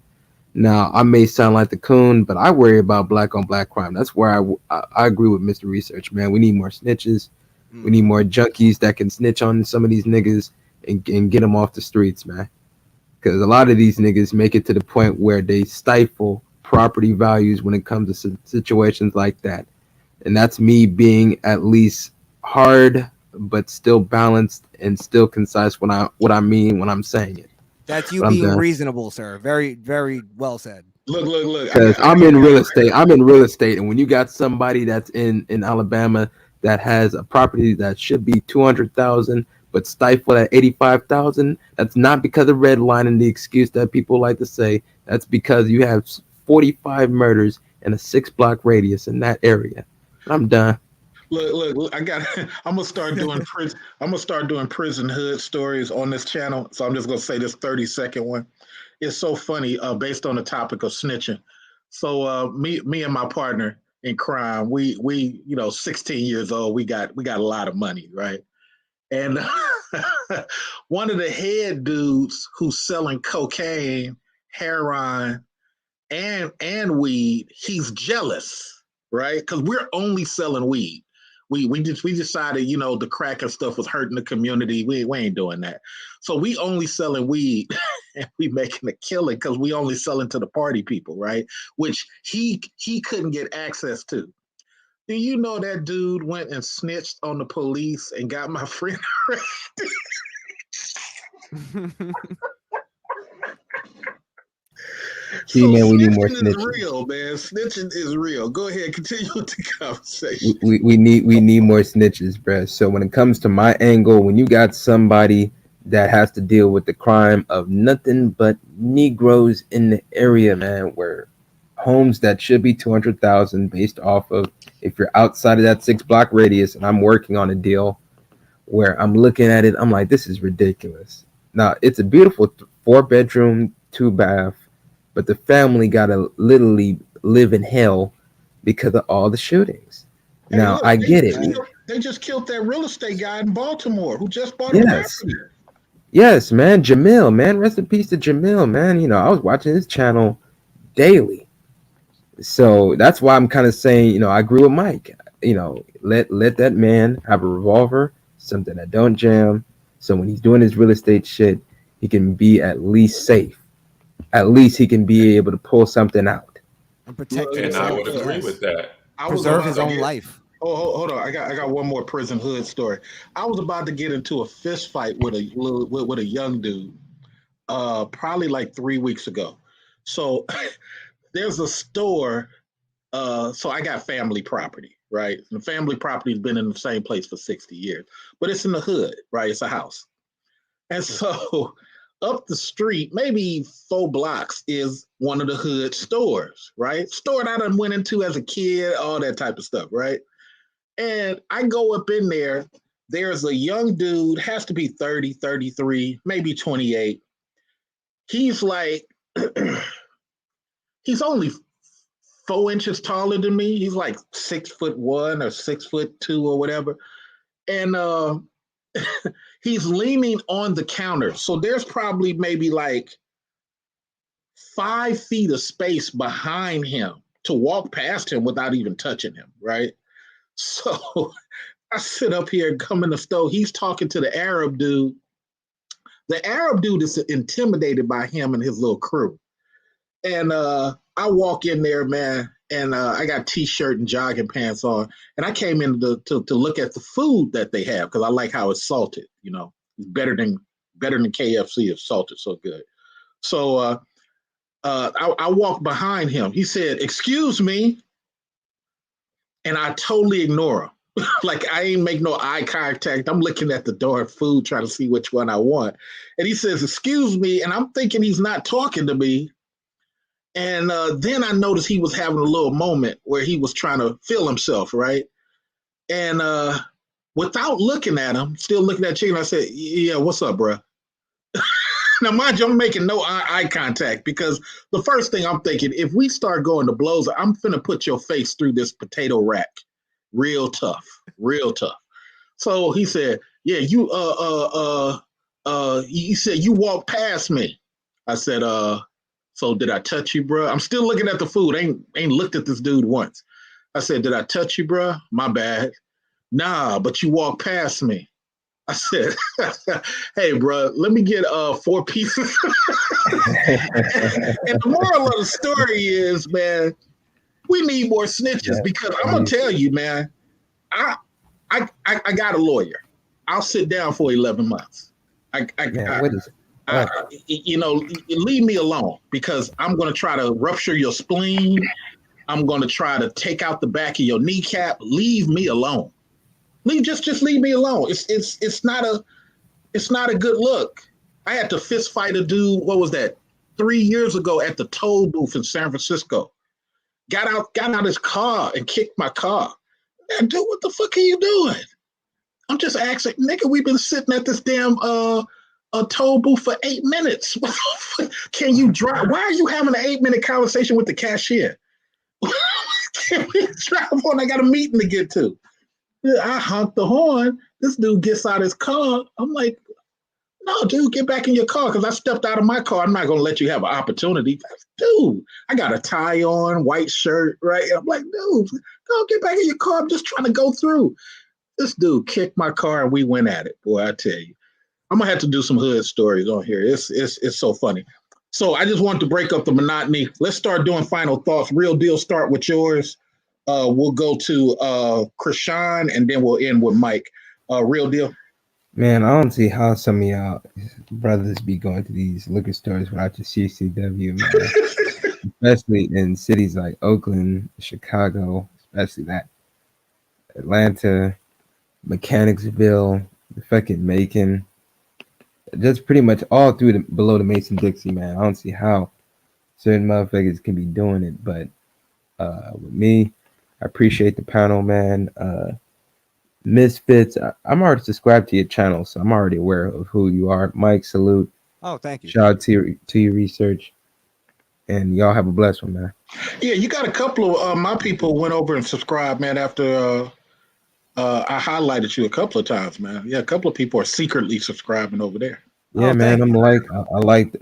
S6: Now, I may sound like the coon, but I worry about black on black crime. That's where I agree with Mr. Research, man. We need more snitches. We need more junkies that can snitch on some of these niggas and get them off the streets, man. Because a lot of these niggas make it to the point where they stifle property values when it comes to situations like that. And that's me being at least hard, but still balanced and still concise when what I mean when I'm saying it.
S7: That's you
S6: But I'm
S7: being
S6: done.
S7: reasonable, sir. Very, very well said.
S1: Look.
S6: Because I'm in real estate. I'm in real estate, and when you got somebody that's in Alabama that has a property that should be 200,000 but stifled at 85,000, that's not because of redlining, the excuse that people like to say. That's because you have 45 murders in a 6-block radius in that area. I'm done.
S1: Look, I'm gonna start doing prison hood stories on this channel. So I'm just gonna say this 30-second one. It's so funny, based on the topic of snitching. So me and my partner in crime, we 16 years old, we got a lot of money, right? And one of the head dudes who's selling cocaine, heroin, and weed, he's jealous, right? Because we're only selling weed. We decided, the crack and stuff was hurting the community. We ain't doing that. So we only selling weed and we making a killing because we only selling to the party people, right? Which he couldn't get access to. Do you know that dude went and snitched on the police and got my friend arrested?
S6: See, man, we need more
S1: snitching is
S6: snitching.
S1: real, man. Snitching is real. Go ahead, continue with the conversation.
S6: We need more snitches, bruh. So when it comes to my angle, when you got somebody that has to deal with the crime of nothing but Negroes in the area, man, where homes that should be 200,000 based off of if you're outside of that 6-block radius, and I'm working on a deal where I'm looking at it, I'm like, this is ridiculous. Now it's a beautiful 4-bedroom, 2-bath, but the family gotta literally live in hell because of all the shootings.
S1: Hey,
S6: now
S1: look,
S6: I get it.
S1: They just killed that real estate guy in Baltimore who just bought a
S6: Yes.
S1: property.
S6: Yes, man. Jamil, man. Rest in peace to Jamil, man. I was watching his channel daily. So that's why I'm kind of saying, I agree with Mike. Let that man have a revolver, something that don't jam. So when he's doing his real estate shit, he can be at least safe. At least he can be able to pull something out.
S7: And protect
S4: And
S7: himself.
S4: I would agree
S7: yes.
S4: with that.
S7: Preserve his own life.
S1: Oh, hold on! I got one more prison hood story. I was about to get into a fist fight with a young dude, probably like 3 weeks ago. So there's a store. So I got family property, right? And the family property's been in the same place for 60 years, but it's in the hood, right? It's a house, and so up the street, maybe 4 blocks, is one of the hood stores, right? Store that I done went into as a kid, all that type of stuff, right? And I go up in there. There's a young dude, has to be 30, 33, maybe 28. He's like, he's only 4 inches taller than me. He's like 6'1" or 6'2" or whatever. And he's leaning on the counter. So there's probably maybe like 5 feet of space behind him to walk past him without even touching him, right? So I sit up here and come in the store. He's talking to the Arab dude. The Arab dude is intimidated by him and his little crew. And I walk in there, man, and I got t-shirt and jogging pants on. And I came in to look at the food that they have because I like how it's salted. It's better than KFC. It's salted so good. So I walked behind him. He said, "Excuse me," and I totally ignore him. Like I ain't make no eye contact. I'm looking at the door of food, trying to see which one I want. And he says, "Excuse me," and I'm thinking he's not talking to me. And then I noticed he was having a little moment where he was trying to feel himself, right? And without looking at him, still looking at chicken, I said, "Yeah, what's up, bro?" Now, mind you, I'm making no eye contact because the first thing I'm thinking, if we start going to blows, I'm finna put your face through this potato rack. Real tough, real tough. So he said, "Yeah, you he said you walked past me." I said, So did I touch you, bro? I'm still looking at the food. Ain't looked at this dude once. I said, did I touch you, bro? My bad. Nah, but you walked past me. I said, hey, bro, let me get 4 pieces. And the moral of the story is, man, we need more snitches because I'm gonna tell you, man, I got a lawyer. I'll sit down for 11 months. You know, leave me alone because I'm going to try to rupture your spleen. I'm going to try to take out the back of your kneecap. Leave me alone. Just leave me alone. It's not a good look. I had to fist fight a dude. What was that? 3 years ago at the toll booth in San Francisco. Got out his car and kicked my car. Man, dude, what the fuck are you doing? I'm just asking, nigga, we've been sitting at this damn toll booth for 8 minutes. Can you drive? Why are you having an 8-minute conversation with the cashier? Can we drive on? I got a meeting to get to. I honked the horn. This dude gets out his car. I'm like, no, dude, get back in your car because I stepped out of my car. I'm not going to let you have an opportunity. Dude, I got a tie on, white shirt, right? I'm like, dude, go get back in your car. I'm just trying to go through. This dude kicked my car and we went at it. Boy, I tell you. I'm going to have to do some hood stories on here. It's so funny. So I just wanted to break up the monotony. Let's start doing final thoughts. Real deal, start with yours. We'll go to Krishan and then we'll end with Mike. Real deal.
S6: Man, I don't see how some of y'all brothers be going to these liquor stores without your CCW, man. Especially in cities like Oakland, Chicago, especially that. Atlanta, Mechanicsville, the fucking Macon. Just pretty much all through below the Mason-Dixie, man. I don't see how certain motherfuckers can be doing it, but with me, I appreciate the panel, man. Misfits, I'm already subscribed to your channel, so I'm already aware of who you are. Mike, salute.
S7: Oh, thank you.
S6: Shout out to your research, and y'all have a blessed one, man.
S1: Yeah, you got a couple of my people went over and subscribed, man. After I highlighted you a couple of times, man. Yeah, a couple of people are secretly subscribing over there.
S6: Yeah, man. I liked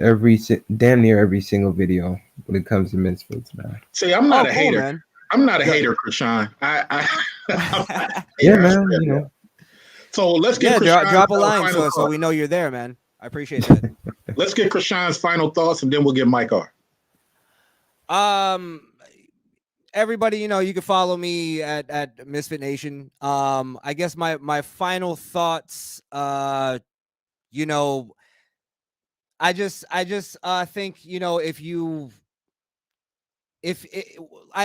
S6: damn near every single video when it comes to Misfits, man.
S1: See, I'm not a hater. Man. I'm not a hater, Krishan.
S6: Yeah, man. You know.
S1: So let's get
S7: drop a line so we know you're there, man. I appreciate that.
S1: Let's get Krishan's final thoughts, and then we'll get Mike R.
S7: Everybody, you can follow me at Misfit Nation. I guess my final thoughts. I just think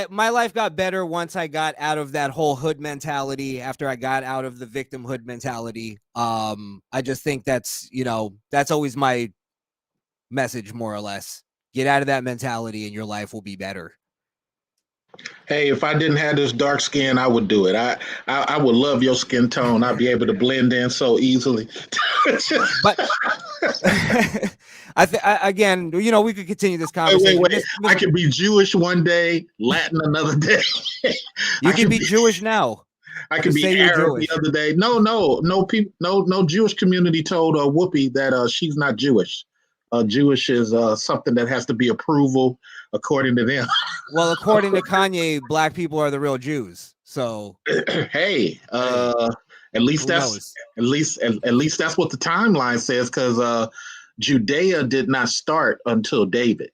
S7: my life got better once I got out of that whole hood mentality, after I got out of the victimhood mentality. I just think that's always my message, more or less. Get out of that mentality and your life will be better.
S1: Hey, if I didn't have this dark skin, I would do it. I would love your skin tone. I'd be able to blend in so easily.
S7: But again, we could continue this conversation.
S1: Wait. I could be Jewish one day, Latin another day.
S7: You can be Jewish now.
S1: I could be Arab the other day. No Jewish community told Whoopi that she's not Jewish. Jewish is something that has to be approval according to them.
S7: Well, according to Kanye, black people are the real Jews. So
S1: hey, at least that's what the timeline says, because Judea did not start until David,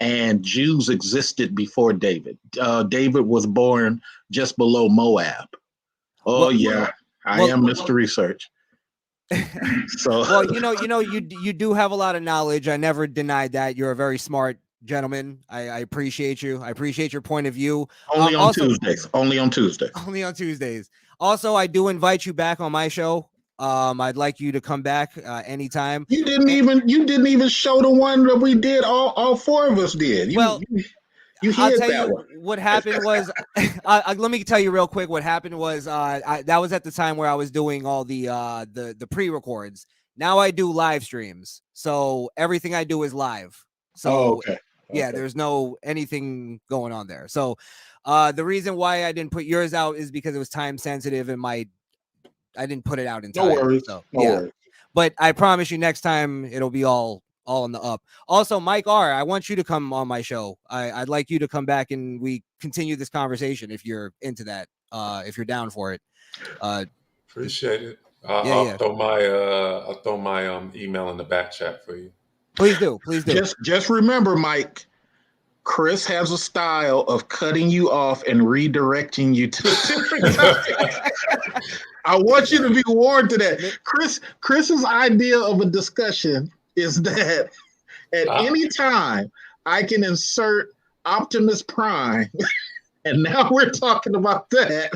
S1: and Jews existed before David. David was born just below Moab. I am Mr. Research. So
S7: well, you do have a lot of knowledge. I never denied that. You're a very smart gentleman. I appreciate you. I appreciate your point of view.
S1: Only on Tuesdays. Only on Tuesdays.
S7: Also, I do invite you back on my show. I'd like you to come back anytime.
S1: You didn't even show the one that we did. All 4 of us did.
S7: I'll tell you what happened was, let me tell you real quick. What happened was, that was at the time where I was doing all the pre-records. Now I do live streams, so everything I do is live. So yeah, there's no anything going on there. So the reason why I didn't put yours out is because it was time sensitive and I didn't put it out in time.
S1: No worries.
S7: So, no worries. But I promise you, next time it'll be all all on the up. Also, Mike R, I want you to come on my show. I'd like you to come back and we continue this conversation if you're into that. If you're down for it.
S4: Appreciate it.
S7: Yeah.
S4: I'll throw my email in the back chat for you.
S7: Please do.
S1: Just remember, Mike, Chris has a style of cutting you off and redirecting you to different topics. I want you to be warned to that. Chris's idea of a discussion is that at any time I can insert Optimus Prime, and now we're talking about that.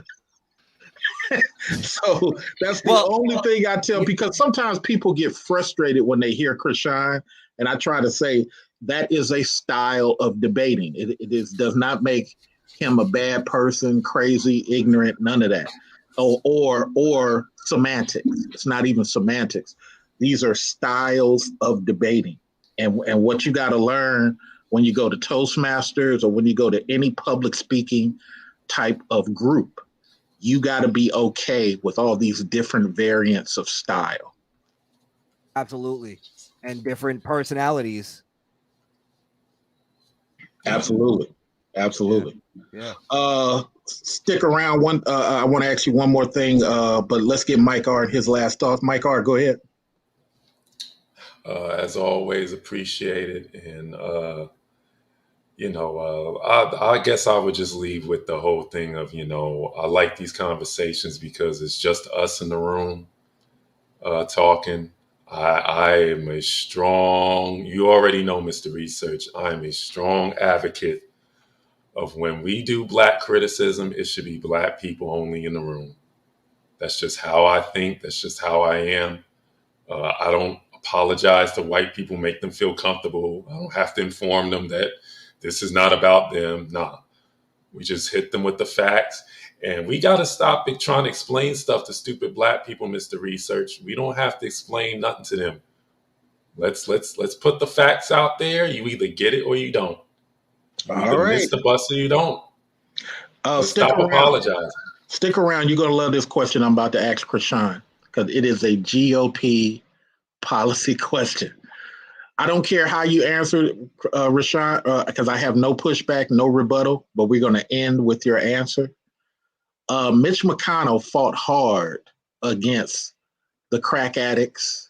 S1: So that's the only thing I tell, because sometimes people get frustrated when they hear Chris Shine, and I try to say that is a style of debating. It does not make him a bad person, crazy, ignorant, none of that. Or semantics. It's not even semantics. These are styles of debating. And what you got to learn when you go to Toastmasters or when you go to any public speaking type of group, you got to be okay with all these different variants of style.
S7: Absolutely. And different personalities.
S1: Absolutely.
S7: Yeah.
S1: Stick around. I want to ask you one more thing, but let's get Mike R. his last thoughts. Mike R., go ahead.
S4: As always, appreciate it. And, I guess I would just leave with the whole thing of, I like these conversations because it's just us in the room talking. I am a strong, you already know, Mr. Research, I'm a strong advocate of when we do Black criticism, it should be Black people only in the room. That's just how I think. That's just how I am. I don't apologize to white people, make them feel comfortable. I don't have to inform them that this is not about them. Nah, we just hit them with the facts. And we got to stop trying to explain stuff to stupid Black people, Mr. Research. We don't have to explain nothing to them. Let's put the facts out there. You either get it or you don't. You either miss the bus or you don't. Stop apologizing.
S1: Stick around. You're going to love this question I'm about to ask Krishan, because it is a GOP policy question. I don't care how you answer it, Rashawn, because I have no pushback, no rebuttal, but we're going to end with your answer. Mitch McConnell fought hard against the crack addicts,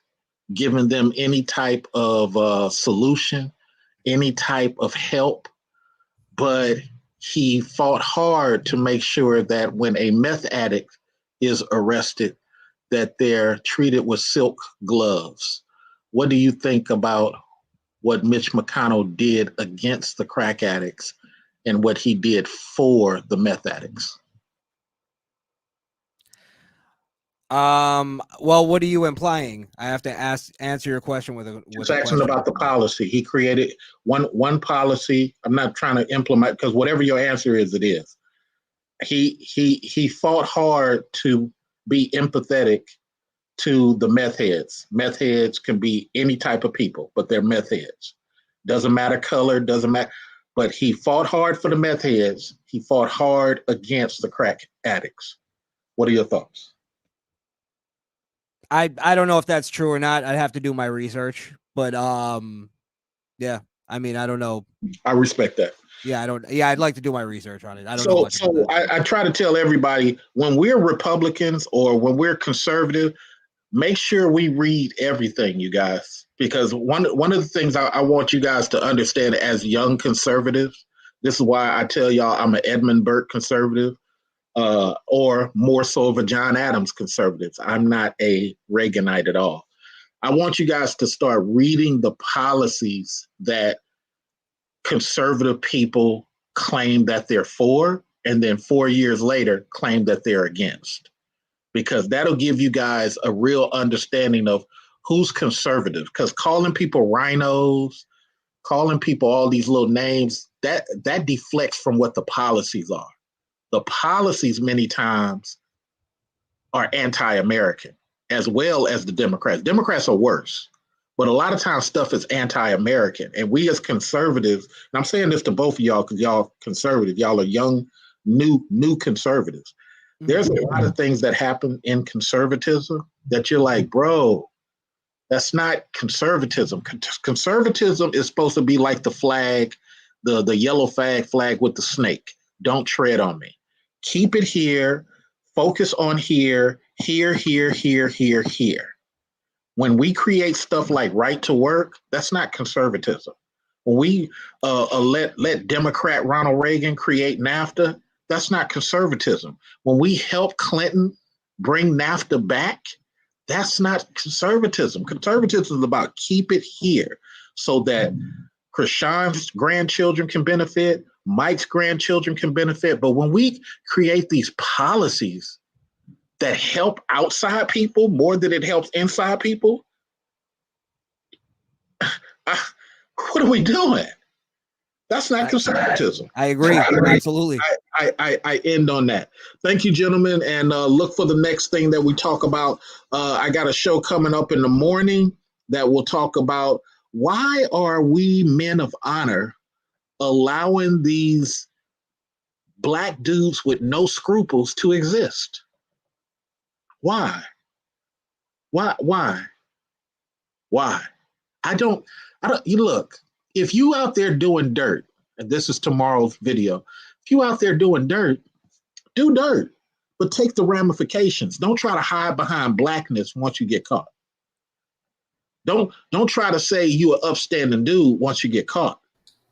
S1: giving them any type of solution, any type of help, but he fought hard to make sure that when a meth addict is arrested, that they're treated with silk gloves. What do you think about what Mitch McConnell did against the crack addicts and what he did for the meth addicts?
S7: Well, what are you implying? I have to answer your question with a
S1: question about the policy. He created one policy. I'm not trying to implement, because whatever your answer is, it is. He fought hard to be empathetic to the meth heads. Meth heads can be any type of people, but they're meth heads. Doesn't matter color, doesn't matter. But he fought hard for the meth heads. He fought hard against the crack addicts. What are your thoughts?
S7: I don't know if that's true or not. I'd have to do my research, but yeah. I mean, I don't know.
S1: I respect that.
S7: Yeah, I'd like to do my research on it. I don't know much about that.
S1: I try to tell everybody, when we're Republicans or when we're conservative, make sure we read everything, you guys, because one of the things I want you guys to understand as young conservatives, this is why I tell y'all I'm an Edmund Burke conservative, or more so of a John Adams conservative. I'm not a Reaganite at all. I want you guys to start reading the policies that conservative people claim that they're for, and then 4 years later claim that they're against, because that'll give you guys a real understanding of who's conservative. Because calling people rhinos, calling people all these little names, that deflects from what the policies are. The policies many times are anti-American, as well as the Democrats. Democrats are worse, but a lot of times stuff is anti-American. And we as conservatives, and I'm saying this to both of y'all because y'all conservative, y'all are young, new conservatives. There's a lot of things that happen in conservatism that you're like, bro, That's not conservatism. Conservatism is supposed to be like the flag, the yellow flag with the snake. Don't tread on me. Keep it here. Focus on here. When we create stuff like right to work, that's not conservatism. When we let Democrat Ronald Reagan create NAFTA, that's not conservatism. When we help Clinton bring NAFTA back, that's not conservatism. Conservatism is about keep it here so that Krishan's grandchildren can benefit, Mike's grandchildren can benefit. But when we create these policies that help outside people more than it helps inside people, what are we doing? That's not conservatism.
S7: I agree. Absolutely.
S1: I end on that. Thank you, gentlemen, and look for the next thing that we talk about. I got a show coming up in the morning that will talk about why are we men of honor allowing these black dudes with no scruples to exist? Why? I don't, you look, if you out there doing dirt, and this is tomorrow's video, if you out there doing dirt, do dirt, but take the ramifications. Don't try to hide behind blackness once you get caught. Don't try to say you an upstanding dude once you get caught,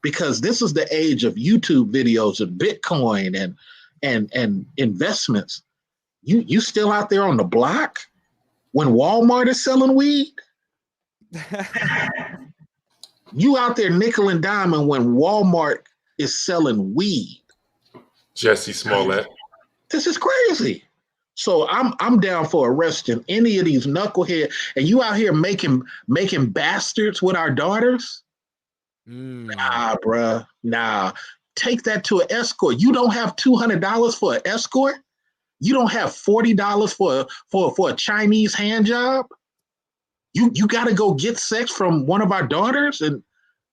S1: because this is the age of YouTube videos and Bitcoin and investments. You still out there on the block when Walmart is selling weed? You out there nickel and diming when Walmart is selling weed.
S4: Jesse Smollett.
S1: This is crazy. So I'm down for arresting any of these knuckleheads. And you out here making bastards with our daughters? Nah, bruh. Nah. Take that to an escort. You don't have $200 for an escort? You don't have $40 for a Chinese hand job? You got to go get sex from one of our daughters and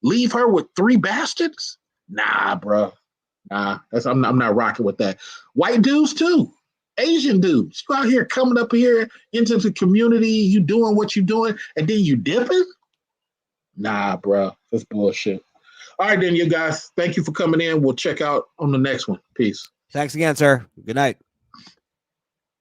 S1: leave her with 3 bastards? Nah, bro. Nah, I'm not rocking with that. White dudes too, Asian dudes. You out here coming up here into the community, you doing what you doing, and then you dipping? Nah, bro. That's bullshit. All right, then, you guys. Thank you for coming in. We'll check out on the next one. Peace.
S7: Thanks again, sir. Good night.